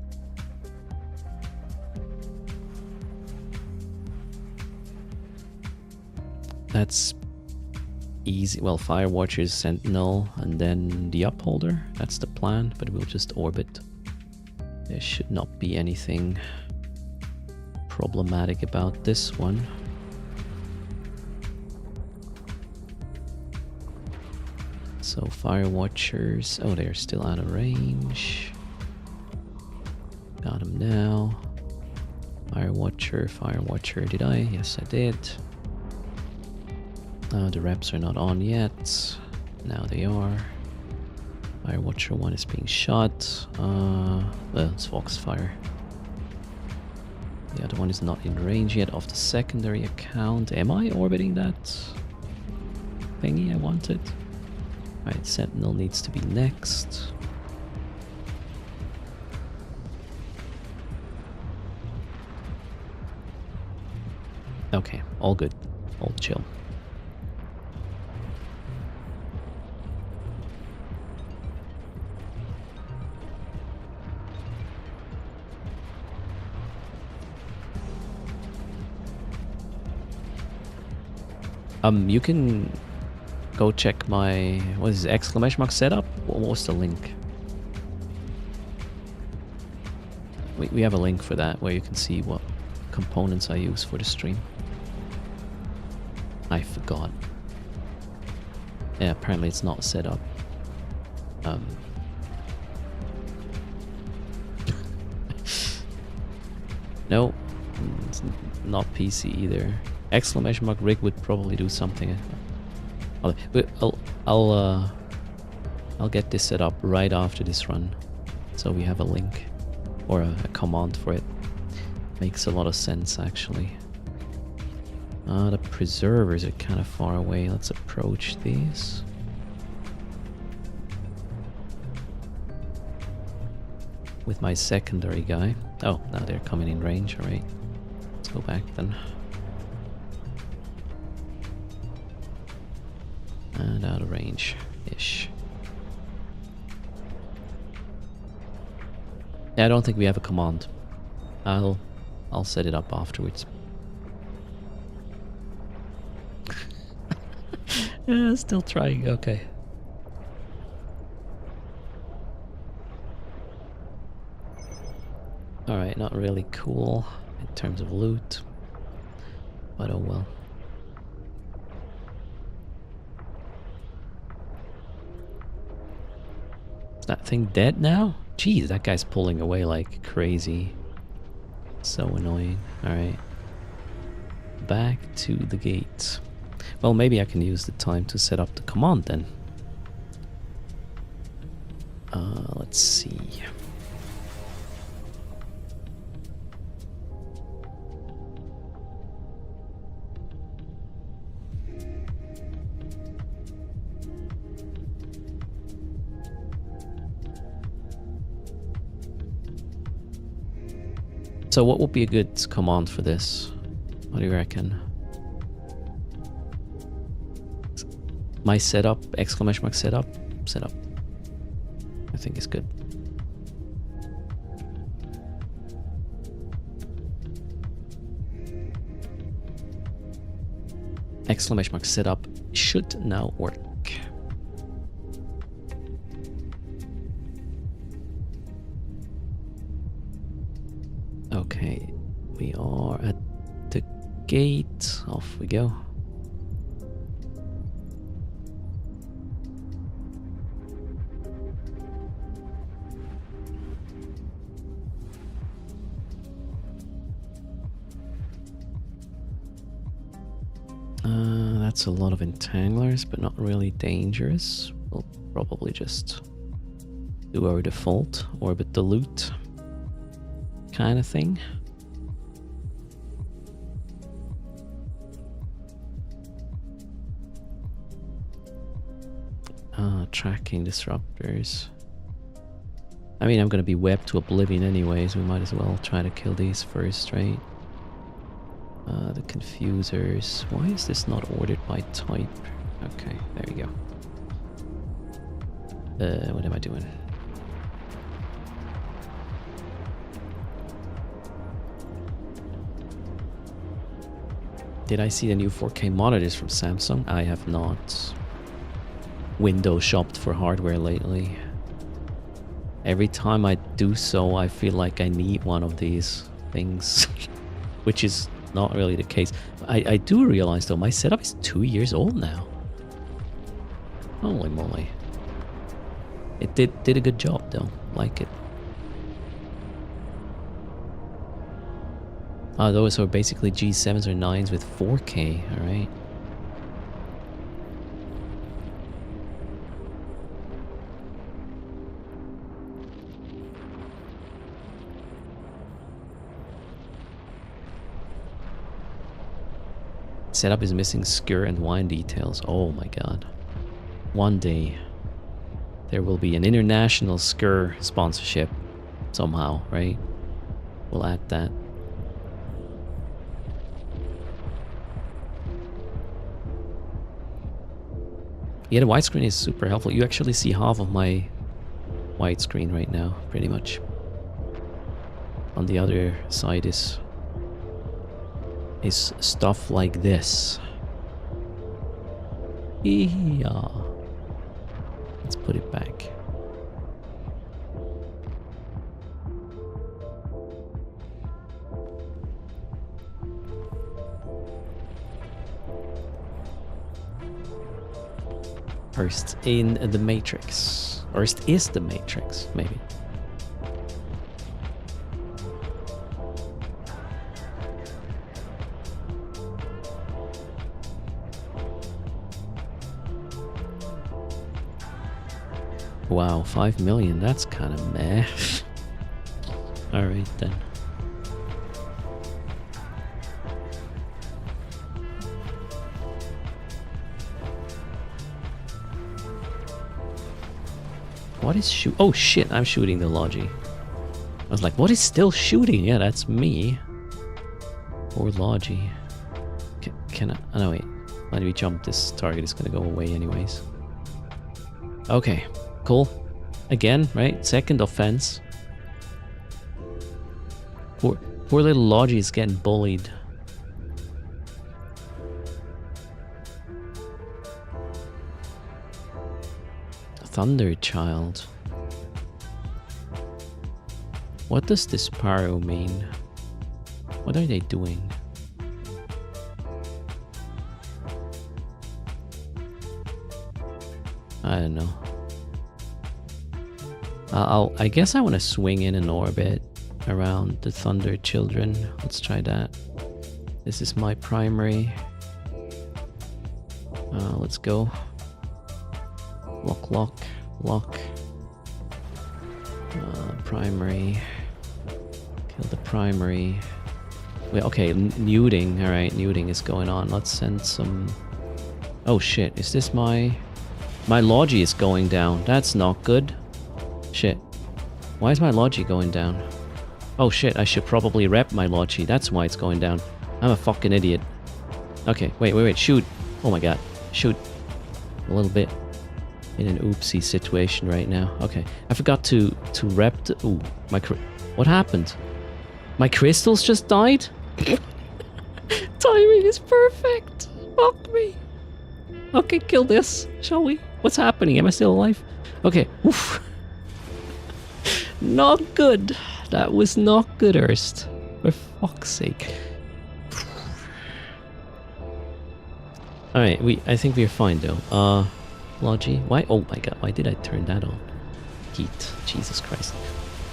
That's easy. Well, Firewatcher's Sentinel and then the Upholder. That's the plan, but we'll just orbit. There should not be anything problematic about this one. So Firewatchers, oh, they're still out of range. Got them now. Firewatcher, did I? Yes, I did. The reps are not on yet. Now they are. Firewatcher 1 is being shot. Well, it's Foxfire. The other one is not in range yet of the secondary account. Am I orbiting that thingy I wanted? Right, Sentinel needs to be next. Okay, all good. All chill. You can go check my, what is it, exclamation mark setup? What was the link? We have a link for that where you can see what components I use for the stream. I forgot. Yeah, apparently it's not set up. No, it's not PC either. Exclamation mark rig would probably do something. I'll get this set up right after this run, so we have a link or a command for it. Makes a lot of sense actually. The preservers are kind of far away. Let's approach these. With my secondary guy. Oh, now they're coming in range. All right, let's go back then. And out of range-ish. Yeah, I don't think we have a command. I'll set it up afterwards. Yeah, still trying, okay. Alright, not really cool in terms of loot. But oh well. Is that thing dead now? Jeez, that guy's pulling away like crazy. So annoying. Alright. Back to the gate. Well, maybe I can use the time to set up the command then. Let's see. So what would be a good command for this? What do you reckon? My setup, exclamation mark setup, setup. I think is good. Exclamation mark setup should now work. Okay, we are at the gate. Off we go. That's a lot of entanglers, but not really dangerous. We'll probably just do our default orbit the loot kind of thing. Tracking disruptors. I mean, I'm gonna be webbed to oblivion anyways. We might as well try to kill these first, right? The confusers. Why is this not ordered by type? Okay, there we go. What am I doing? Did I see the new 4K monitors from Samsung? I have not window shopped for hardware lately. Every time I do so, I feel like I need one of these things, which is not really the case. I do realize though, my setup is 2 years old now. Holy moly. It did a good job though, like it. Those are basically G7s or 9s with 4K, alright. Setup is missing skyr and wine details. Oh my god. One day there will be an international skyr sponsorship somehow, right? We'll add that. Yeah, the widescreen is super helpful. You actually see half of my widescreen right now, pretty much. On the other side is stuff like this. Yeah. Let's put it back. First in the Matrix. First is the Matrix, maybe. Wow, 5 million, that's kind of meh. Alright then. What is shoot? Oh shit, I'm shooting the Logi. I was like, what is still shooting? Yeah, that's me. Or Logi. Can I? Oh no, wait. When we jump, this target is gonna go away anyways. Okay. Cool. Again, right? Second offense. Poor little Logi is getting bullied. Thunder Child. What does this Paro mean? What are they doing? I don't know. I guess I want to swing in an orbit around the Thunder Children. Let's try that. This is my primary. Let's go. Lock. Primary. Kill the primary. Wait, okay, neuting. Alright, neuting is going on. Let's send some... Oh shit, is this my... My Logi is going down. That's not good. Shit. Why is my Logi going down? Oh shit, I should probably rep my Logi. That's why it's going down. I'm a fucking idiot. Okay, wait, shoot. Oh my god, shoot. A little bit in an oopsie situation right now. Okay, I forgot to rep the... Ooh, what happened? My crystals just died? Timing is perfect. Fuck me. Okay, kill this, shall we? What's happening? Am I still alive? Okay, oof. Not good. That was not good, Erst. For fuck's sake. Alright, I think we're fine though. Logi? Why? Oh my god, why did I turn that on? Heat. Jesus Christ.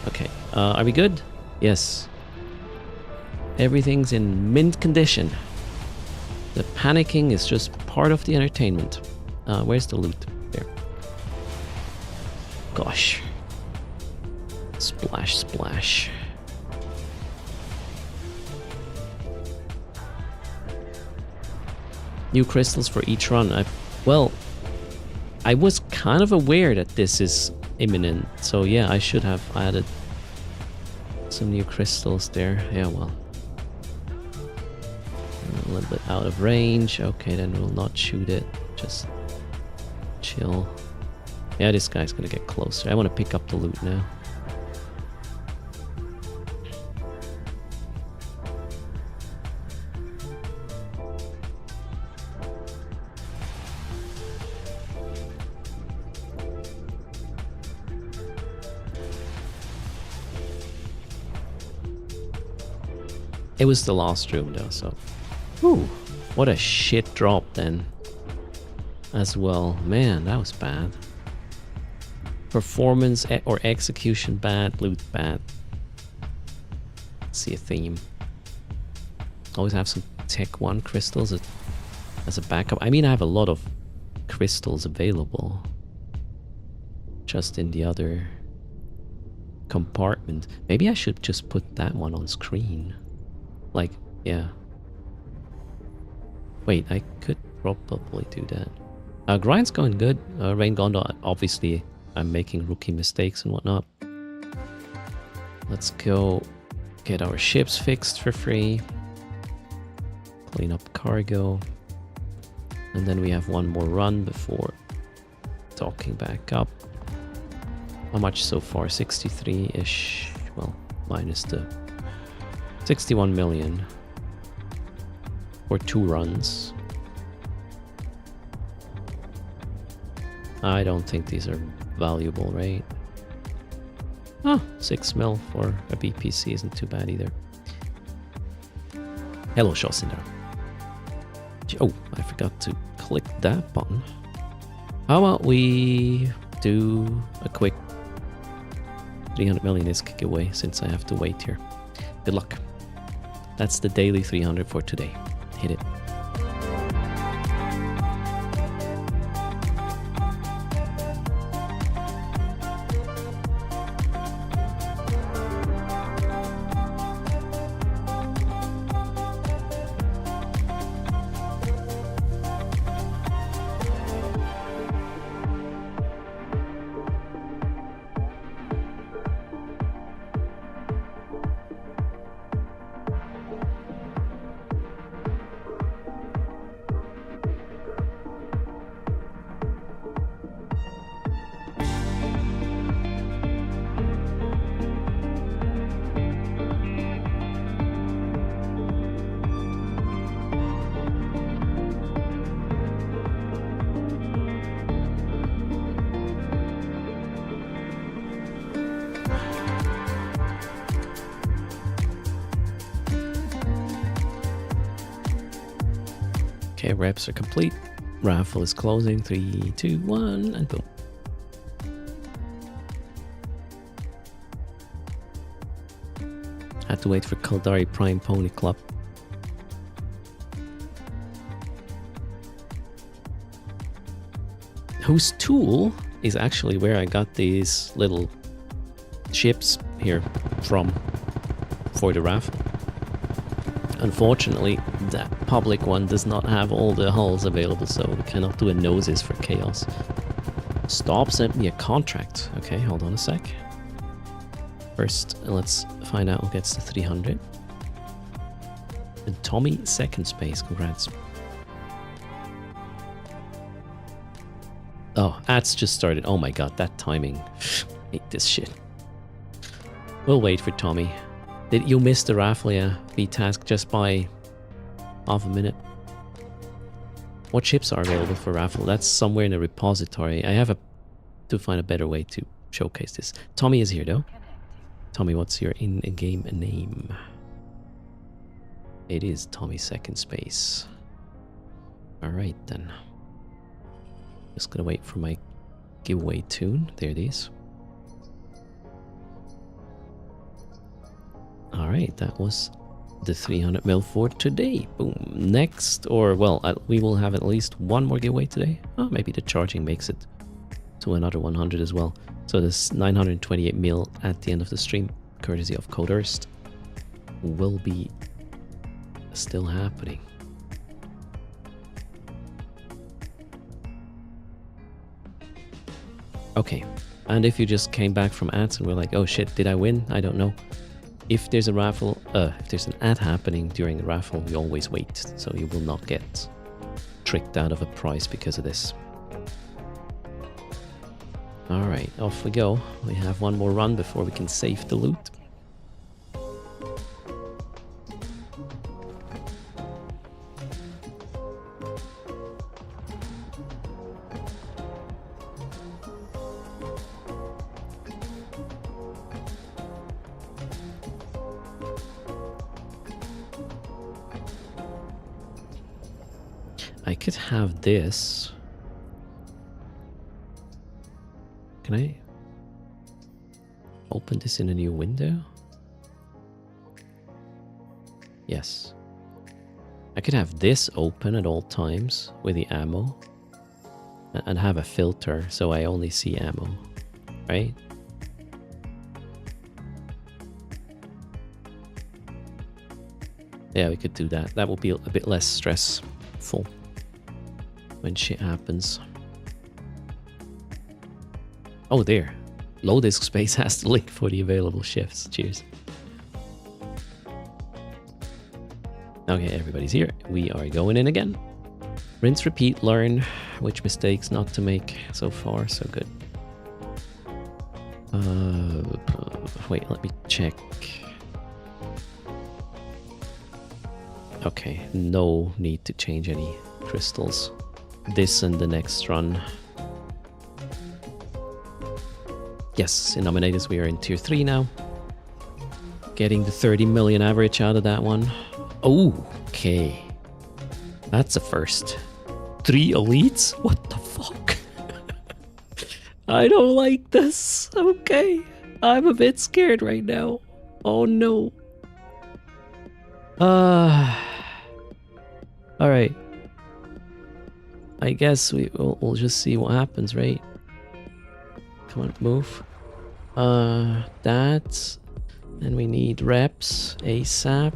Okay, are we good? Yes. Everything's in mint condition. The panicking is just part of the entertainment. Where's the loot? There. Gosh. Splash, splash. New crystals for each run. Well, I was kind of aware that this is imminent, so yeah, I should have added some new crystals there. Yeah, well. A little bit out of range. Okay, then we'll not shoot it. Just chill. Yeah, this guy's gonna get closer. I want to pick up the loot now. It was the last room though, so... Ooh, what a shit drop then. As well. Man, that was bad. Performance or execution bad, loot bad. Let's see a theme. Always have some Tech 1 crystals as a backup. I mean, I have a lot of crystals available. Just in the other compartment. Maybe I should just put that one on screen. Like, yeah. Wait, I could probably do that. Grind's going good. Rain Gondor, obviously, I'm making rookie mistakes and whatnot. Let's go get our ships fixed for free. Clean up cargo. And then we have one more run before docking back up. How much so far? 63-ish. Well, minus the 61 million. For 2 runs. I don't think these are valuable, right? Oh, 6 mil for a BPC isn't too bad either. Hello, Shosinder. Oh, I forgot to click that button. How about we do a quick 300 million is giveaway since I have to wait here. Good luck. That's the daily 300 for today. Hit it. Okay, reps are complete. Raffle is closing. 3, 2, 1, and boom. Had to wait for Kaldari Prime Pony Club. Whose tool is actually where I got these little ships here from for the raffle. Unfortunately, that public one does not have all the hulls available, so we cannot do a noses for chaos. Stop sent me a contract. Okay, hold on a sec. First, let's find out who gets the 300. And Tommy, second space. Congrats. Oh, ads just started. Oh my god, that timing. Hate this shit. We'll wait for Tommy. Did you miss the raffle? Yeah, be tasked just by half a minute. What ships are available for raffle? That's somewhere in a repository. I have to find a better way to showcase this. Tommy is here though. Tommy, what's your in-game name? It is Tommy second space. Alright then. Just gonna wait for my giveaway tune. There it is. Alright, that was the 300 mil for today. Boom. Next, or well, we will have at least one more giveaway today. Oh, maybe the charging makes it to another 100 as well. So this 928 mil at the end of the stream, courtesy of Chores, will be still happening. Okay, and if you just came back from ads and were like, oh shit, did I win? I don't know. If there's a raffle, if there's an ad happening during the raffle, we always wait, so you will not get tricked out of a prize because of this. Alright, off we go. We have one more run before we can save the loot. I could have this. Can I open this in a new window? Yes. I could have this open at all times with the ammo and have a filter so I only see ammo, right? Yeah, we could do that. That would be a bit less stressful when shit happens. Oh, there. Low disk space has the link for the available shifts. Cheers. Okay, everybody's here. We are going in again. Rinse, repeat, learn which mistakes not to make. So far, so good. Wait, let me check. Okay, no need to change any crystals. This and the next run. Yes, in Nominators we are in tier 3 now. Getting the 30 million average out of that one. Oh, okay. That's a first. 3 elites? What the fuck? I don't like this. Okay. I'm a bit scared right now. Oh no. Alright. I guess we'll just see what happens, right? Come on, move. That. And we need reps ASAP.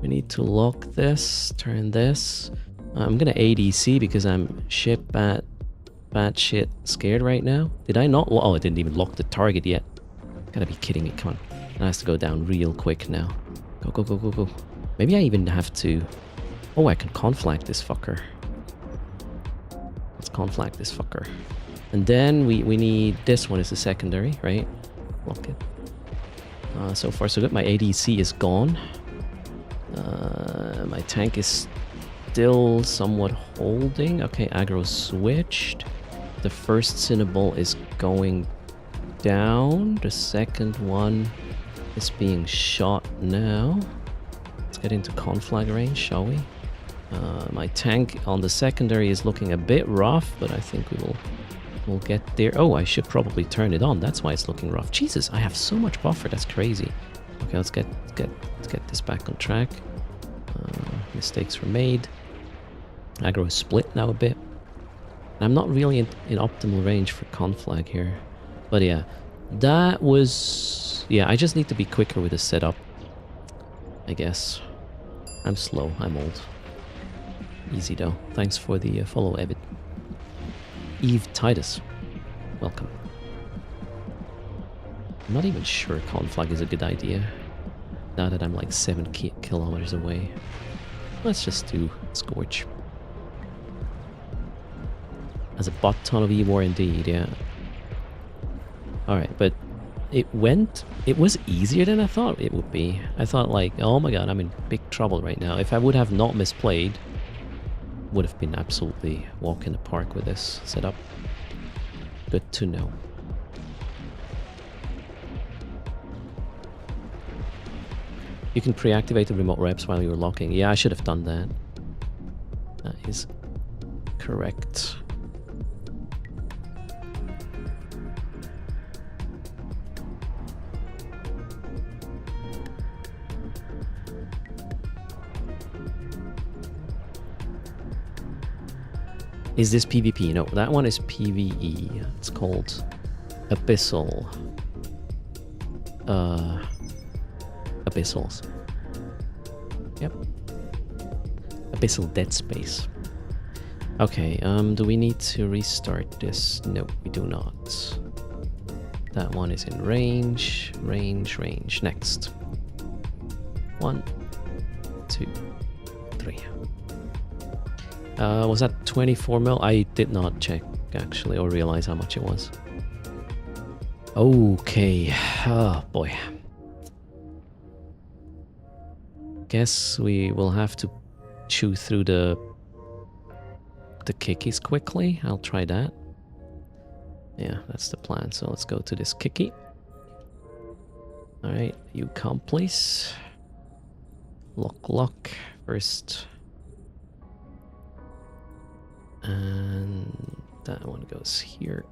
We need to lock this, turn this. I'm gonna ADC because I'm bad shit scared right now. Did I not? Oh, I didn't even lock the target yet. Gotta be kidding me, come on. It has to go down real quick now. Go, go, go, go, go. Maybe I even have to... Oh, I can conflag this fucker. Let's conflag this fucker. And then we need... This one is the secondary, right? Lock it. So far so good. My ADC is gone. My tank is still somewhat holding. Okay, aggro switched. The first Cinnaball is going down. The second one is being shot now. Let's get into conflag range, shall we? My tank on the secondary is looking a bit rough, but I think we'll get there. Oh, I should probably turn it on. That's why it's looking rough. Jesus, I have so much buffer. That's crazy. Okay, let's get this back on track. Mistakes were made. Aggro is split now a bit. I'm not really in optimal range for conflag here. But yeah, that was... Yeah, I just need to be quicker with the setup, I guess. I'm slow. I'm old. Easy though. Thanks for the follow, Evid. Eve Titus. Welcome. I'm not even sure conflag is a good idea. Now that I'm like 7 kilometers away. Let's just do Scorch. As a butt ton of E-War indeed, yeah. Alright, but it was easier than I thought it would be. I thought like, oh my god, I'm in big trouble right now. If I would have not misplayed, would have been absolutely walk in the park with this setup. Good to know. You can pre-activate the remote reps while you're locking. Yeah, I should have done that. That is correct. Is this PvP? No, that one is PvE. It's called Abyssal. Abyssals. Yep. Abyssal Dead Space. Okay, do we need to restart this? No, we do not. That one is in range, range. Next. 1, 2, 3. Was that 24 mil? I did not check, actually, or realize how much it was. Okay. Oh, boy. Guess we will have to chew through the kikis quickly. I'll try that. Yeah, that's the plan. So let's go to this kiki. Alright, you come, please. Lock. First... And that one goes here.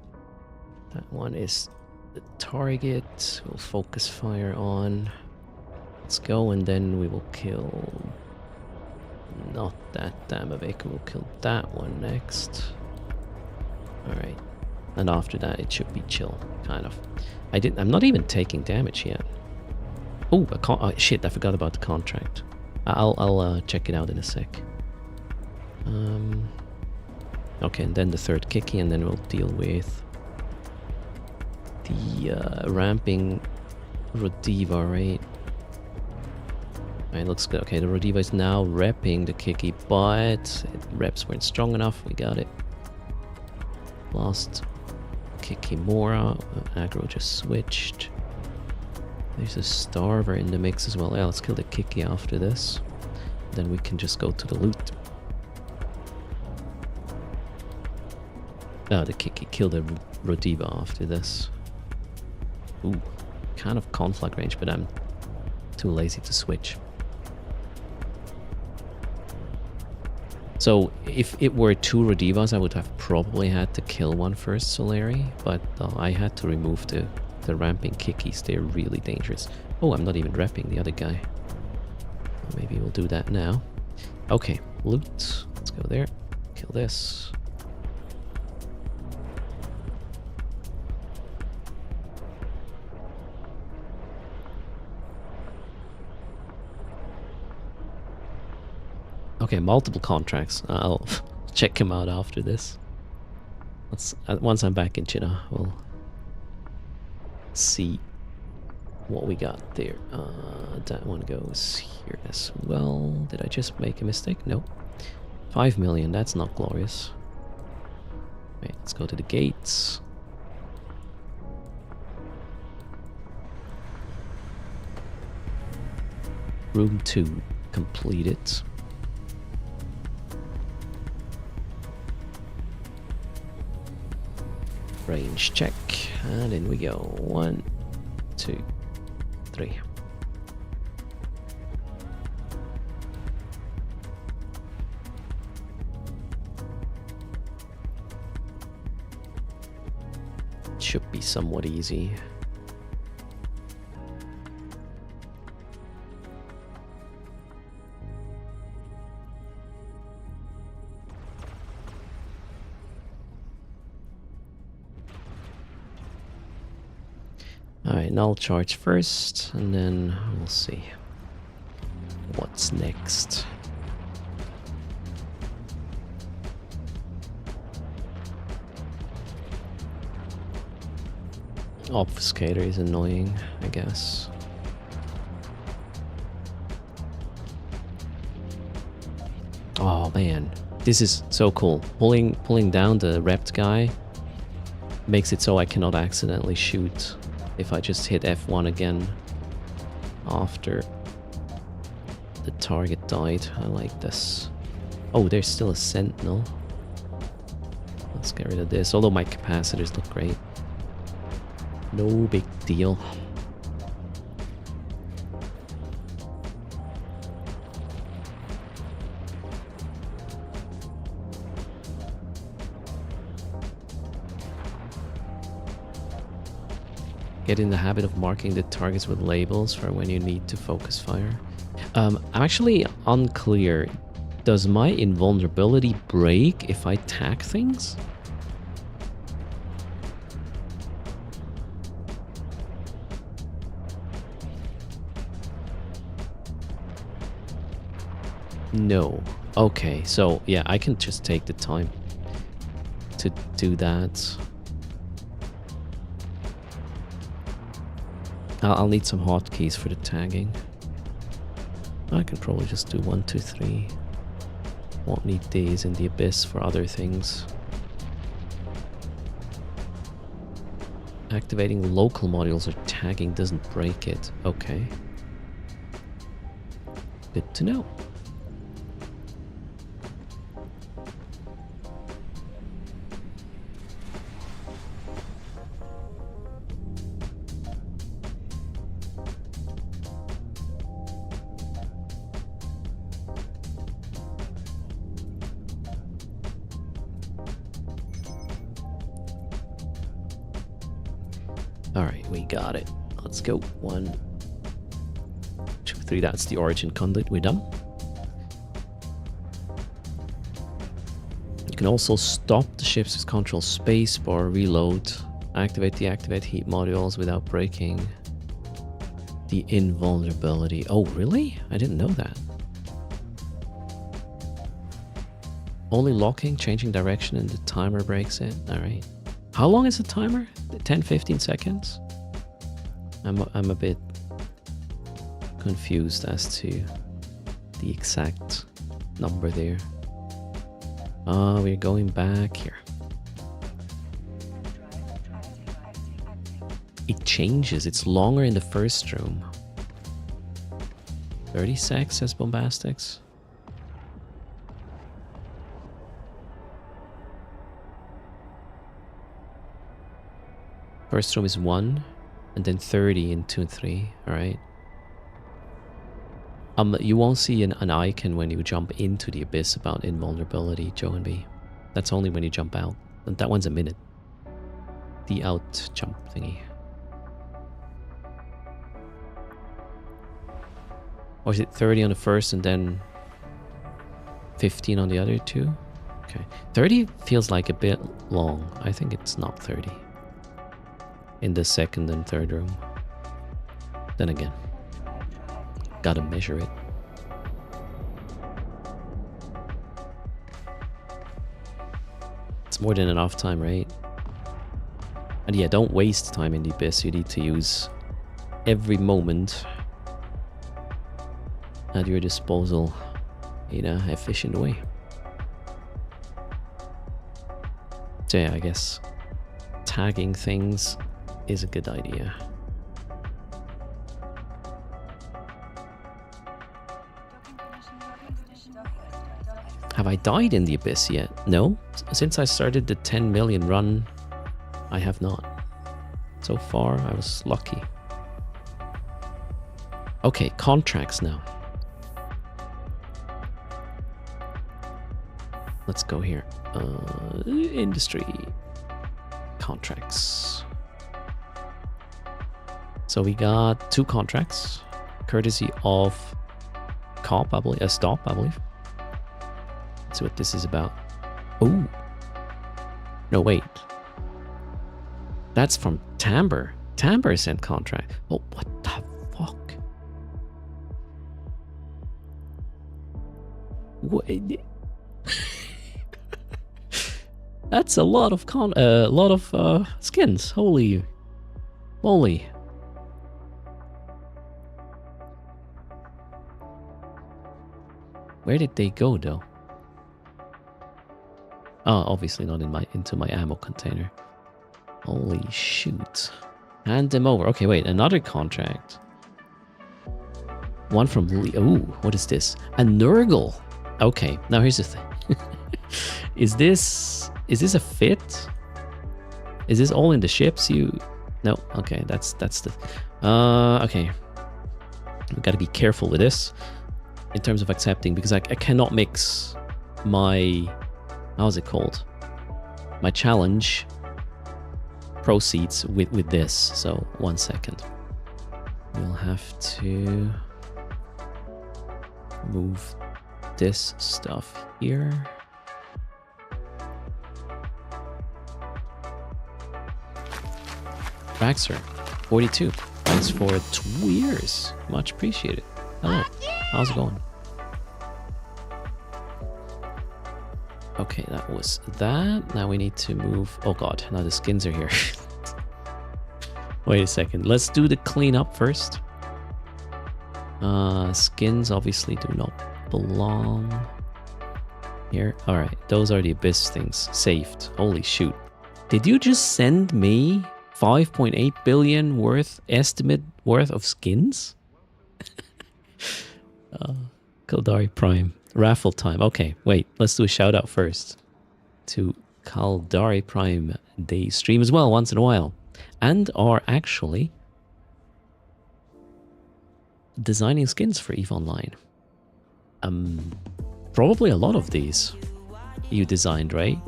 That one is the target. We'll focus fire on. Let's go, and then we will kill... Not that Damavik. We'll kill that one next. Alright. And after that, it should be chill, kind of. I'm not even taking damage yet. Oh, shit, I forgot about the contract. I'll check it out in a sec. Okay, and then the third kiki, and then we'll deal with the ramping Rodiva, right? Alright, looks good. Okay, the Rodiva is now repping the kiki, but reps weren't strong enough. We got it. Lost Kikimora. Aggro just switched. There's a Starver in the mix as well. Yeah, let's kill the kiki after this. Then we can just go to the loot. Oh, the kiki. Kill the Rodiva after this. Ooh, kind of conflict range, but I'm too lazy to switch. So, if it were 2 Rodivas, I would have probably had to kill one first, Solari, but I had to remove the ramping kikis. They're really dangerous. Oh, I'm not even repping the other guy. Maybe we'll do that now. Okay, loot. Let's go there. Kill this. Okay, multiple contracts. I'll check him out after this. Once I'm back in China, we'll see what we got there. That one goes here as well. Did I just make a mistake? No. 5 million, that's not glorious. Right, let's go to the gates. Room 2 completed. Range check, and in we go. 1, 2, 3. should be somewhat easy. Alright, null charge first, and then we'll see what's next. Obfuscator is annoying, I guess. Oh man, this is so cool. Pulling down the rept guy makes it so I cannot accidentally shoot if I just hit F1 again after the target died. I like this. Oh, there's still a sentinel. Let's get rid of this, although my capacitors look great. No big deal. Get in the habit of marking the targets with labels for when you need to focus fire. I'm actually unclear. Does my invulnerability break if I tag things? No. Okay, so yeah, I can just take the time to do that. I'll need some hotkeys for the tagging. I can probably just do 1, 2, 3. Won't need these in the abyss for other things. Activating local modules or tagging doesn't break it. Okay. Good to know. Alright, we got it. Let's go. 1, 2, 3. That's the origin conduit. We're done. You can also stop the ship's control spacebar, reload, activate, deactivate heat modules without breaking the invulnerability. Oh, really? I didn't know that. Only locking, changing direction, and the timer breaks it. Alright. How long is the timer? 10, 15 seconds? I'm a bit confused as to the exact number there. We're going back here. It changes. It's longer in the first room. 30 secs, says Bombastics. First room is 1, and then 30 in 2 and 3, alright? You won't see an icon when you jump into the abyss about invulnerability, Joe and B. That's only when you jump out. And that one's a minute. The out jump thingy. Or is it 30 on the first and then 15 on the other two? Okay. 30 feels like a bit long. I think it's not 30. In the second and third room. Then again, gotta measure it. It's more than enough time, right? And yeah, don't waste time in the abyss. You need to use every moment at your disposal in an efficient way. So yeah, I guess tagging things is a good idea. Have I died in the abyss yet? No. Since I started the 10 million run, I have not. So far, I was lucky. Okay, contracts now. Let's go here. Industry. Contracts. So we got 2 contracts, courtesy of Cop, I believe, Stop, I believe. Let's see what this is about. Oh, no, wait. That's from Timbre. Timbre sent contract. Oh, what the fuck? Wait. That's a lot of skins. Holy moly. Where did they go though? Oh, obviously not into my ammo container. Holy shoot. Hand them over. Okay, wait, another contract. One from Lee. Ooh, what is this? A Nurgle. Okay, now here's the thing. Is this a fit? Is this all in the ships? No. Okay, that's the. Okay. We got to be careful with this in terms of accepting, because I cannot mix my, how's it called? My challenge proceeds with this. So 1 second. We'll have to move this stuff here. Baxter, 42. Thanks for 2 years. Much appreciated. Hello. How's it going? Okay, that was that. Now we need to move. Oh god, now the skins are here. Wait a second. Let's do the cleanup first. Skins obviously do not belong here. Alright, those are the abyss things. Saved. Holy shoot. Did you just send me 5.8 billion estimate worth of skins? Kaldari Prime. Raffle time. Okay, wait. Let's do a shout out first to Kaldari Prime. They stream as well once in a while and are actually designing skins for EVE Online. Probably a lot of these you designed, right?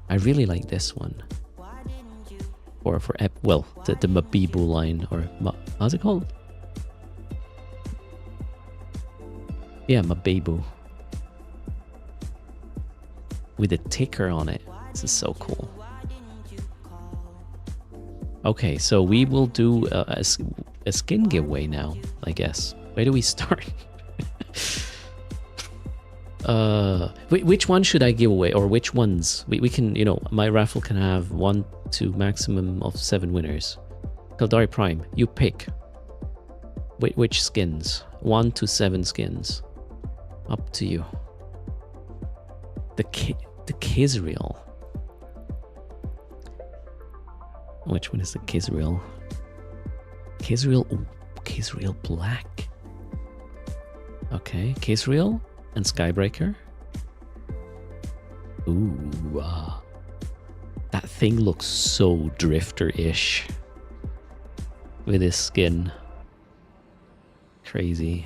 I really like this one. Or the Mabibu line, or how's it called? Yeah, Mabibu. With a ticker on it. This is so cool. Okay, so we will do a skin giveaway now, I guess. Where do we start? Which one should I give away, or which ones? We can, my raffle can have 1 to maximum of 7 winners. Kaldari Prime, you pick. Which skins? 1 to 7 skins. Up to you. The Kizreal. Which one is the Kizreal? Kizreal Black. Okay, Kizreal and Skybreaker. Ooh, that thing looks so Drifter-ish with his skin. Crazy.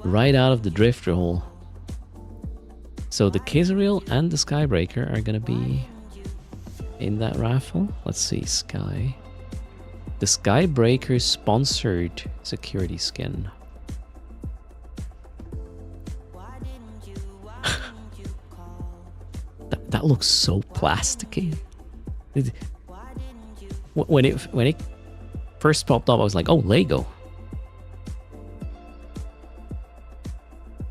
Right out of the Drifter hole. So the Kizreal and the Skybreaker are gonna be in that raffle. Let's see, Sky. The Skybreaker sponsored security skin. That looks so plasticky. When it first popped up, I was like, oh, Lego.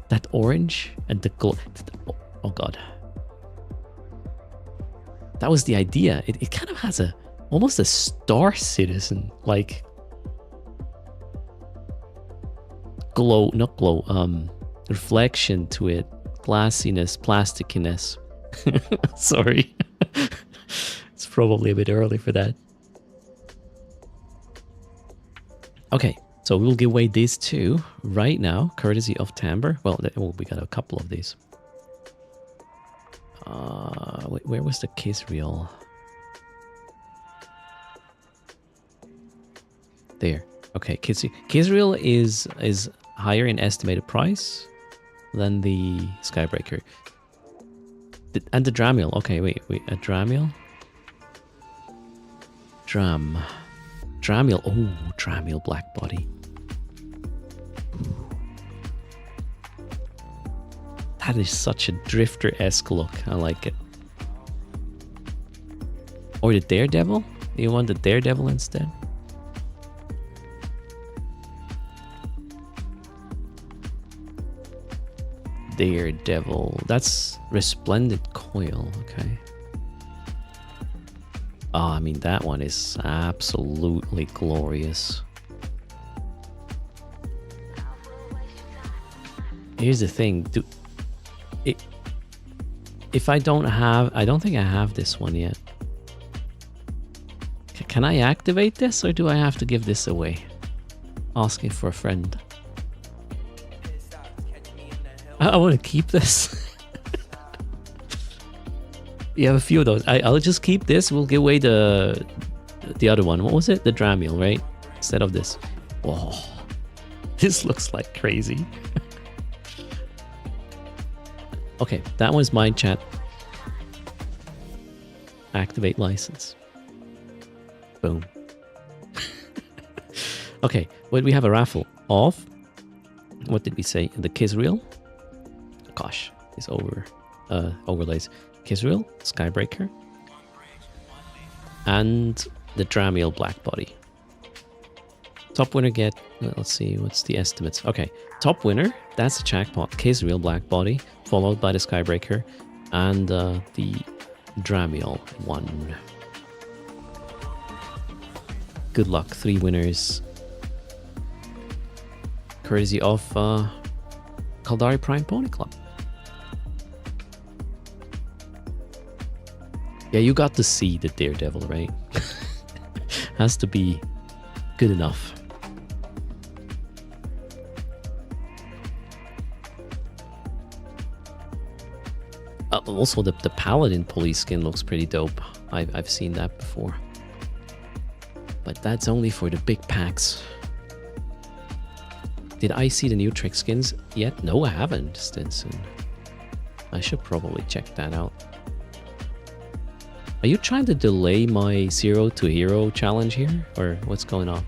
That orange and the gold. Oh god. That was the idea. It kind of has almost a Star Citizen like reflection to it, glassiness, plasticiness. Sorry. It's probably a bit early for that. Okay, so we'll give away these 2 right now, courtesy of Timbre. Well, we got a couple of these. Wait, where was the Kizreal? There. Okay, Kizreal is higher in estimated price than the Skybreaker. And the Dramiel. Okay, wait, a Dramiel? Dramiel. Oh, Dramiel Black Body. That is such a Drifter-esque look. I like it. Or the Daredevil? Do you want the Daredevil instead? Daredevil. That's Resplendent Coil. Okay. Oh, I mean, that one is absolutely glorious. Here's the thing. If I don't think I have this one yet. Can I activate this, or do I have to give this away? Asking for a friend. I want to keep this. You have a few of those. I'll just keep this. We'll give away the other one. What was it? The Dramiel, right? Instead of this. Oh, this looks like crazy. Okay, that was my chat. Activate license. Boom. Okay, well, we have a raffle of, what did we say? The Kisreel. Gosh, these overlays. Kisreel, Skybreaker, and the Dramiel Black Body. Top winner get, let's see, what's the estimates? Okay, top winner, that's the jackpot. Kisreel Black Body, followed by the Skybreaker, and the Dramiel one. Good luck, 3 winners. Courtesy of Kaldari Prime Pony Club. Yeah, you got to see the Daredevil, right? Has to be good enough. Also, the Paladin police skin looks pretty dope. I've seen that before. But that's only for the big packs. Did I see the new trick skins yet? No, I haven't, Stinson. I should probably check that out. Are you trying to delay my 0 to hero challenge here? Or what's going on?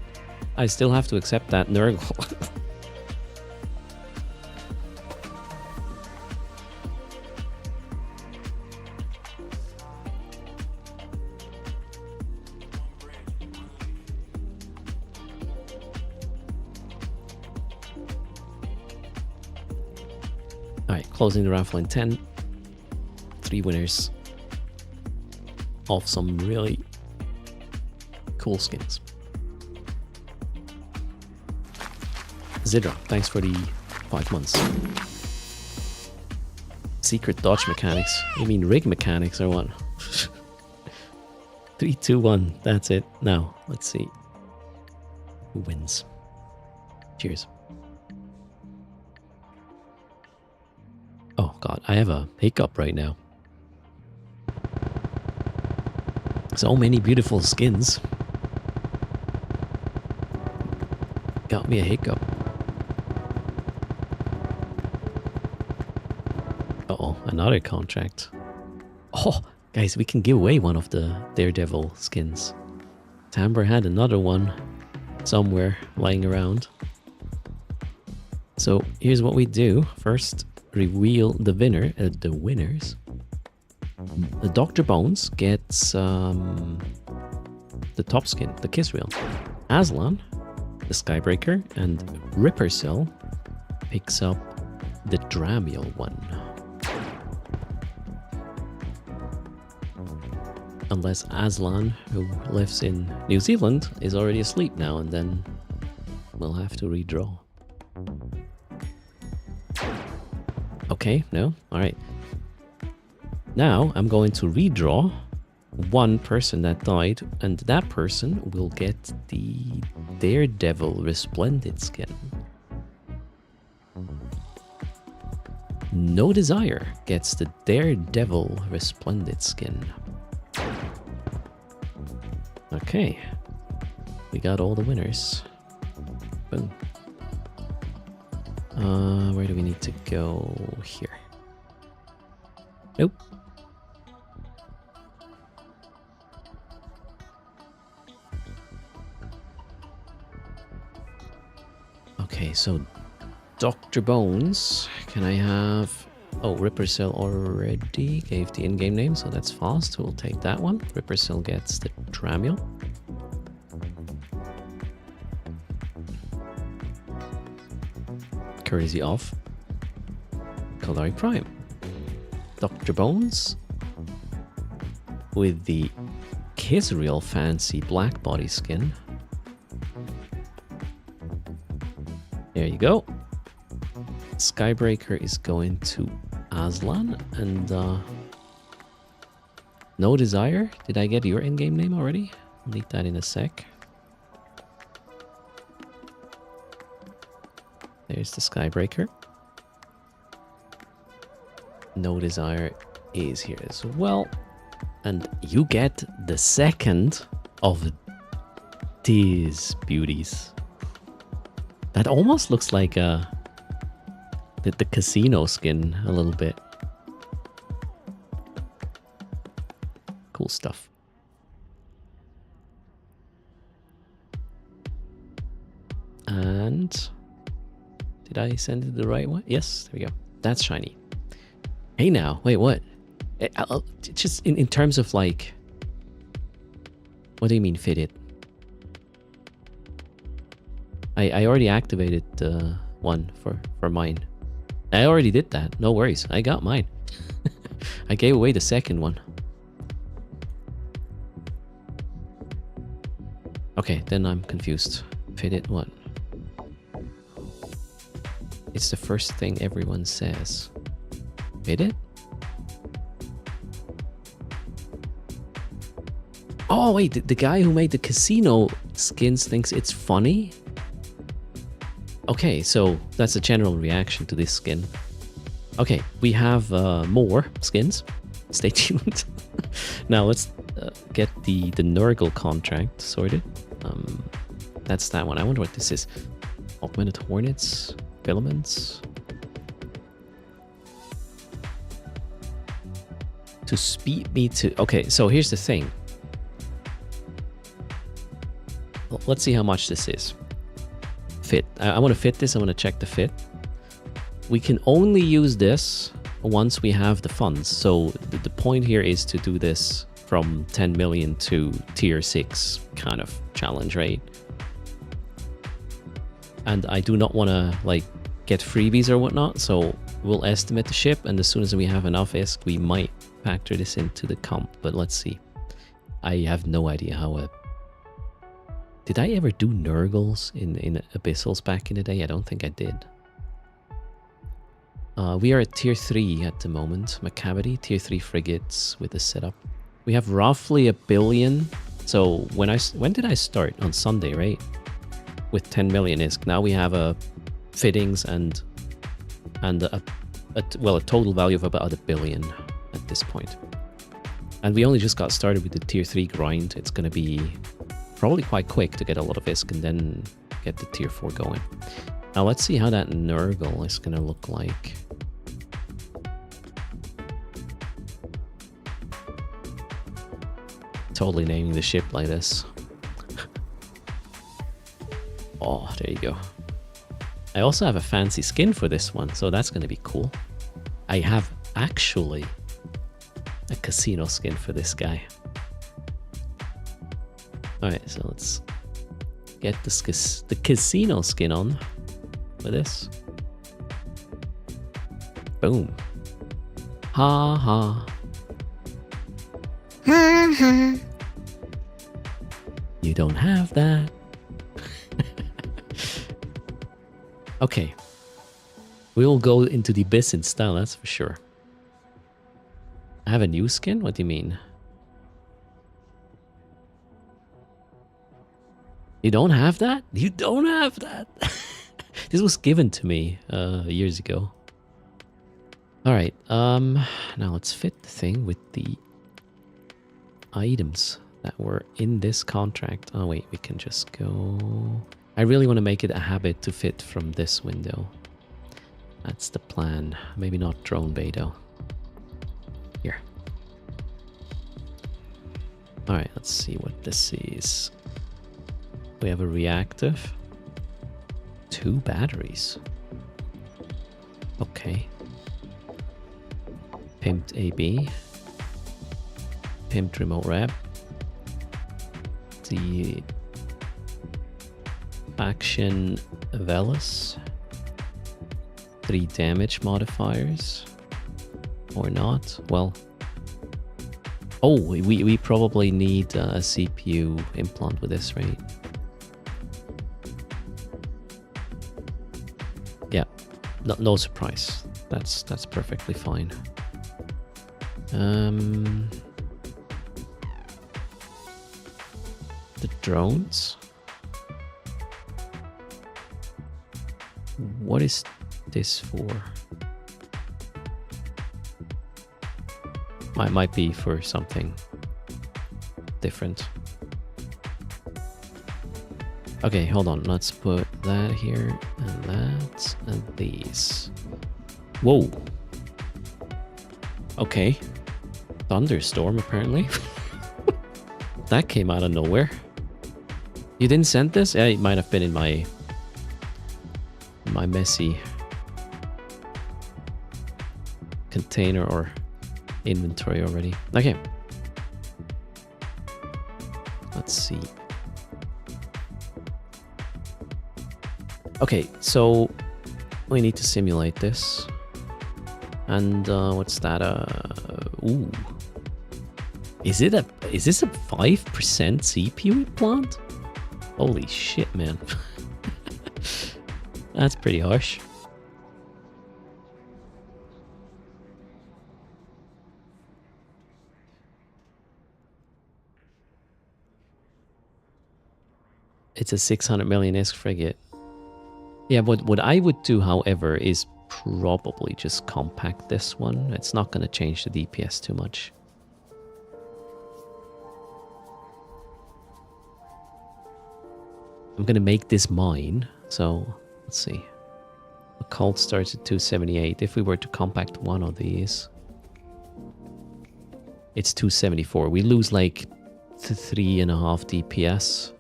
I still have to accept that Nurgle. Alright, closing the raffle in 10. 3 winners of some really cool skins. Zidra, thanks for the 5 months. Secret dodge mechanics. You mean rig mechanics or what? 3, 2, 1. That's it. Now, let's see who wins. Cheers. Oh god, I have a hiccup right now. So many beautiful skins. Got me a hiccup. Uh-oh, another contract. Oh, guys, we can give away one of the Daredevil skins. Tamber had another one somewhere lying around. So here's what we do. First, reveal the winners. The Dr. Bones gets the top skin, the Kisreel. Aslan, the Skybreaker, and Ripper Cell picks up the Dramiel one. Unless Aslan, who lives in New Zealand, is already asleep now, and then we'll have to redraw. Okay, no? Alright. Now I'm going to redraw one person that died, and that person will get the Daredevil Resplendent skin. No Desire gets the Daredevil Resplendent skin. Okay. We got all the winners. Boom. Where do we need to go? Here. Nope. Okay, so Dr. Bones, can I have... Oh, Ripper Cell already gave the in-game name, so that's fast. We'll take that one. Ripper Cell gets the Tramule. Courtesy of Kaldari Prime. Dr. Bones with the Kisriel fancy black body skin. There you go. Skybreaker is going to Aslan, and No Desire. Did I get your in-game name already? I'll need that in a sec. There's the Skybreaker. No Desire is here as well. And you get the second of these beauties. That almost looks like the casino skin a little bit. Cool stuff. And did I send it the right way? Yes, there we go. That's shiny. Hey now, wait, what? Just in terms of like, what do you mean fit it? I already activated one for mine. I already did that. No worries. I got mine. I gave away the second one. Okay, then I'm confused. Fit it what? It's the first thing everyone says. Fit it? Oh wait, the guy who made the casino skins thinks it's funny? Okay, so that's a general reaction to this skin. Okay, we have more skins. Stay tuned. Now let's get the Nurgle contract sorted. That's that one. I wonder what this is. Augmented Hornets, filaments. To speed me to... Okay, so here's the thing. Let's see how much this is. Fit. I want to fit this. I want to check the fit. We can only use this once we have the funds. So the point here is to do this from 10 million to tier 6 kind of challenge, right? And I do not want to like get freebies or whatnot. So we'll estimate the ship, and as soon as we have enough ISK, we might factor this into the comp. But let's see. I have no idea how Did I ever do Nurgles in Abyssals back in the day? I don't think I did. We are at tier 3 at the moment. Macavity, tier 3 frigates with the setup. We have roughly 1 billion. So when did I start? On Sunday, right? With 10 million ISK. Now we have fittings and a total value of about 1 billion at this point. And we only just got started with the tier 3 grind. It's going to be probably quite quick to get a lot of ISK and then get the tier 4 going. Now let's see how that Nurgle is going to look like. Totally naming the ship like this. Oh, there you go. I also have a fancy skin for this one, so that's going to be cool. I have actually a casino skin for this guy. Alright, so let's get the casino skin on for this. Boom. Ha ha. You don't have that. Okay. We'll go into the abyss in style, that's for sure. I have a new skin? What do you mean? You don't have that? You don't have that? This was given to me years ago. Alright, now let's fit the thing with the items that were in this contract. Oh wait, we can just go... I really want to make it a habit to fit from this window. That's the plan. Maybe not drone bay though. Here. Alright, let's see what this is. We have a reactive. 2 batteries. Okay. Pimped AB. Pimped remote rep. The faction Velas. 3 damage modifiers. Or not. Well. Oh, we probably need a CPU implant with this, right? Yeah. No surprise. That's perfectly fine. The drones. What is this for? Might be for something different. Okay, hold on. Let's put that here and that and these. Whoa. Okay. Thunderstorm, apparently. That came out of nowhere. You didn't send this? Yeah, it might have been in my messy container or inventory already. Okay. Let's see. Okay, so we need to simulate this. And what's that? Ooh. Is this a 5% CPU implant? Holy shit, man. That's pretty harsh. It's a 600 million ISK frigate. Yeah, but what I would do, however, is probably just compact this one. It's not going to change the DPS too much. I'm going to make this mine. So, let's see. The cult starts at 278. If we were to compact one of these, it's 274. We lose like 3.5 DPS.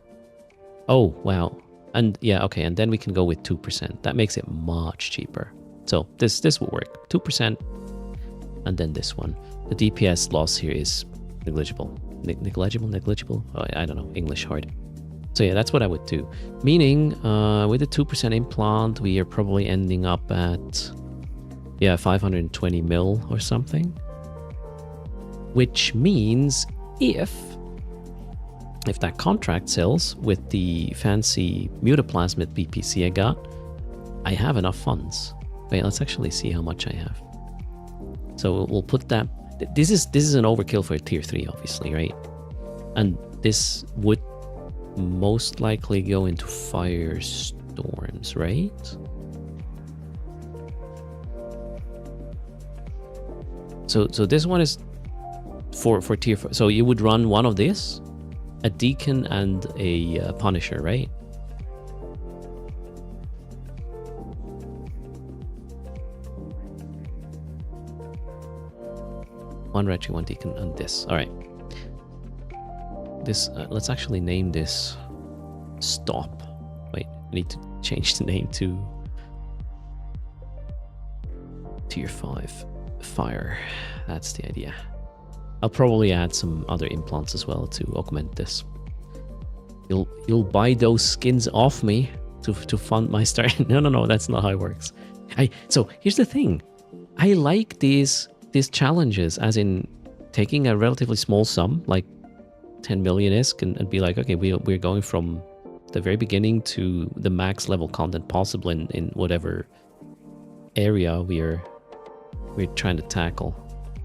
Oh, wow. And yeah, okay, and then we can go with 2%. That makes it much cheaper. So this will work. 2%, and then this one. The DPS loss here is negligible. Negligible? Oh, I don't know, English hard. So yeah, that's what I would do. Meaning, with the 2% implant, we are probably ending up at, yeah, 520 mil or something. Which means if that contract sells with the fancy mutaplasmid BPC I got, I have enough funds. Wait, let's actually see how much I have. So we'll put that. This is an overkill for a tier 3, obviously, right? And this would most likely go into firestorms, right? So this one is for tier 4. So you would run one of this, a Deacon and a Punisher, right? One Retri, one Deacon, and this. All right. This, let's actually name this Stop. Wait, I need to change the name to Tier 5 Fire. That's the idea. I'll probably add some other implants as well to augment this. You'll buy those skins off me to fund my start. No, that's not how it works. So here's the thing. I like these challenges, as in taking a relatively small sum, like 10 million ISK, and be like, okay, we're going from the very beginning to the max level content possible in whatever area we're trying to tackle.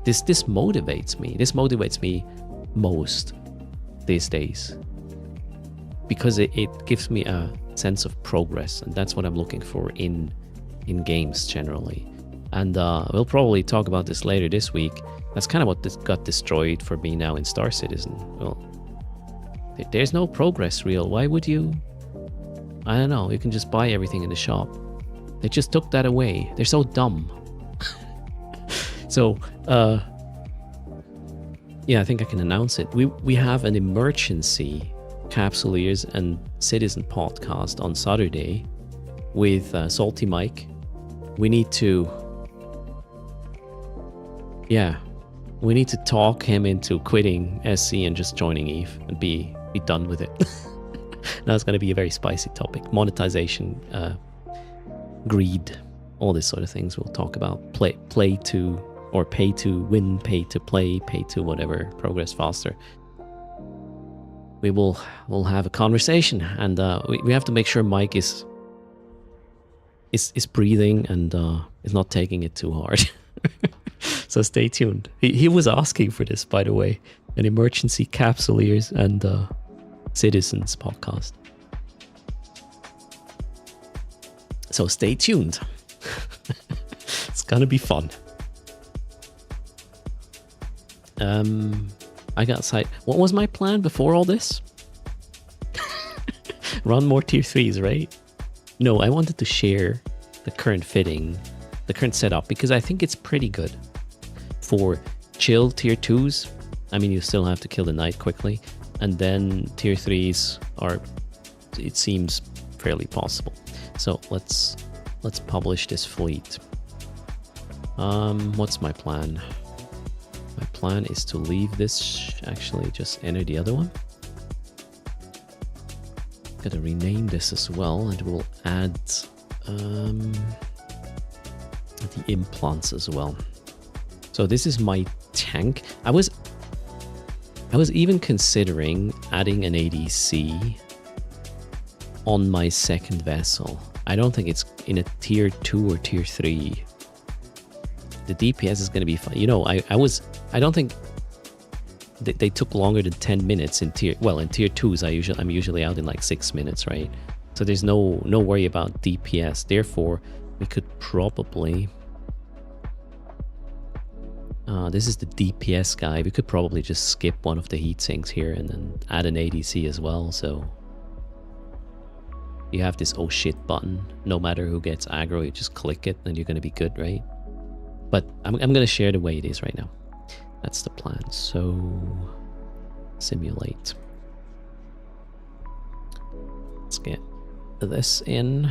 This motivates me. This motivates me most these days, because it gives me a sense of progress, and that's what I'm looking for in games generally. And we'll probably talk about this later this week. That's kind of what got destroyed for me now in Star Citizen. Well, there's no progress real. Why would you? I don't know. You can just buy everything in the shop. They just took that away. They're so dumb. So, yeah, I think I can announce it. We have an emergency Capsuleers and Citizen podcast on Saturday with Salty Mike. We need to, yeah, we need to talk him into quitting SC and just joining Eve and be done with it. Now it's going to be a very spicy topic. Monetization, greed, all this sort of things we'll talk about. Play to, or pay to win, pay to play, pay to whatever, progress faster. We'll have a conversation, and we have to make sure Mike is breathing and is not taking it too hard. So stay tuned. He was asking for this, by the way, an emergency capsuleers and citizens podcast. So stay tuned. It's gonna be fun. I got side. What was my plan before all this? Run more tier 3s, right? No, I wanted to share the current fitting, the current setup, because I think it's pretty good. For chill tier 2s, I mean, you still have to kill the knight quickly, and then tier 3s are, it seems, fairly possible. So let's publish this fleet. What's my plan? My plan is to leave this, actually just enter the other one. Gotta rename this as well, and we'll add the implants as well. So this is my tank. I was even considering adding an ADC on my second vessel. I don't think it's in a tier 2 or tier 3. The DPS is going to be fine. You know, I don't think they took longer than 10 minutes in tier 2s. I'm usually out in like 6 minutes, right? So there's no worry about DPS. Therefore, we could probably, this is the DPS guy. We could probably just skip one of the heat sinks here and then add an ADC as well. So you have this oh shit button. No matter who gets aggro, you just click it and you're going to be good, right? But I'm going to share the way it is right now. That's the plan. So simulate. Let's get this in.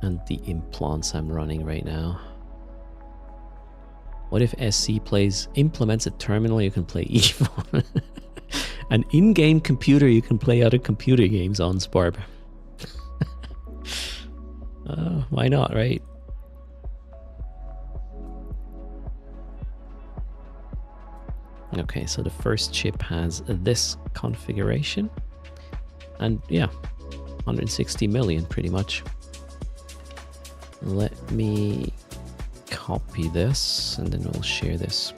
And the implants I'm running right now. What if SC implements a terminal you can play Eve on? An in-game computer you can play other computer games on, Sparb. Why not, right? Okay, so the first chip has this configuration. And yeah, 160 million pretty much. Let me copy this and then we'll share this.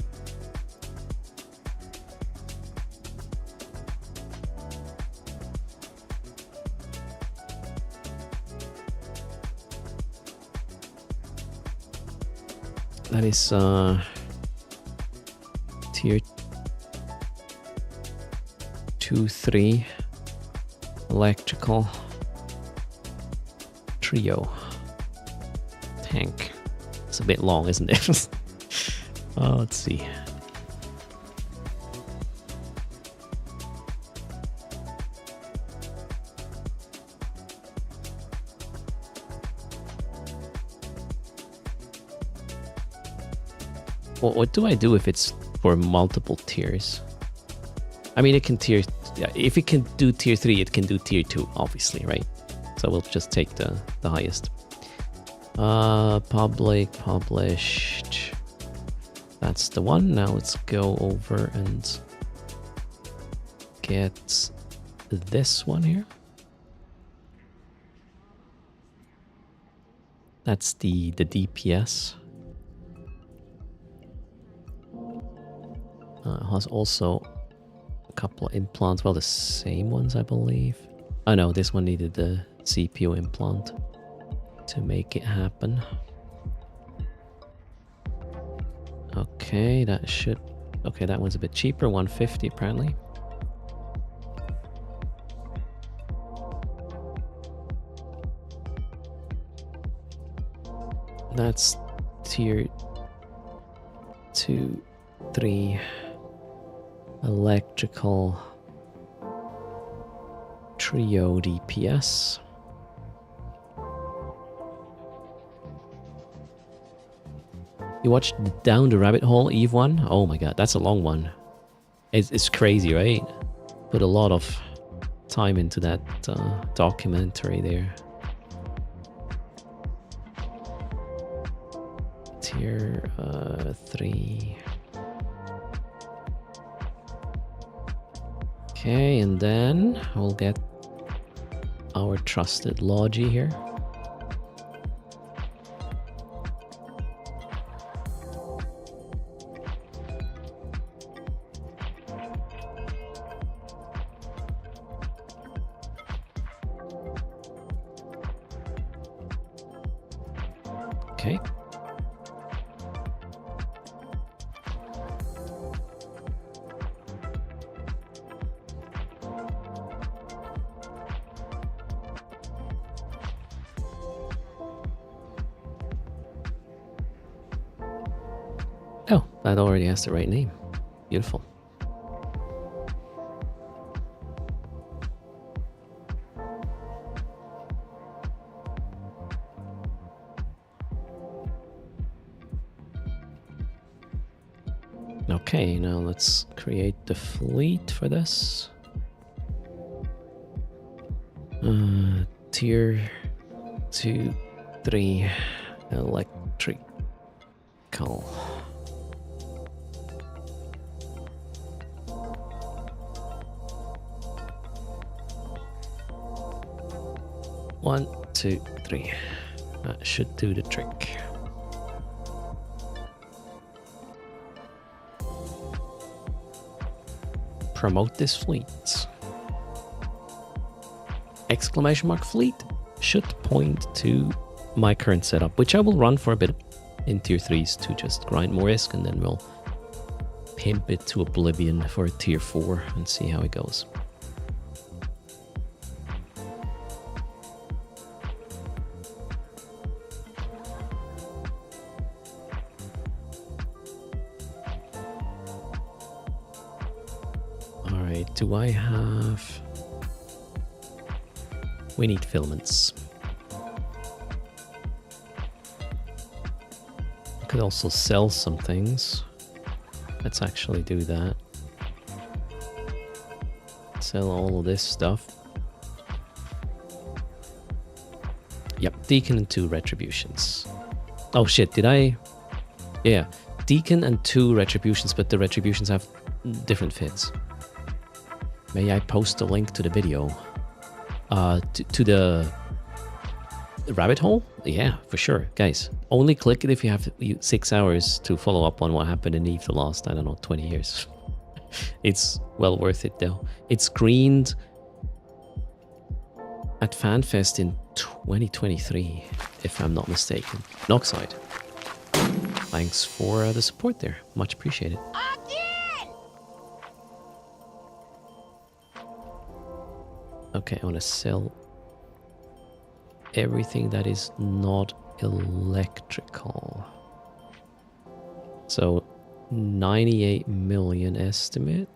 That is tier 2-3 electrical trio tank. It's a bit long, isn't it? Oh, let's see. What do I do if it's for multiple tiers? I mean, it can tier... If it can do tier 3, it can do tier 2, obviously, right? So we'll just take the highest. Public, published. That's the one. Now let's go over and get this one here. That's the DPS. Has also a couple of implants. Well, the same ones, I believe. Oh no, this one needed the CPU implant to make it happen. Okay, that should... Okay, that one's a bit cheaper, 150 apparently. That's tier 2, 3 electrical Trio DPS. You watched Down the Rabbit Hole Eve one? Oh my god, that's a long one. It's crazy, right? Put a lot of time into that documentary there. Tier 3. Okay, and then we'll get our trusted Logi here. Okay. Oh, that already has the right name. Beautiful. Okay, now let's create the fleet for this. Tier 2, 3 electrical. One, two, three. That should do the trick. Promote this fleet. Exclamation mark fleet should point to my current setup, which I will run for a bit in tier 3s to just grind more risk, and then we'll pimp it to oblivion for tier 4 and see how it goes. Alright, do I have... We need filaments. I could also sell some things. Let's actually do that. Sell all of this stuff. Yep, Deacon and 2 retributions. Oh shit, did I... Yeah, Deacon and 2 retributions, but the retributions have different fits. May I post a link to the video? To the rabbit hole? Yeah, for sure. Guys, only click it if you have 6 hours to follow up on what happened in Eve the last, I don't know, 20 years. It's well worth it though. It's screened at FanFest in 2023, if I'm not mistaken. Noxide. Thanks for the support there. Much appreciated. Okay, I want to sell everything that is not electrical. So 98 million estimate.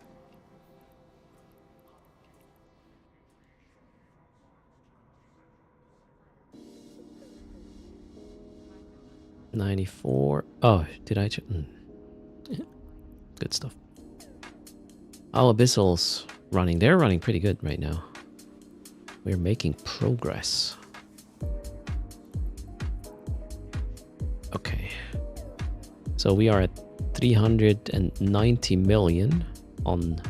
$94. Oh, did I? Yeah. Good stuff. Oh, Abyssal's running. They're running pretty good right now. We're making progress. Okay. So we are at 390 million on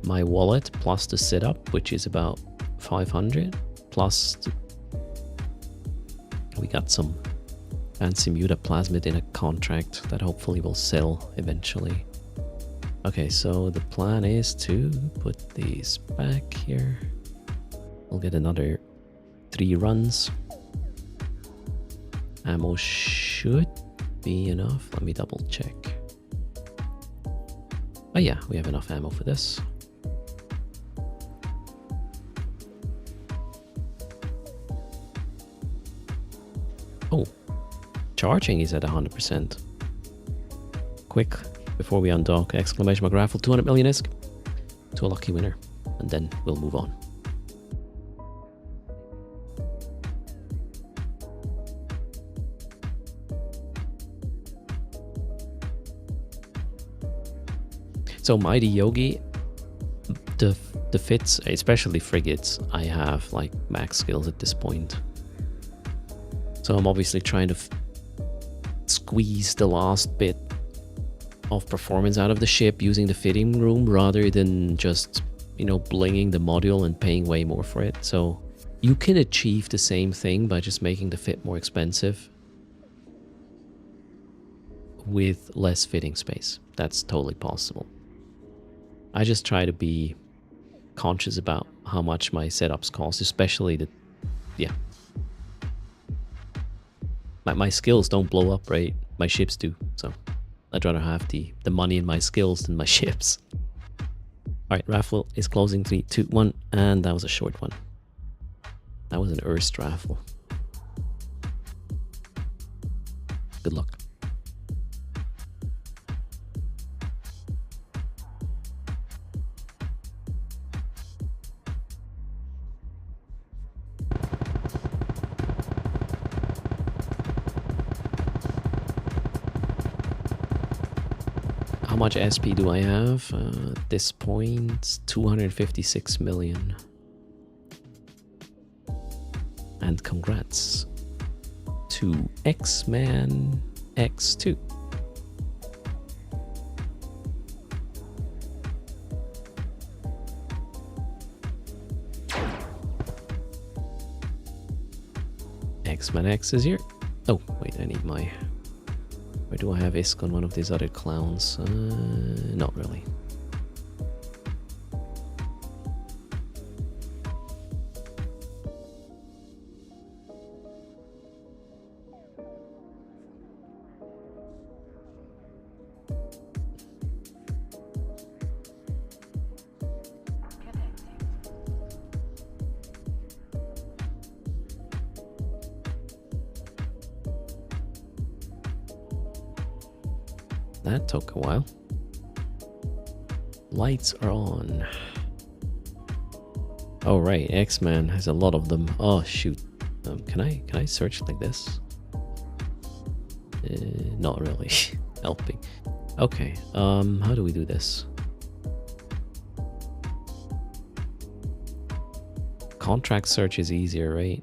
my wallet, plus the setup, which is about 500. Plus, we got some fancy mutaplasmid in a contract that hopefully will sell eventually. Okay, so the plan is to put these back here. We'll get another 3 runs. Ammo should be enough. Let me double check. Oh yeah, we have enough ammo for this. Oh, charging is at 100%. Quick, before we undock, exclamation mark raffle, 200 million ISK to a lucky winner, and then we'll move on. So Mighty Yogi, the fits, especially frigates, I have like max skills at this point. So I'm obviously trying to squeeze the last bit of performance out of the ship using the fitting room rather than just, you know, blinging the module and paying way more for it. So you can achieve the same thing by just making the fit more expensive with less fitting space. That's totally possible. I just try to be conscious about how much my setups cost, especially the, yeah. My skills don't blow up, right? My ships do, so I'd rather have the money in my skills than my ships. Alright, raffle is closing 3, 2, 1, and that was a short one. That was an Erst raffle. Good luck. How much SP do I have? At this point, 256 million. And congrats to X-Man X2. X-Man X is here. Oh, wait, I need my... Where do I have Isk on one of these other clowns? Not really. That took a while. Lights are on. Oh right, X-Man has a lot of them. Oh shoot. Can I search like this? Not really helping. Okay. How do we do this? Contract search is easier, right?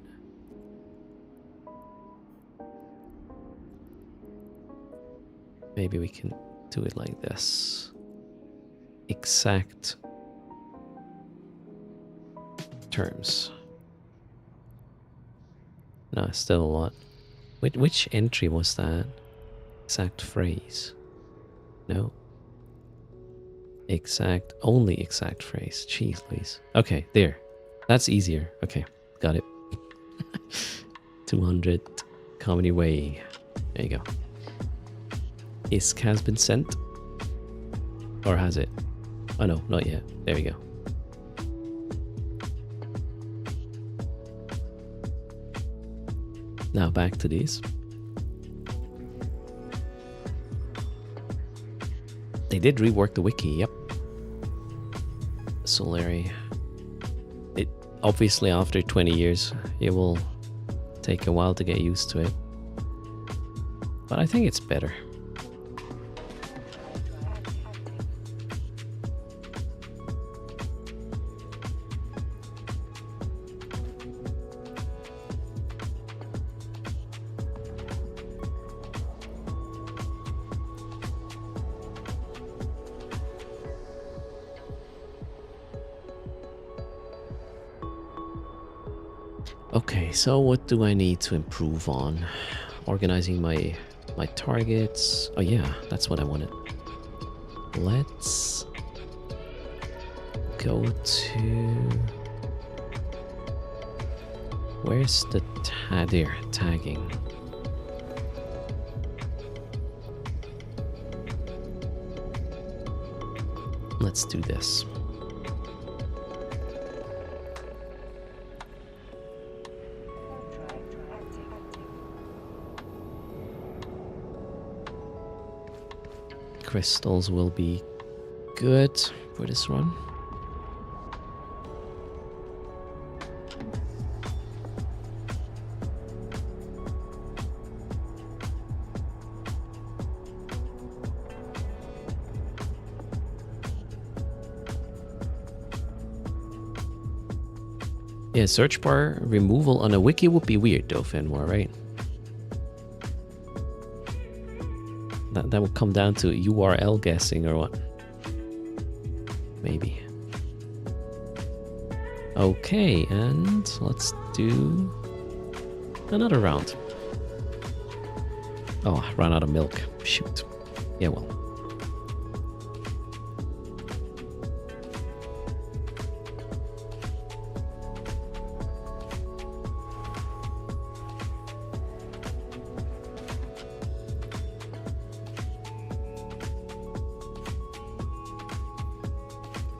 Maybe we can do it like this. Exact terms. No, still a lot. Which entry was that? Exact phrase. No. Exact, only exact phrase. Jeez, please. Okay, there. That's easier. Okay, got it. 200 comedy way. There you go. Isk has been sent. Or has it? Oh no, not yet. There we go. Now back to these. They did rework the wiki, yep. Solari. It obviously after 20 years, it will take a while to get used to it. But I think it's better. Okay, so what do I need to improve on? Organizing my targets. Oh yeah, that's what I wanted. Let's go to... Where's the there, tagging? Let's do this. Crystals will be good for this run. Yeah, search bar removal on a wiki would be weird though, Fenwar, right? That would come down to URL guessing or what? Maybe. Okay, and let's do another round. Oh, I ran out of milk. Shoot. Yeah, well.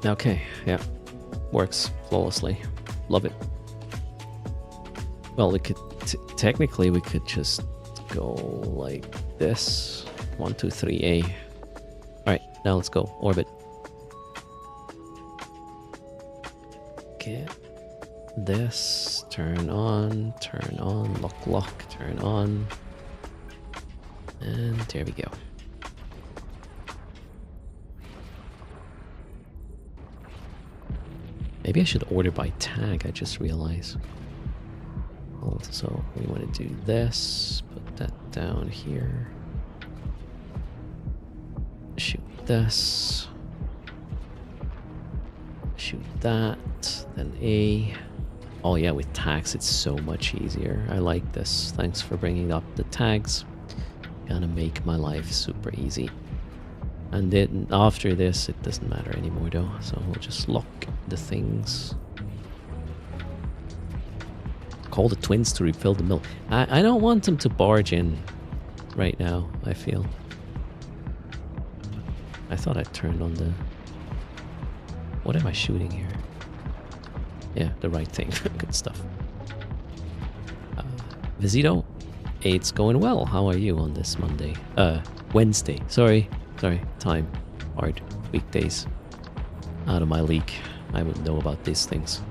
Okay, yeah. Works flawlessly. Love it. Well, we could technically we could just go like this. 1, 2, 3, A. Alright, now let's go. Orbit. Get this. Turn on, lock, turn on. And there we go. Maybe I should order by tag, I just realized. So we want to do this, put that down here. Shoot this. Shoot that, then A. Oh yeah, with tags it's so much easier. I like this. Thanks for bringing up the tags. Gonna make my life super easy. And then after this, it doesn't matter anymore though. So we'll just lock the things. Call the twins to refill the milk. I don't want them to barge in right now, I feel. I thought I turned on the... What am I shooting here? Yeah, the right thing. Good stuff. Visito, it's going well. How are you on this Monday? Wednesday. Sorry, time. Hard. Weekdays. Out of my league. I would know about these things.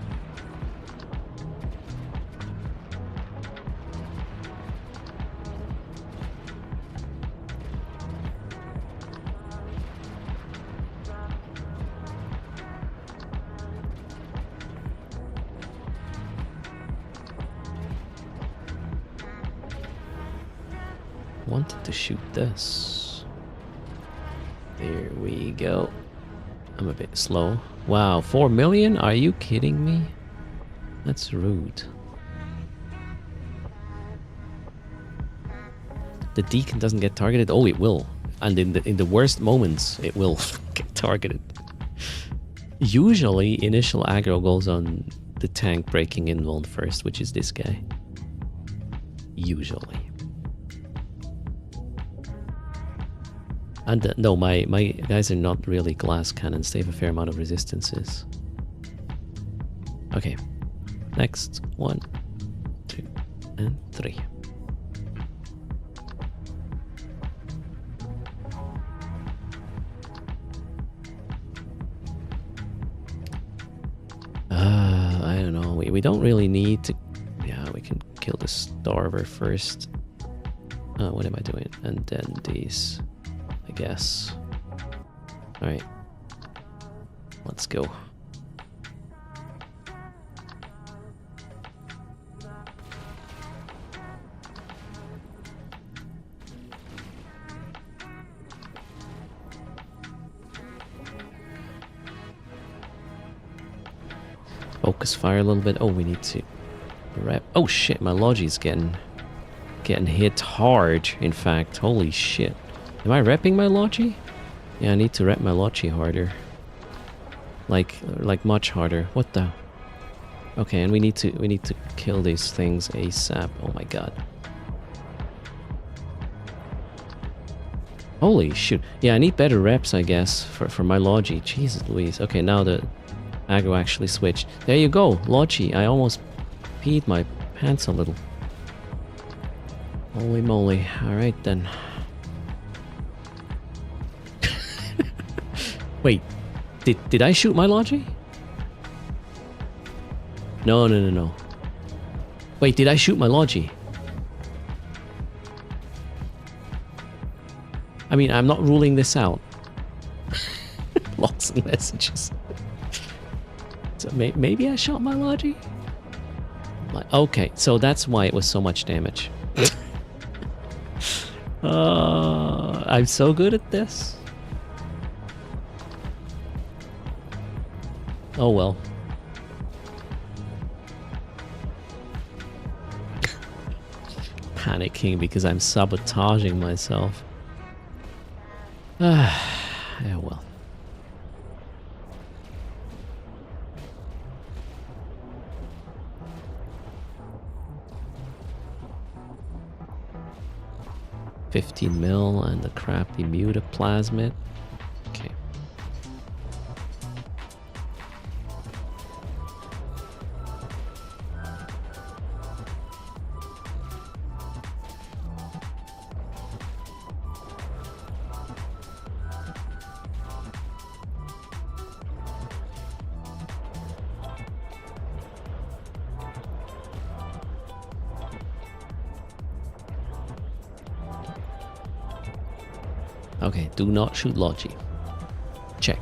Wanted to shoot this. There we go. I'm a bit slow. Wow, 4 million? Are you kidding me? That's rude. The deacon doesn't get targeted? Oh, it will. And in the worst moments, it will get targeted. Usually, initial aggro goes on the tank breaking in one first, which is this guy. Usually. And no, my guys are not really glass cannons. They have a fair amount of resistances. Okay. Next. 1, 2, and 3. I don't know. We don't really need to... Yeah, we can kill the starver first. What am I doing? And then these... I guess. Alright. Let's go. Focus fire a little bit. Oh, we need to rep. Oh shit, my Logi's getting hit hard, in fact. Holy shit. Am I repping my Logi? Yeah, I need to rep my Logi harder. Like much harder. What the? Okay, and we need to kill these things ASAP. Oh my god. Holy shoot. Yeah, I need better reps, I guess, for my Logi. Jesus Louise. Okay, now the aggro actually switched. There you go, Logi. I almost peed my pants a little. Holy moly. Alright then. Wait, did I shoot my Logi? No. Wait, did I shoot my Logi? I mean, I'm not ruling this out. Lots of messages. So maybe I shot my Logi? Like, okay, so that's why it was so much damage. I'm so good at this. Oh well. Panicking because I'm sabotaging myself. Yeah, well. $15 mil and the crappy mutaplasmid. Okay. Okay, do not shoot Logi. Check.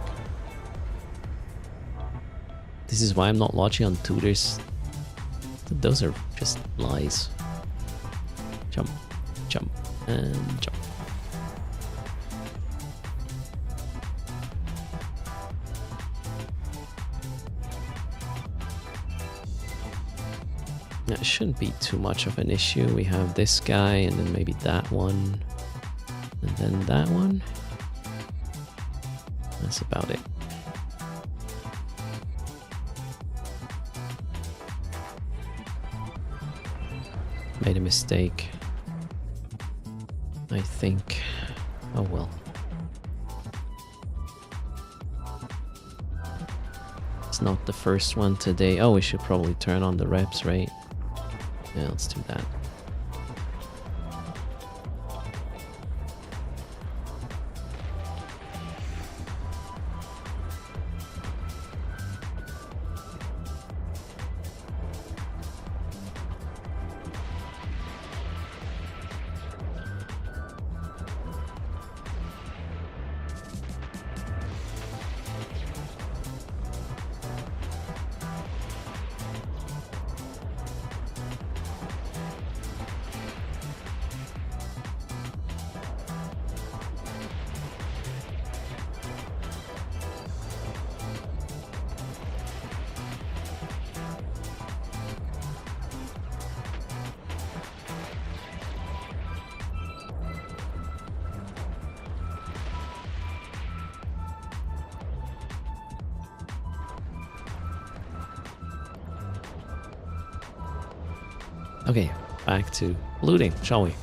This is why I'm not Logi on tutors. Those are just lies. Jump, jump, and jump. That shouldn't be too much of an issue. We have this guy and then maybe that one. And then that one. That's about it. Made a mistake, I think. Oh well. It's not the first one today. Oh, we should probably turn on the reps, right? Yeah, let's do that. Okay, back to looting, shall we?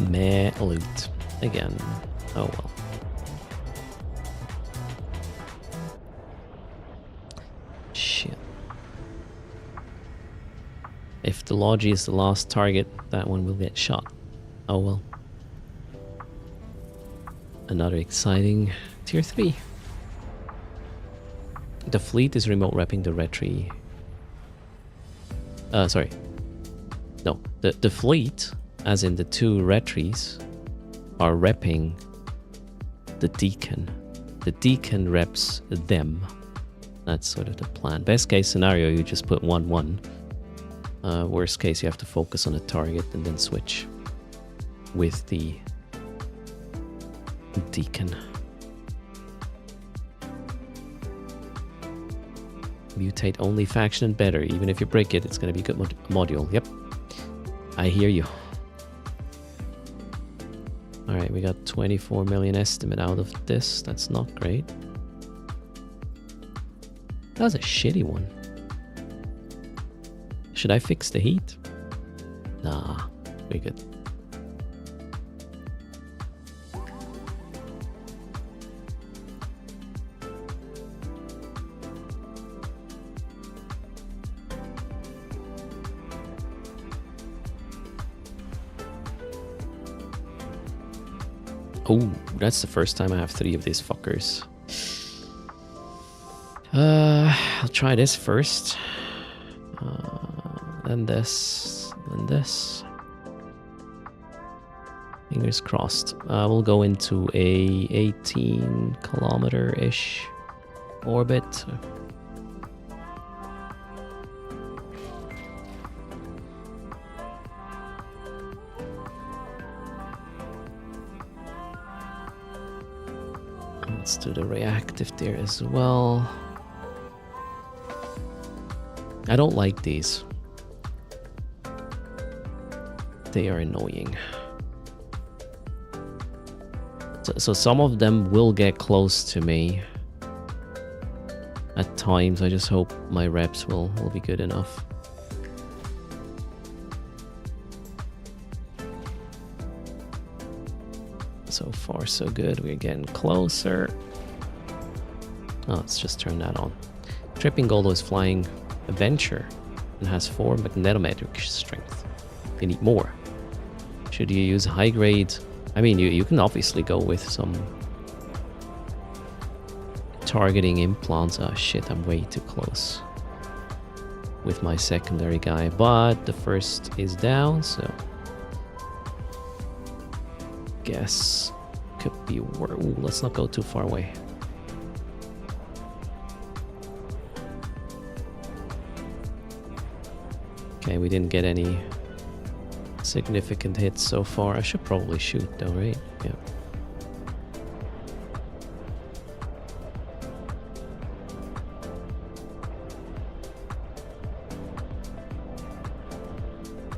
Meh loot again. Oh well. Shit. If the Logi is the last target, that one will get shot. Oh well. Another exciting tier 3. The fleet is remote repping the retry. Sorry. No, the fleet, as in the two retries, are repping the deacon. The deacon reps them. That's sort of the plan. Best case scenario, you just put 1-1. Worst case, you have to focus on a target and then switch with the deacon. Mutate only faction and better. Even if you break it, it's going to be a good module. Yep. I hear you. Alright, we got 24 million estimate out of this. That's not great. That was a shitty one. Should I fix the heat? Nah, we're good. Oh, that's the first time I have 3 of these fuckers. I'll try this first. Then this. Then this. Fingers crossed. We'll go into a 18 kilometer-ish orbit. Let's do the reactive there as well. I don't like these. They are annoying. So some of them will get close to me at times. I just hope my reps will be good enough. So far so good. We're getting closer. Oh, let's just turn that on. Tripping Goldo is flying Adventure and has 4 magnetometric strength. You need more. Should you use high grade? I mean, you can obviously go with some targeting implants. Oh shit, I'm way too close with my secondary guy. But the first is down, so guess could be worse. Ooh, let's not go too far away. Okay, we didn't get any significant hits so far. I should probably shoot though, right? Yeah.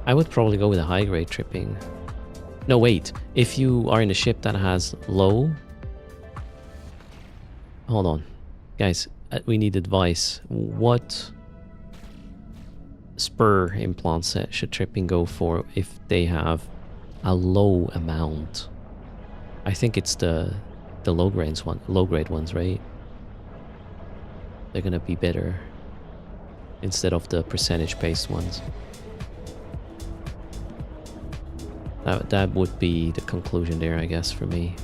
I would probably go with a high grade tripping. No, wait. If you are in a ship that has low... Hold on. Guys, we need advice. What spur implant set should tripping go for if they have a low amount? I think it's the low grade ones, right? They're gonna be better instead of the percentage based ones. That would be the conclusion there, I guess, for me.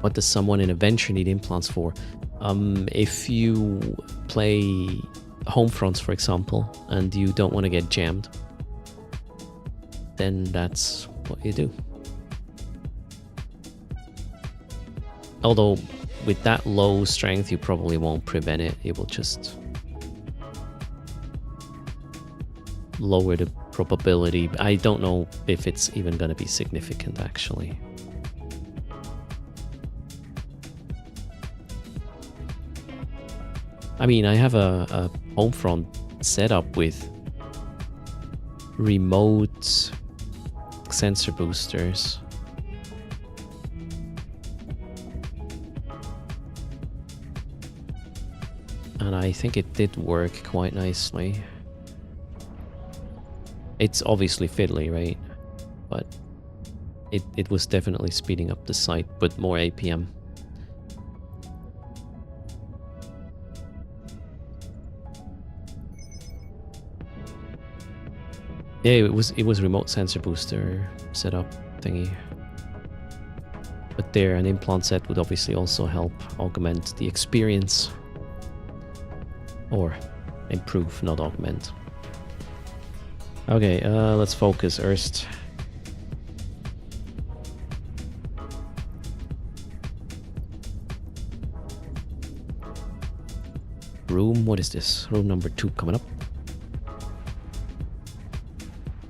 What does someone in Adventure need implants for? If you play home fronts, for example, and you don't want to get jammed, then that's what you do. Although, with that low strength, you probably won't prevent it. It will just lower the probability. I don't know if it's even going to be significant, actually. I mean, I have a home front setup with remote sensor boosters. And I think it did work quite nicely. It's obviously fiddly, right? But it was definitely speeding up the site, but more APM. Yeah, it was remote sensor booster setup thingy. But there, an implant set would obviously also help augment the experience. Or improve, not augment. Okay, let's focus, Erst. Room, what is this? Room number 2 coming up.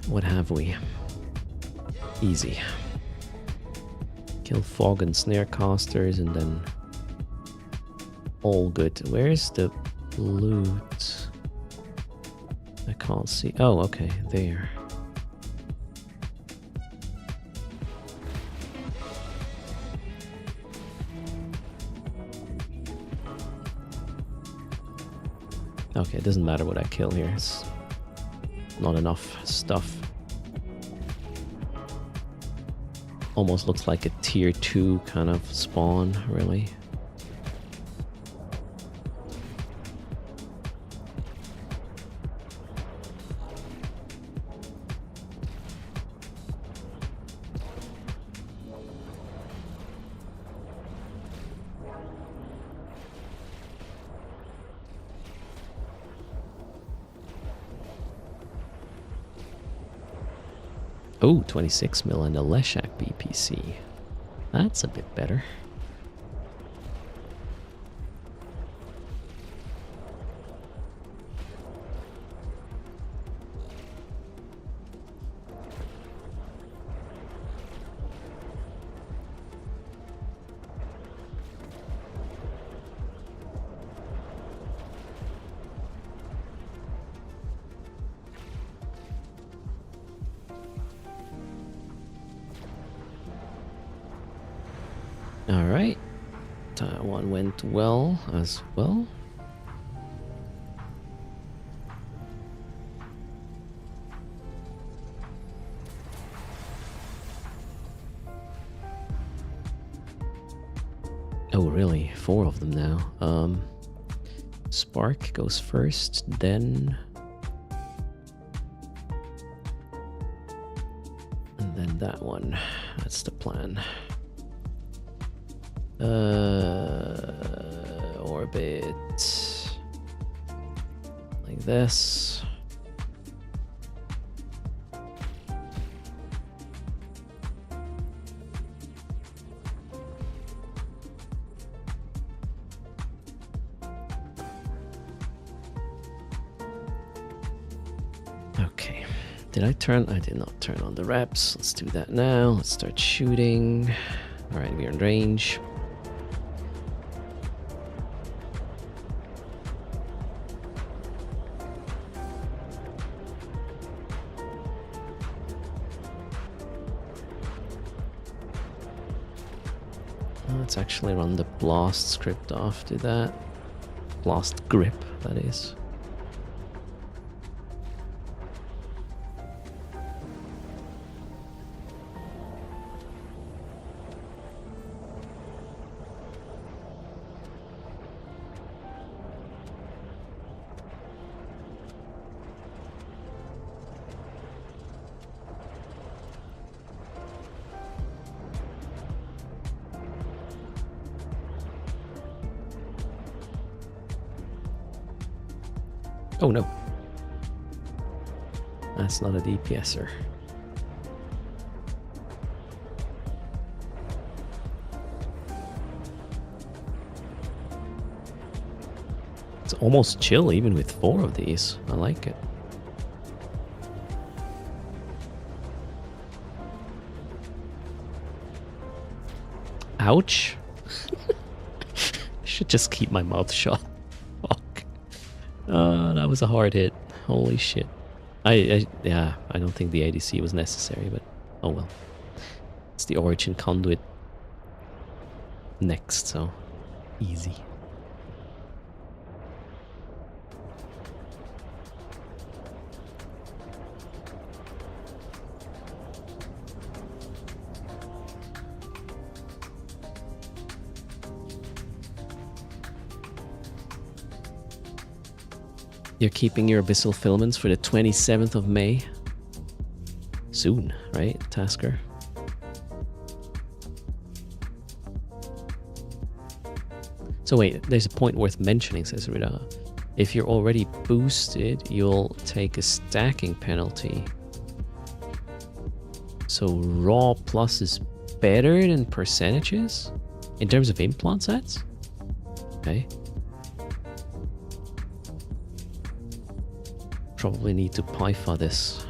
What have we? Easy. Kill fog and snare casters and then all good. Where's the loot? I can't see. Oh, okay, there. Okay, it doesn't matter what I kill here. It's not enough stuff. Almost looks like a tier 2 kind of spawn, really. Oh, 26 mil and a Leshak BPC. That's a bit better. Alright. That one went well as well. Oh, really? 4 of them now. Spark goes first, then... and then that one. That's the plan. Orbit. Like this. Okay. Did I turn? I did not turn on the reps. Let's do that now. Let's start shooting. Alright, we're in range. Let's actually run the blast script after that. Blast grip, that is. Oh no. That's not a DPSer. It's almost chill even with 4 of these. I like it. Ouch. I should just keep my mouth shut. That was a hard hit. Holy shit. Yeah, I don't think the ADC was necessary, but oh well. It's the Origin conduit next, so easy. You're keeping your abyssal filaments for the 27th of May. Soon, right, Tasker? So wait, there's a point worth mentioning, says Rida. If you're already boosted, you'll take a stacking penalty. So raw plus is better than percentages? In terms of implant sets? Okay. Probably need to Pyfa this.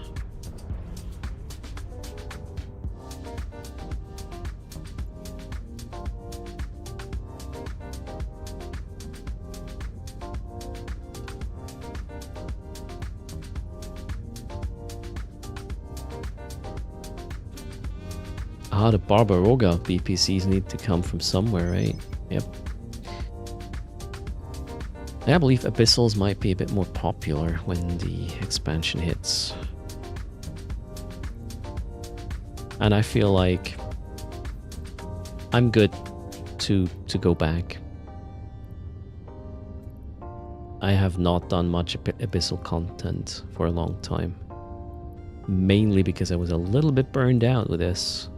Ah, the Barbaroga BPCs need to come from somewhere, right? Yep. I believe abyssals might be a bit more popular when the expansion hits. And I feel like I'm good to go back. I have not done much abyssal content for a long time. Mainly because I was a little bit burned out with this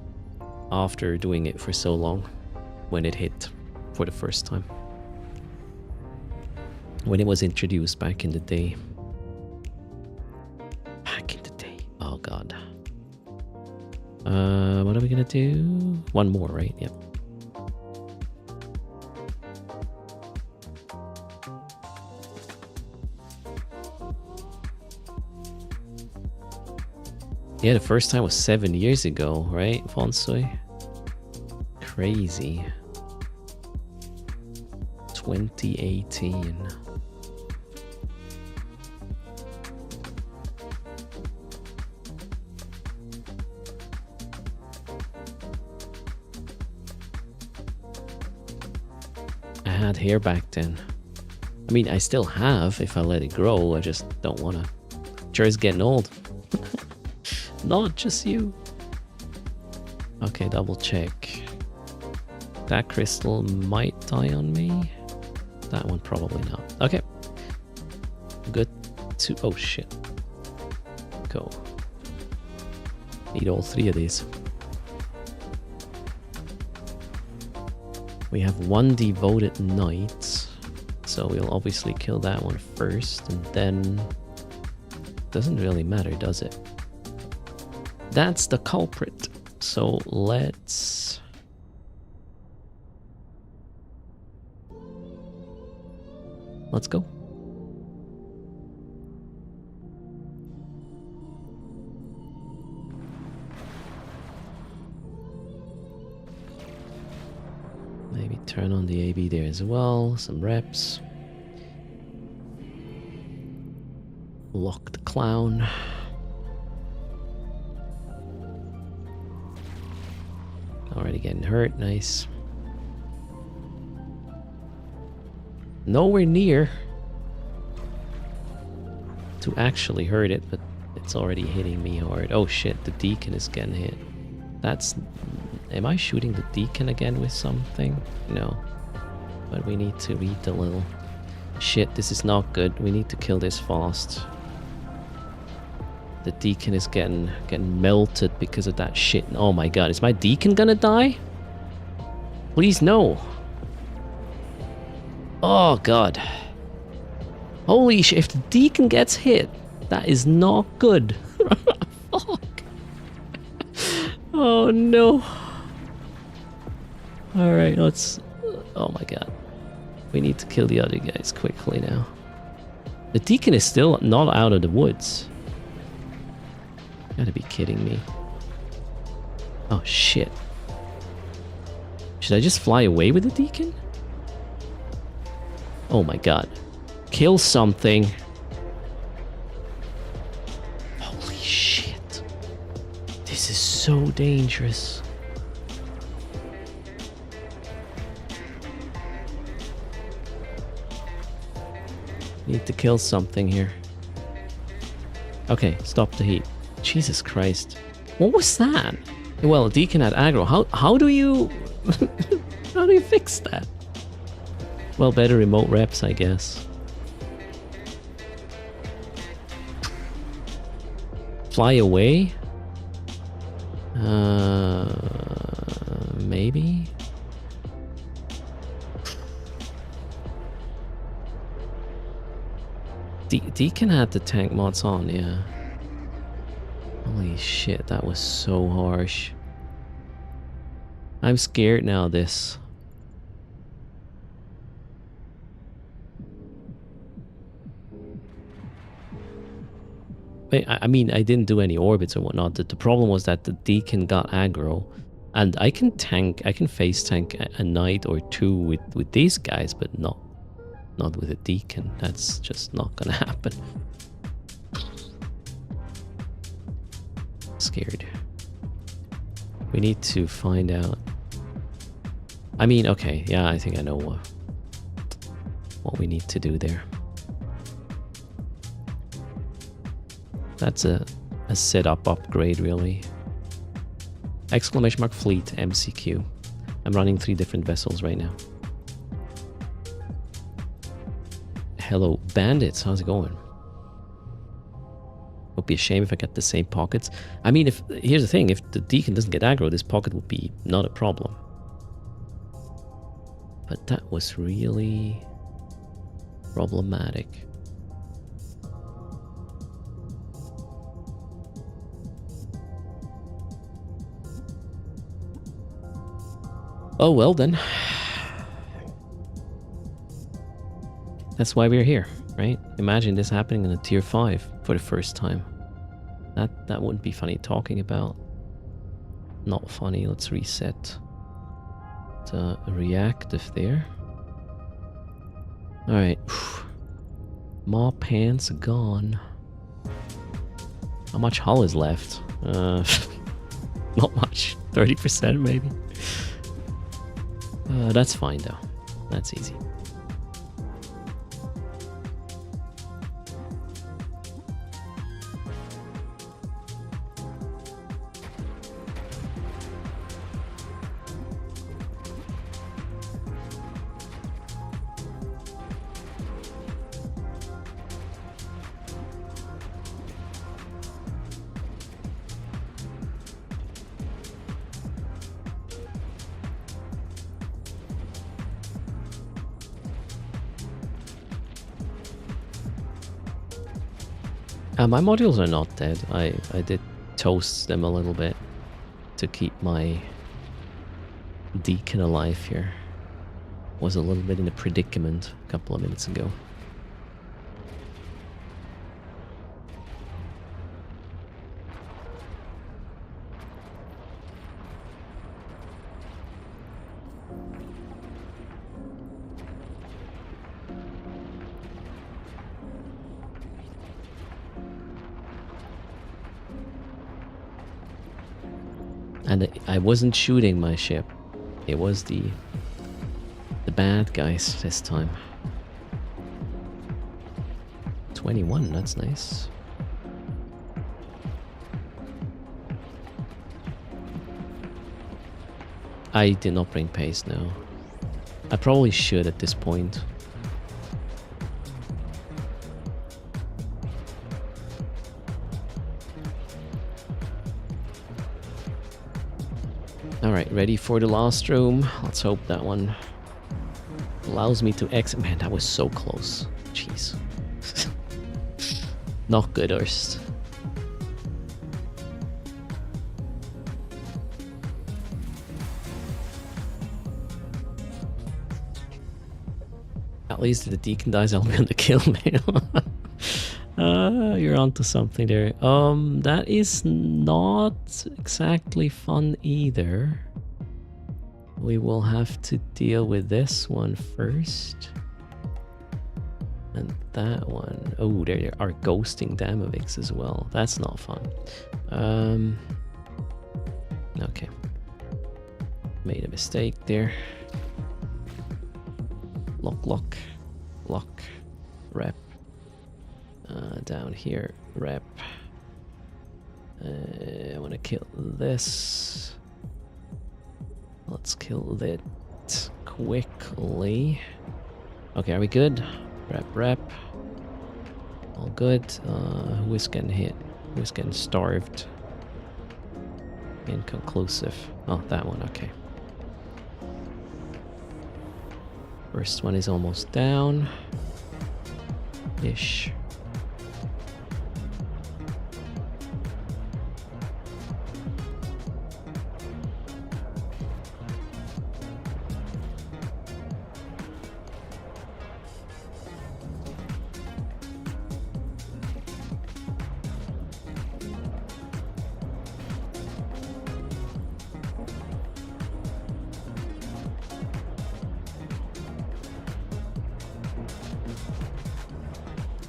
after doing it for so long when it hit for the first time. When it was introduced back in the day. Back in the day. Oh god. What are we gonna do? One more, right? Yep. Yeah, the first time was 7 years ago, right, Fonsoy? Crazy. 2018. I had hair back then. I mean, I still have if I let it grow. I just don't want to. Chores getting old. Not just you. Okay, double check. That crystal might die on me. That one probably not. Okay. Good to... Oh, shit. Go. Need all 3 of these. We have 1 devoted knight. So we'll obviously kill that one first. And then... Doesn't really matter, does it? That's the culprit. So let's... Let's go. Maybe turn on the AB there as well. Some reps. Lock the clown. Already getting hurt. Nice. Nowhere near to actually hurt it, but it's already hitting me hard. Oh shit, the deacon is getting hit. That's... Am I shooting the deacon again with something? No. But we need to read the little... Shit, this is not good. We need to kill this fast. The deacon is getting melted because of that shit. Oh my god, is my deacon gonna die? Please no. Oh god. Holy shit, if the deacon gets hit, that is not good. Fuck. Oh no. Alright, let's... Oh my god. We need to kill the other guys quickly now. The deacon is still not out of the woods. You gotta be kidding me. Oh shit. Should I just fly away with the deacon? Oh my god. Kill something. Holy shit. This is so dangerous. Need to kill something here. Okay, stop the heat. Jesus Christ. What was that? Well, Deacon had aggro. How do you... how do you fix that? Well, better remote reps, I guess. Fly away? Maybe? Deacon had the tank mods on, yeah. Holy shit, that was so harsh. I'm scared now of this. I mean, I didn't do any orbits or whatnot. The problem was that the Deacon got aggro. And I can face tank a knight or two with these guys, but not with a Deacon. That's just not gonna happen. Scared. We need to find out. I mean, okay, yeah, I think I know what we need to do there. That's a setup upgrade, really. Exclamation mark fleet MCQ. I'm running 3 different vessels right now. Hello, bandits. How's it going? Would be a shame if I get the same pockets. I mean, here's the thing. If the Deacon doesn't get aggro, this pocket would be not a problem. But that was really problematic. Oh, well then. That's why we're here, right? Imagine this happening in a tier 5 for the first time. That wouldn't be funny talking about. Not funny. Let's reset the reactive there. Alright. More pants gone. How much hull is left? Not much. 30% maybe. That's fine though. That's easy. My modules are not dead. I did toast them a little bit to keep my deacon alive here. Was a little bit in a predicament a couple of minutes ago. And I wasn't shooting my ship. It was the bad guys this time. 21, that's nice. I did not bring pace, no. I probably should at this point. Alright, ready for the last room. Let's hope that one allows me to exit. Man, that was so close. Jeez. Not good, Erst. At least if the deacon dies, I'll be on the kill mail. You're onto something there. That is not exactly fun either. We will have to deal with this one first. And that one. Oh, there are ghosting Damovics as well. That's not fun. Okay. Made a mistake there. Lock, rep. Down here, rep. I want to kill this. Let's kill that quickly. Okay, are we good? Rep. All good. Who is getting hit? Who is getting starved? Inconclusive. Oh, that one, okay. First one is almost down. Ish.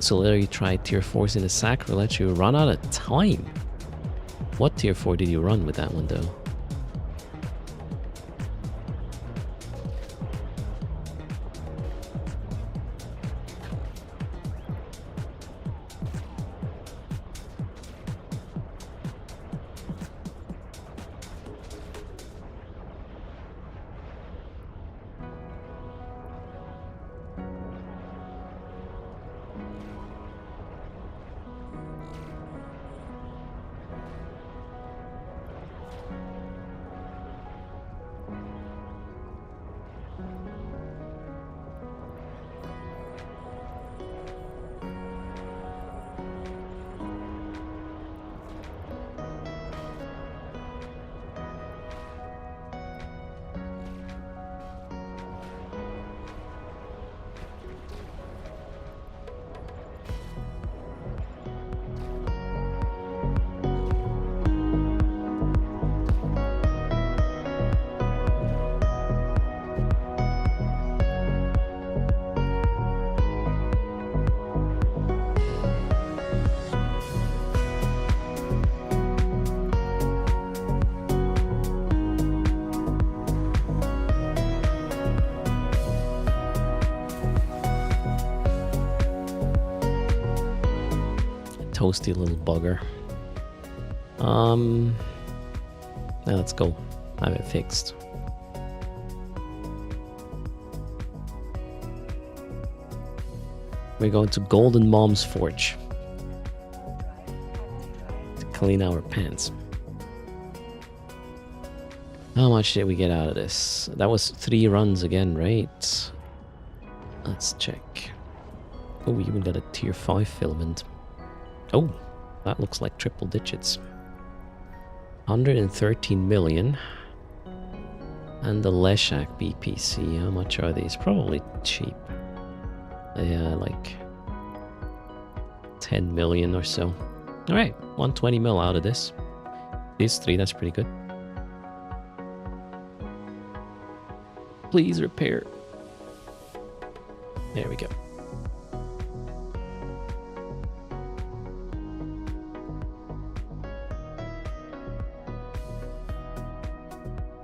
So literally try tier 4s in the sacrilege, you run out of time. What tier 4 did you run with that one though? toasty little bugger. Now let's go. I have it fixed. We're going to Golden Mom's Forge to clean our pants. How much did we get out of this? That was 3 runs again, right? Let's check. Oh, we even got a tier 5 filament. Oh, that looks like triple digits. 113 million. And the Leshak BPC, how much are these? Probably cheap. Yeah, like 10 million or so. Alright, 120 mil out of this. These 3, that's pretty good. Please repair. There we go.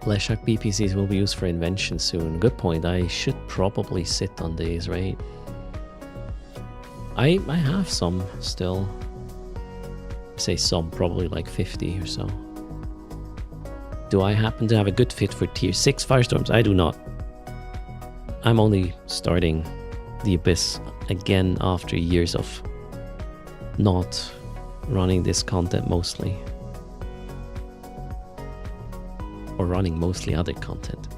Leshak BPCs will be used for invention soon. Good point. I should probably sit on these, right? I have some still. I say some, probably like 50 or so. Do I happen to have a good fit for tier 6 Firestorms? I do not. I'm only starting the Abyss again after years of not running this content mostly. Or running mostly other content.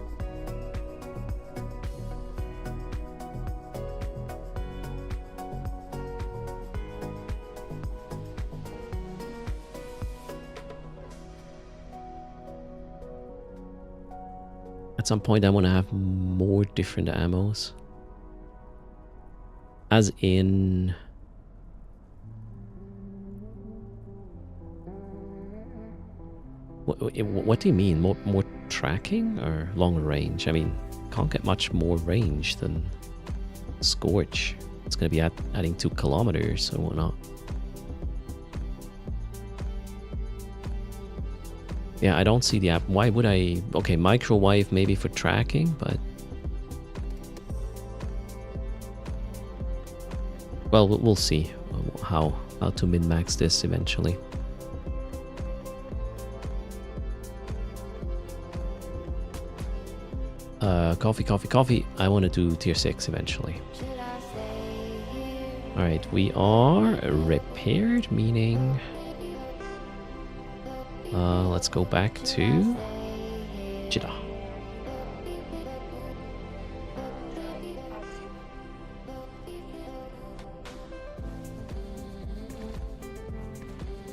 At some point I want to have more different ammos. As in... What do you mean? More tracking or longer range? I mean, can't get much more range than Scorch. It's going to be adding 2 kilometers and whatnot. Yeah, I don't see the app. Why would I... Okay, microwave maybe for tracking, but... Well, we'll see how to min-max this eventually. Coffee. I want to do tier 6 eventually. Alright, we are repaired, meaning... let's go back to... Jeddah.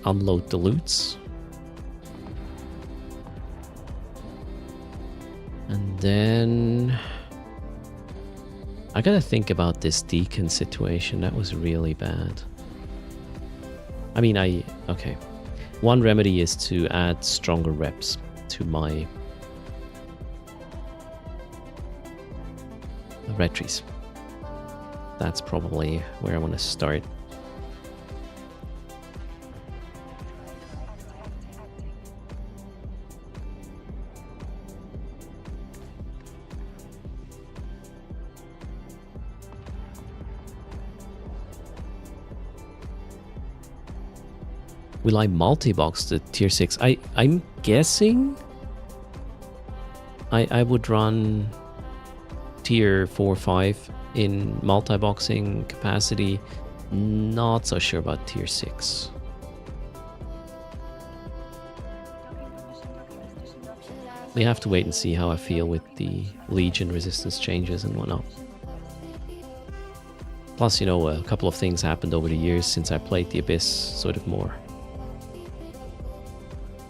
Unload the loots. And then... I gotta think about this Deacon situation. That was really bad. I mean, okay. One remedy is to add stronger reps to my retries. That's probably where I want to start. Will I multi-box the tier 6? I'm guessing I would run tier 4 5 in multi-boxing capacity. Not so sure about tier 6. We have to wait and see how I feel with the Legion resistance changes and whatnot. Plus, you know, a couple of things happened over the years since I played the Abyss sort of more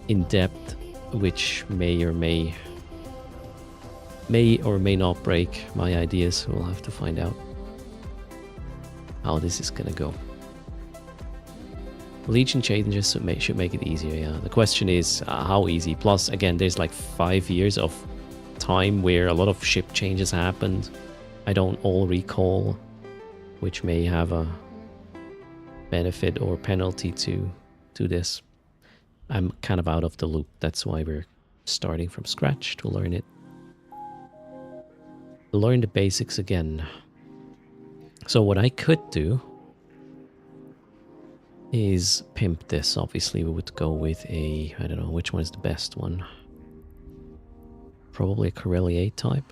in depth, which may or may not break my ideas. We'll have to find out how this is gonna go. Legion changes should make it easier, yeah. The question is how easy. Plus, again, there's like 5 years of time where a lot of ship changes happened. I don't all recall, which may have a benefit or penalty to this. I'm kind of out of the loop. That's why we're starting from scratch to learn it. Learn the basics again. So what I could do is pimp this. Obviously, we would go with a, I don't know, which one is the best one? Probably a Corelli A-type.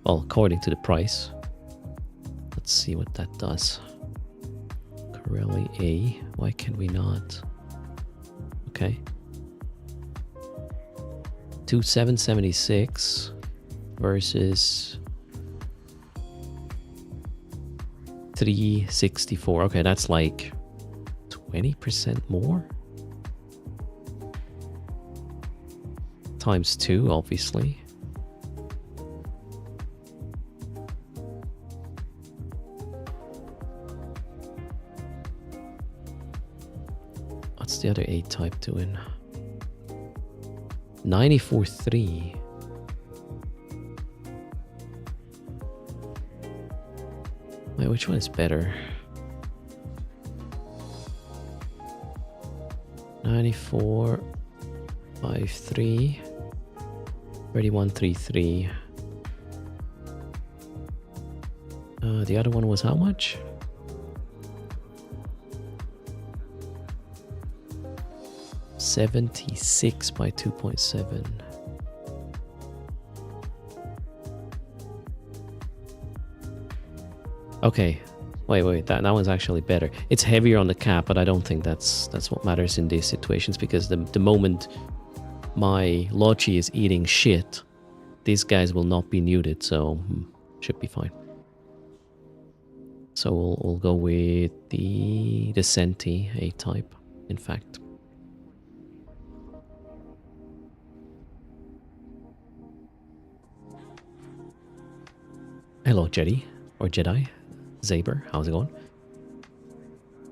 Well, according to the price. Let's see what that does. Corelli A. Why can we not? Okay. 2776 versus 364. Okay, that's like 20% more. Times 2, obviously. What's the other A-type doing? 94.3. Wait, which one is better? 94.53. 31.33. The other one was how much? $76 by 2.7. Okay, wait. That one's actually better. It's heavier on the cap, but I don't think that's what matters in these situations, because the moment my Logi is eating shit, these guys will not be muted, so should be fine. So we'll go with the Senti A-type, in fact. Hello, Jedi, or Jedi. Zaber, how's it going?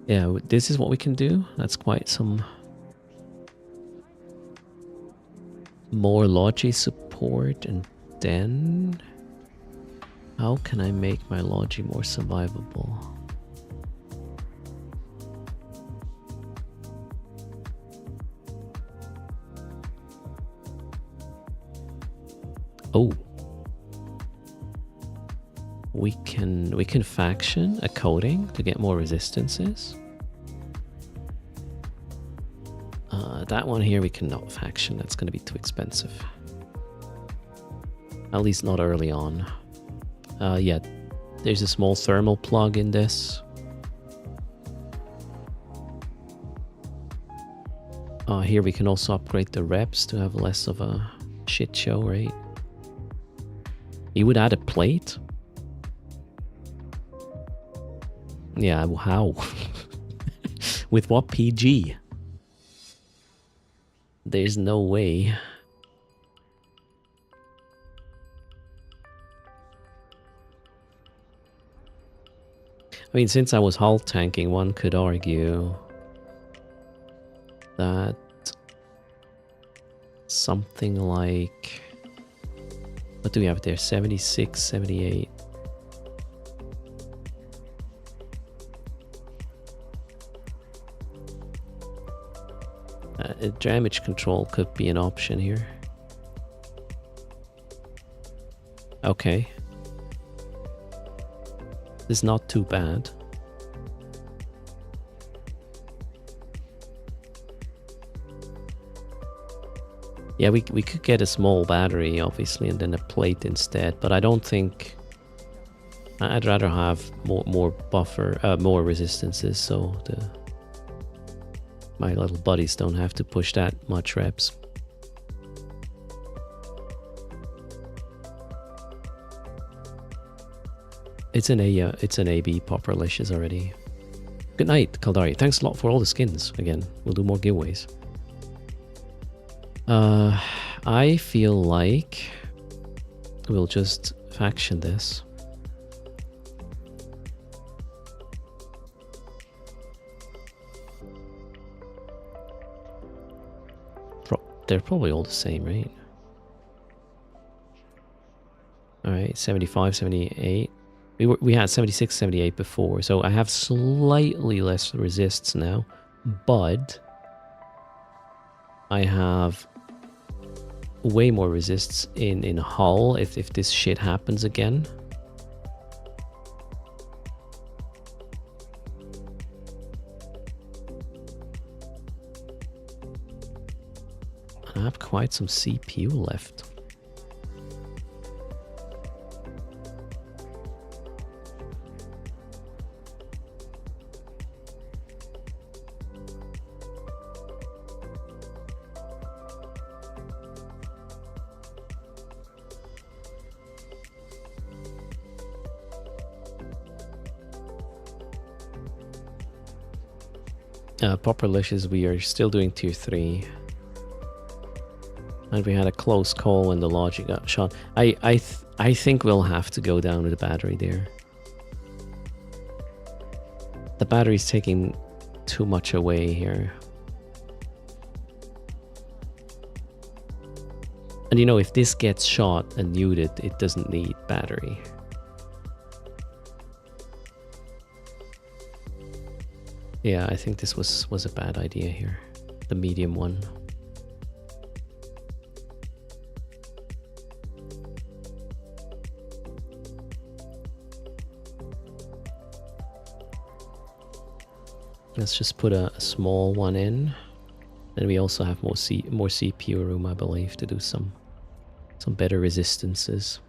Yeah, this is what we can do. That's quite some more Logi support, and then how can I make my Logi more survivable? Oh, we can faction a coating to get more resistances. That one here we cannot faction. That's going to be too expensive. At least not early on. Yeah, there's a small thermal plug in this. Here we can also upgrade the reps to have less of a shit show, right? You would add a plate? Yeah, how? With what PG? There's no way. I mean, since I was hull tanking, one could argue that something like... What do we have there? 76, 78. Damage control could be an option here. Okay. This is not too bad. Yeah, we could get a small battery, obviously, and then a plate instead, but I don't think... I'd rather have more buffer, more resistances, so my little buddies don't have to push that much reps. It's an AB Popperlicious already. Good night, Kaldari. Thanks a lot for all the skins. Again, we'll do more giveaways. I feel like we'll just faction this. They're probably all the same, right? Alright, 75, 78. We had 76, 78 before, so I have slightly less resists now, but I have way more resists in hull if this shit happens again. have quite some CPU left. Popperlicious, we are still doing tier 3. And we had a close call when the logic got shot. I think we'll have to go down with the battery there. The battery's taking too much away here. And you know, if this gets shot and muted, it doesn't need battery. Yeah, I think this was a bad idea here. The medium one. Let's just put a small one in. And we also have more CPU room, I believe, to do some better resistances.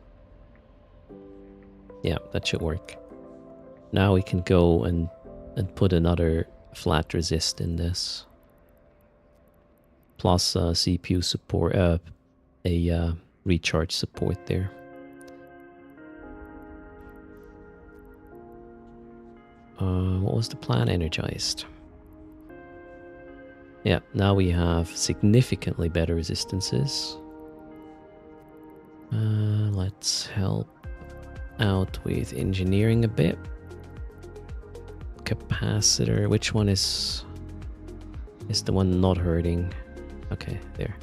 Yeah, that should work. Now we can go and put another flat resist in this. Plus CPU support, a recharge support there. What was the plan? Energized. Yeah, now we have significantly better resistances. Let's help out with engineering a bit. Capacitor, which one is the one not hurting? Okay, there.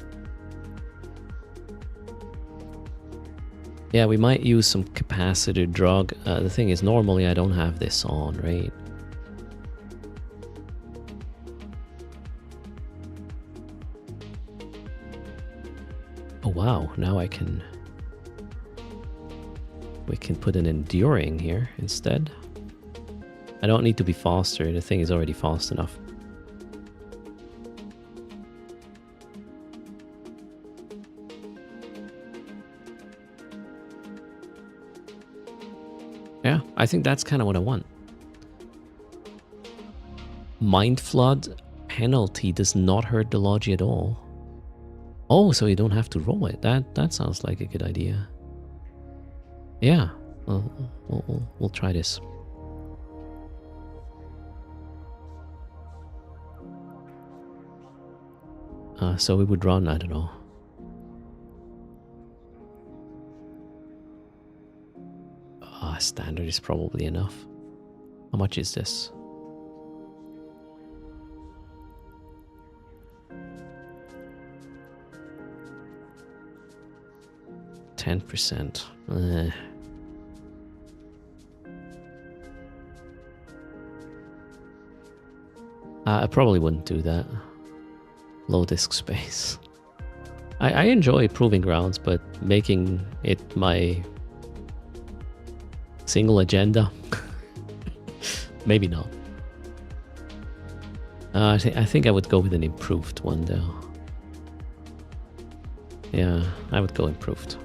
Yeah, we might use some capacitor drug. The thing is, normally I don't have this on, right? Oh wow, now we can put an enduring here instead. I don't need to be faster, the thing is already fast enough. Yeah, I think that's kind of what I want. Mind Flood penalty does not hurt the Logi at all. Oh, so you don't have to roll it. That sounds like a good idea. Yeah, we'll try this. So we would run, I don't know. Standard is probably enough. How much is this? %. I probably wouldn't do that. Low disk space. I enjoy Proving Grounds, but making it my single agenda? Maybe not. I think I would go with an improved one though. Yeah, I would go improved.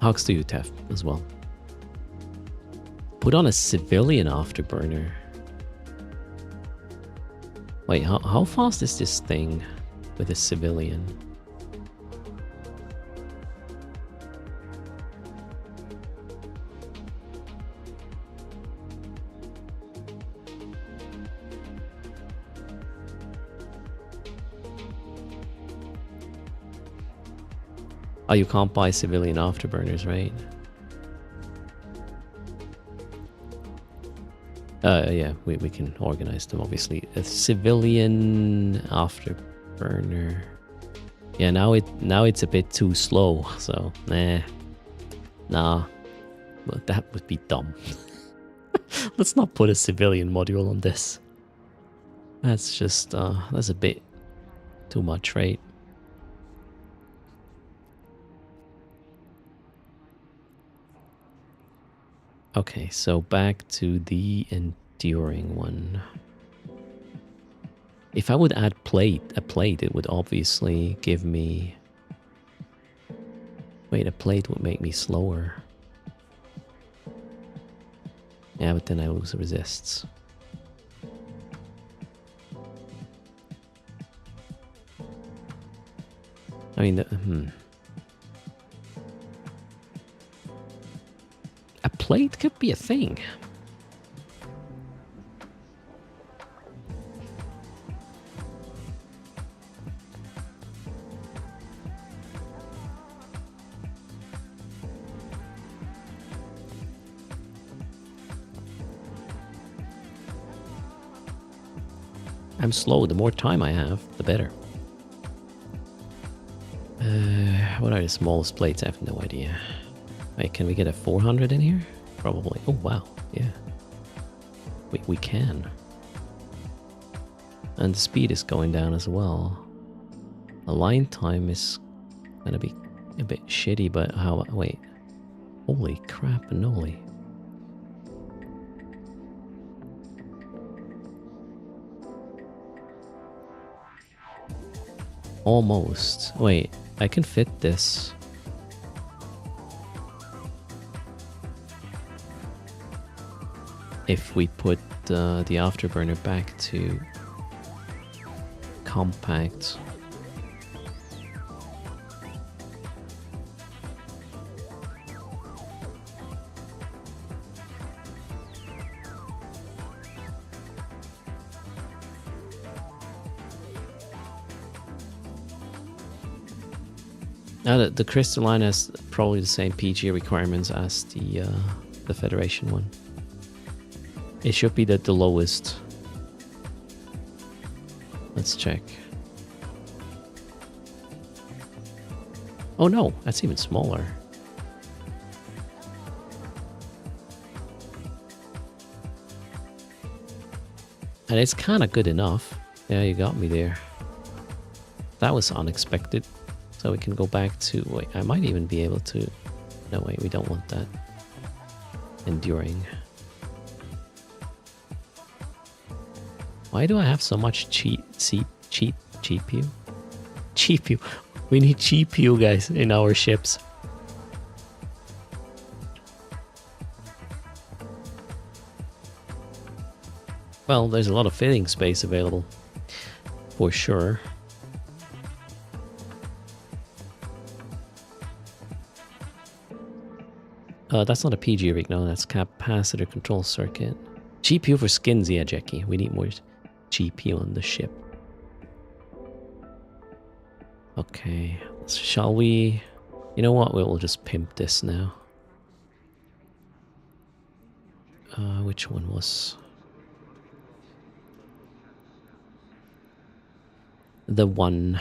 Hugs to you, Tef, as well. Put on a civilian afterburner. Wait, how fast is this thing with a civilian? Oh, you can't buy civilian afterburners, right? Yeah, we can organize them, obviously. A civilian afterburner. Yeah, now it's a bit too slow, so nah. Well, that would be dumb. Let's not put a civilian module on this. That's just that's a bit too much, right? Okay, so back to the enduring one. If I would add a plate, it would obviously give me... Wait, a plate would make me slower. Yeah, but then I lose the resists. I mean, a plate could be a thing. I'm slow. The more time I have, the better. What are the smallest plates? I have no idea. Wait, can we get a 400 in here? Probably. Oh, wow. Yeah. We can. And the speed is going down as well. The line time is gonna be a bit shitty, but how... Wait. Holy crap, Noli. Almost. Wait, I can fit this. If we put the afterburner back to compact. Now the crystalline has probably the same PG requirements as the Federation one. It should be the lowest. Let's check. Oh no, that's even smaller. And it's kind of good enough. Yeah, you got me there. That was unexpected. So we can go back to... Wait, I might even be able to... No, wait, we don't want that. Enduring. Why do I have so much GPU? GPU. We need GPU, guys, in our ships. Well, there's a lot of filling space available. For sure. That's not a PG rig, no, that's capacitor control circuit. GPU for skins, yeah, Jackie. We need more GPU on the ship. Okay, shall we... You know what, we'll just pimp this now. Which one was... The one...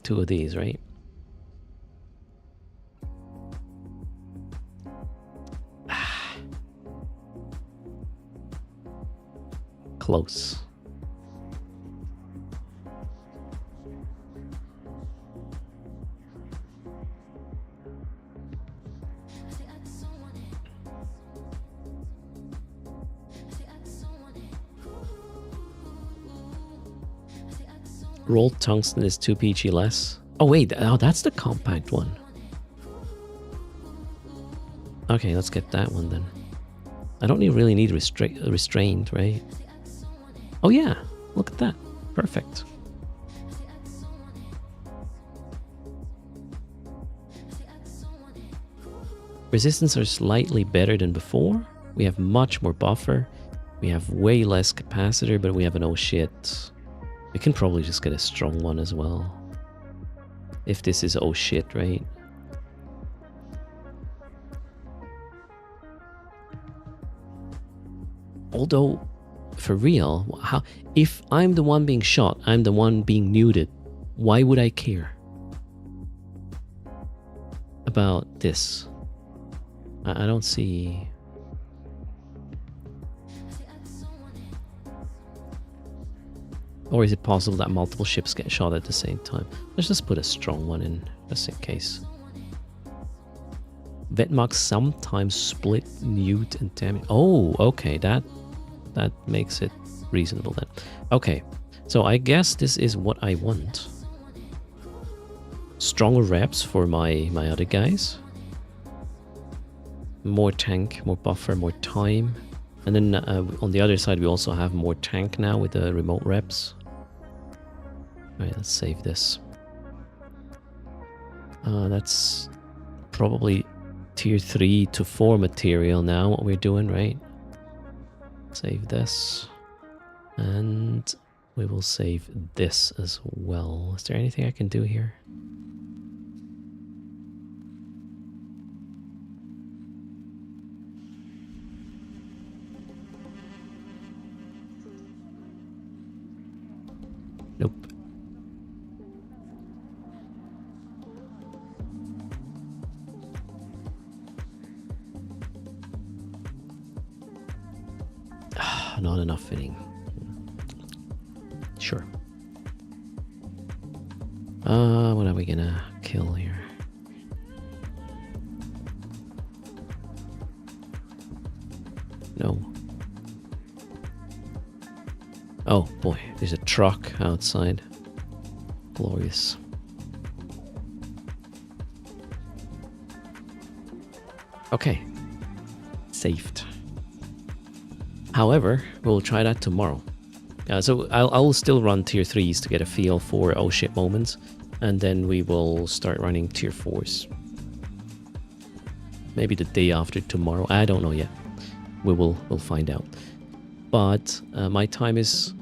Two of these, right? Close. Rolled tungsten is 2 PG less. Oh wait, oh that's the compact one. Okay, let's get that one then. I don't really need restrained, right? Oh yeah, look at that. Perfect. Resistance are slightly better than before. We have much more buffer. We have way less capacitor, but we have an oh shit. We can probably just get a strong one as well. If this is oh shit, right? Although, for real, how, if I'm the one being shot, I'm the one being muted, why would I care about this? I don't see... Or is it possible that multiple ships get shot at the same time? Let's just put a strong one in, just in case. Vetmark sometimes split, mute, and damage. Oh, okay, that makes it reasonable then. Okay, so I guess this is what I want. Stronger reps for my other guys. More tank, more buffer, more time. And then on the other side we also have more tank now with the remote reps. Alright, let's save this. That's probably tier 3 to 4 material now, what we're doing, right? Save this. And we will save this as well. Is there anything I can do here? Nope. Not enough fitting. Sure. What are we gonna kill here? No. Oh boy, there's a truck outside. Glorious. Okay. Saved. However, we'll try that tomorrow. So I'll still run tier 3s to get a feel for oh shit moments, and then we will start running tier 4s. Maybe the day after tomorrow. I don't know yet. We'll find out. But my time is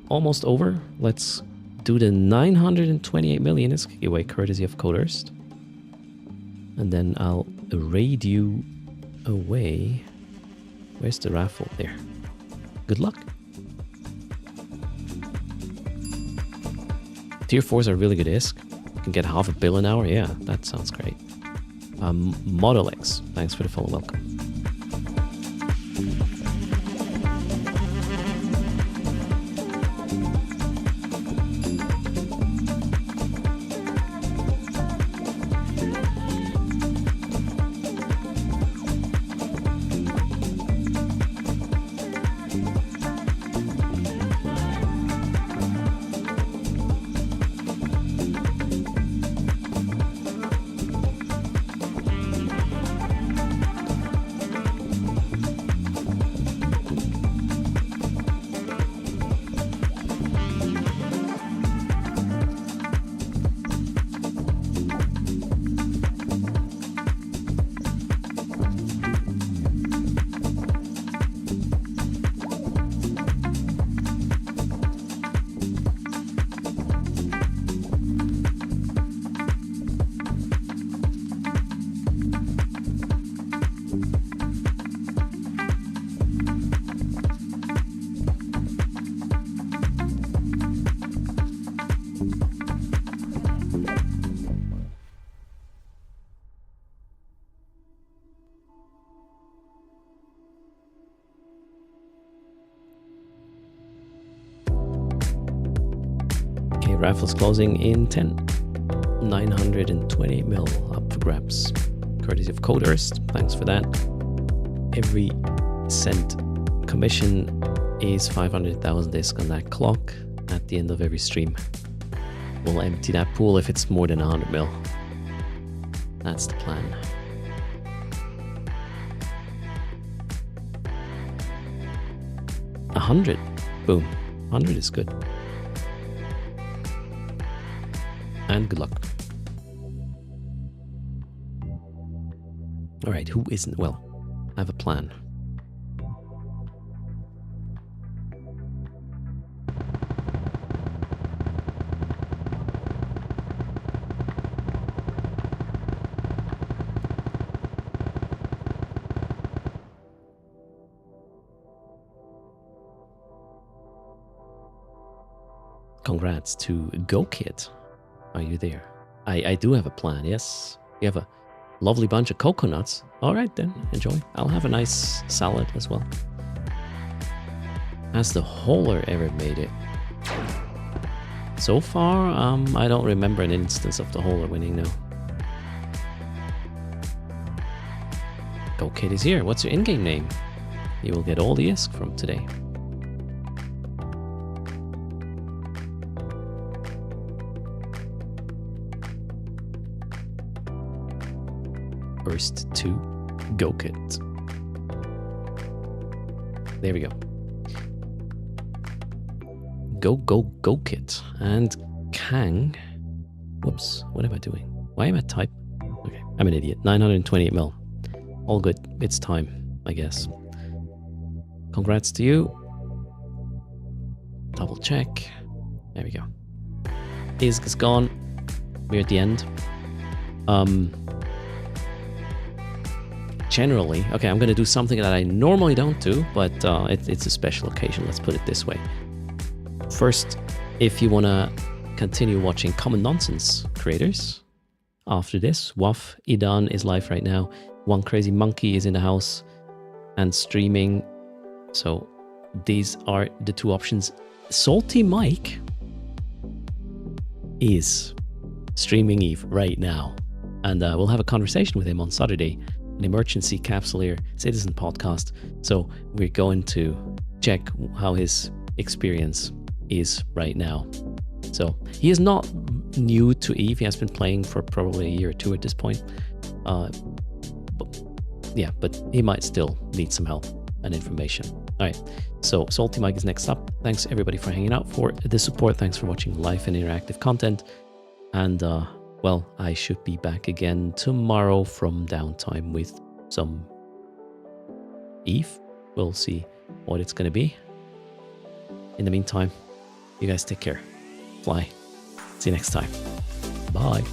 almost over. Let's do the 928 million giveaway courtesy of Chores. And then I'll raid you away. Where's the raffle? There. Good luck. Tier 4s are really good ISK. You can get $500 million an hour. Yeah, that sounds great. Model X, thanks for the follow. Welcome. Raffle's closing in 10. 920 mil up for grabs. Courtesy of Chores. Thanks for that. Every cent commission is 500,000 ISK on that clock at the end of every stream. We'll empty that pool if it's more than 100 mil. That's the plan. $100. Boom. 100 is good. And good luck. Alright, who isn't? Well, I have a plan. Congrats to GoKid. Are you there? I do have a plan, yes. You have a lovely bunch of coconuts. Alright then, enjoy. I'll have a nice salad as well. Has the hauler ever made it? So far, I don't remember an instance of the hauler winning, no. GoKid is here. What's your in-game name? You will get all the ISK from today. First to GoKid. There we go. GoKid. And Kang. Whoops, what am I doing? Why am I type? Okay, I'm an idiot. 928 mil. All good. It's time, I guess. Congrats to you. Double check. There we go. ISK is gone. We're at the end. Generally, okay, I'm going to do something that I normally don't do, but it's a special occasion, let's put it this way. First, if you want to continue watching Common Nonsense creators, after this, Waf Idan is live right now. One Crazy Monkey is in the house and streaming. So these are the two options. Salty Mike is streaming Eve right now. And we'll have a conversation with him on Saturday. An emergency capsule here, citizen podcast. So we're going to check how his experience is right now. So he is not new to Eve. He has been playing for probably a year or two at this point. But he might still need some help and information. All right. So Salty Mike is next up. Thanks everybody for hanging out, for the support. Thanks for watching live and interactive content. And well, I should be back again tomorrow from downtime with some Eve. We'll see what it's going to be. In the meantime, you guys take care. Fly. See you next time. Bye.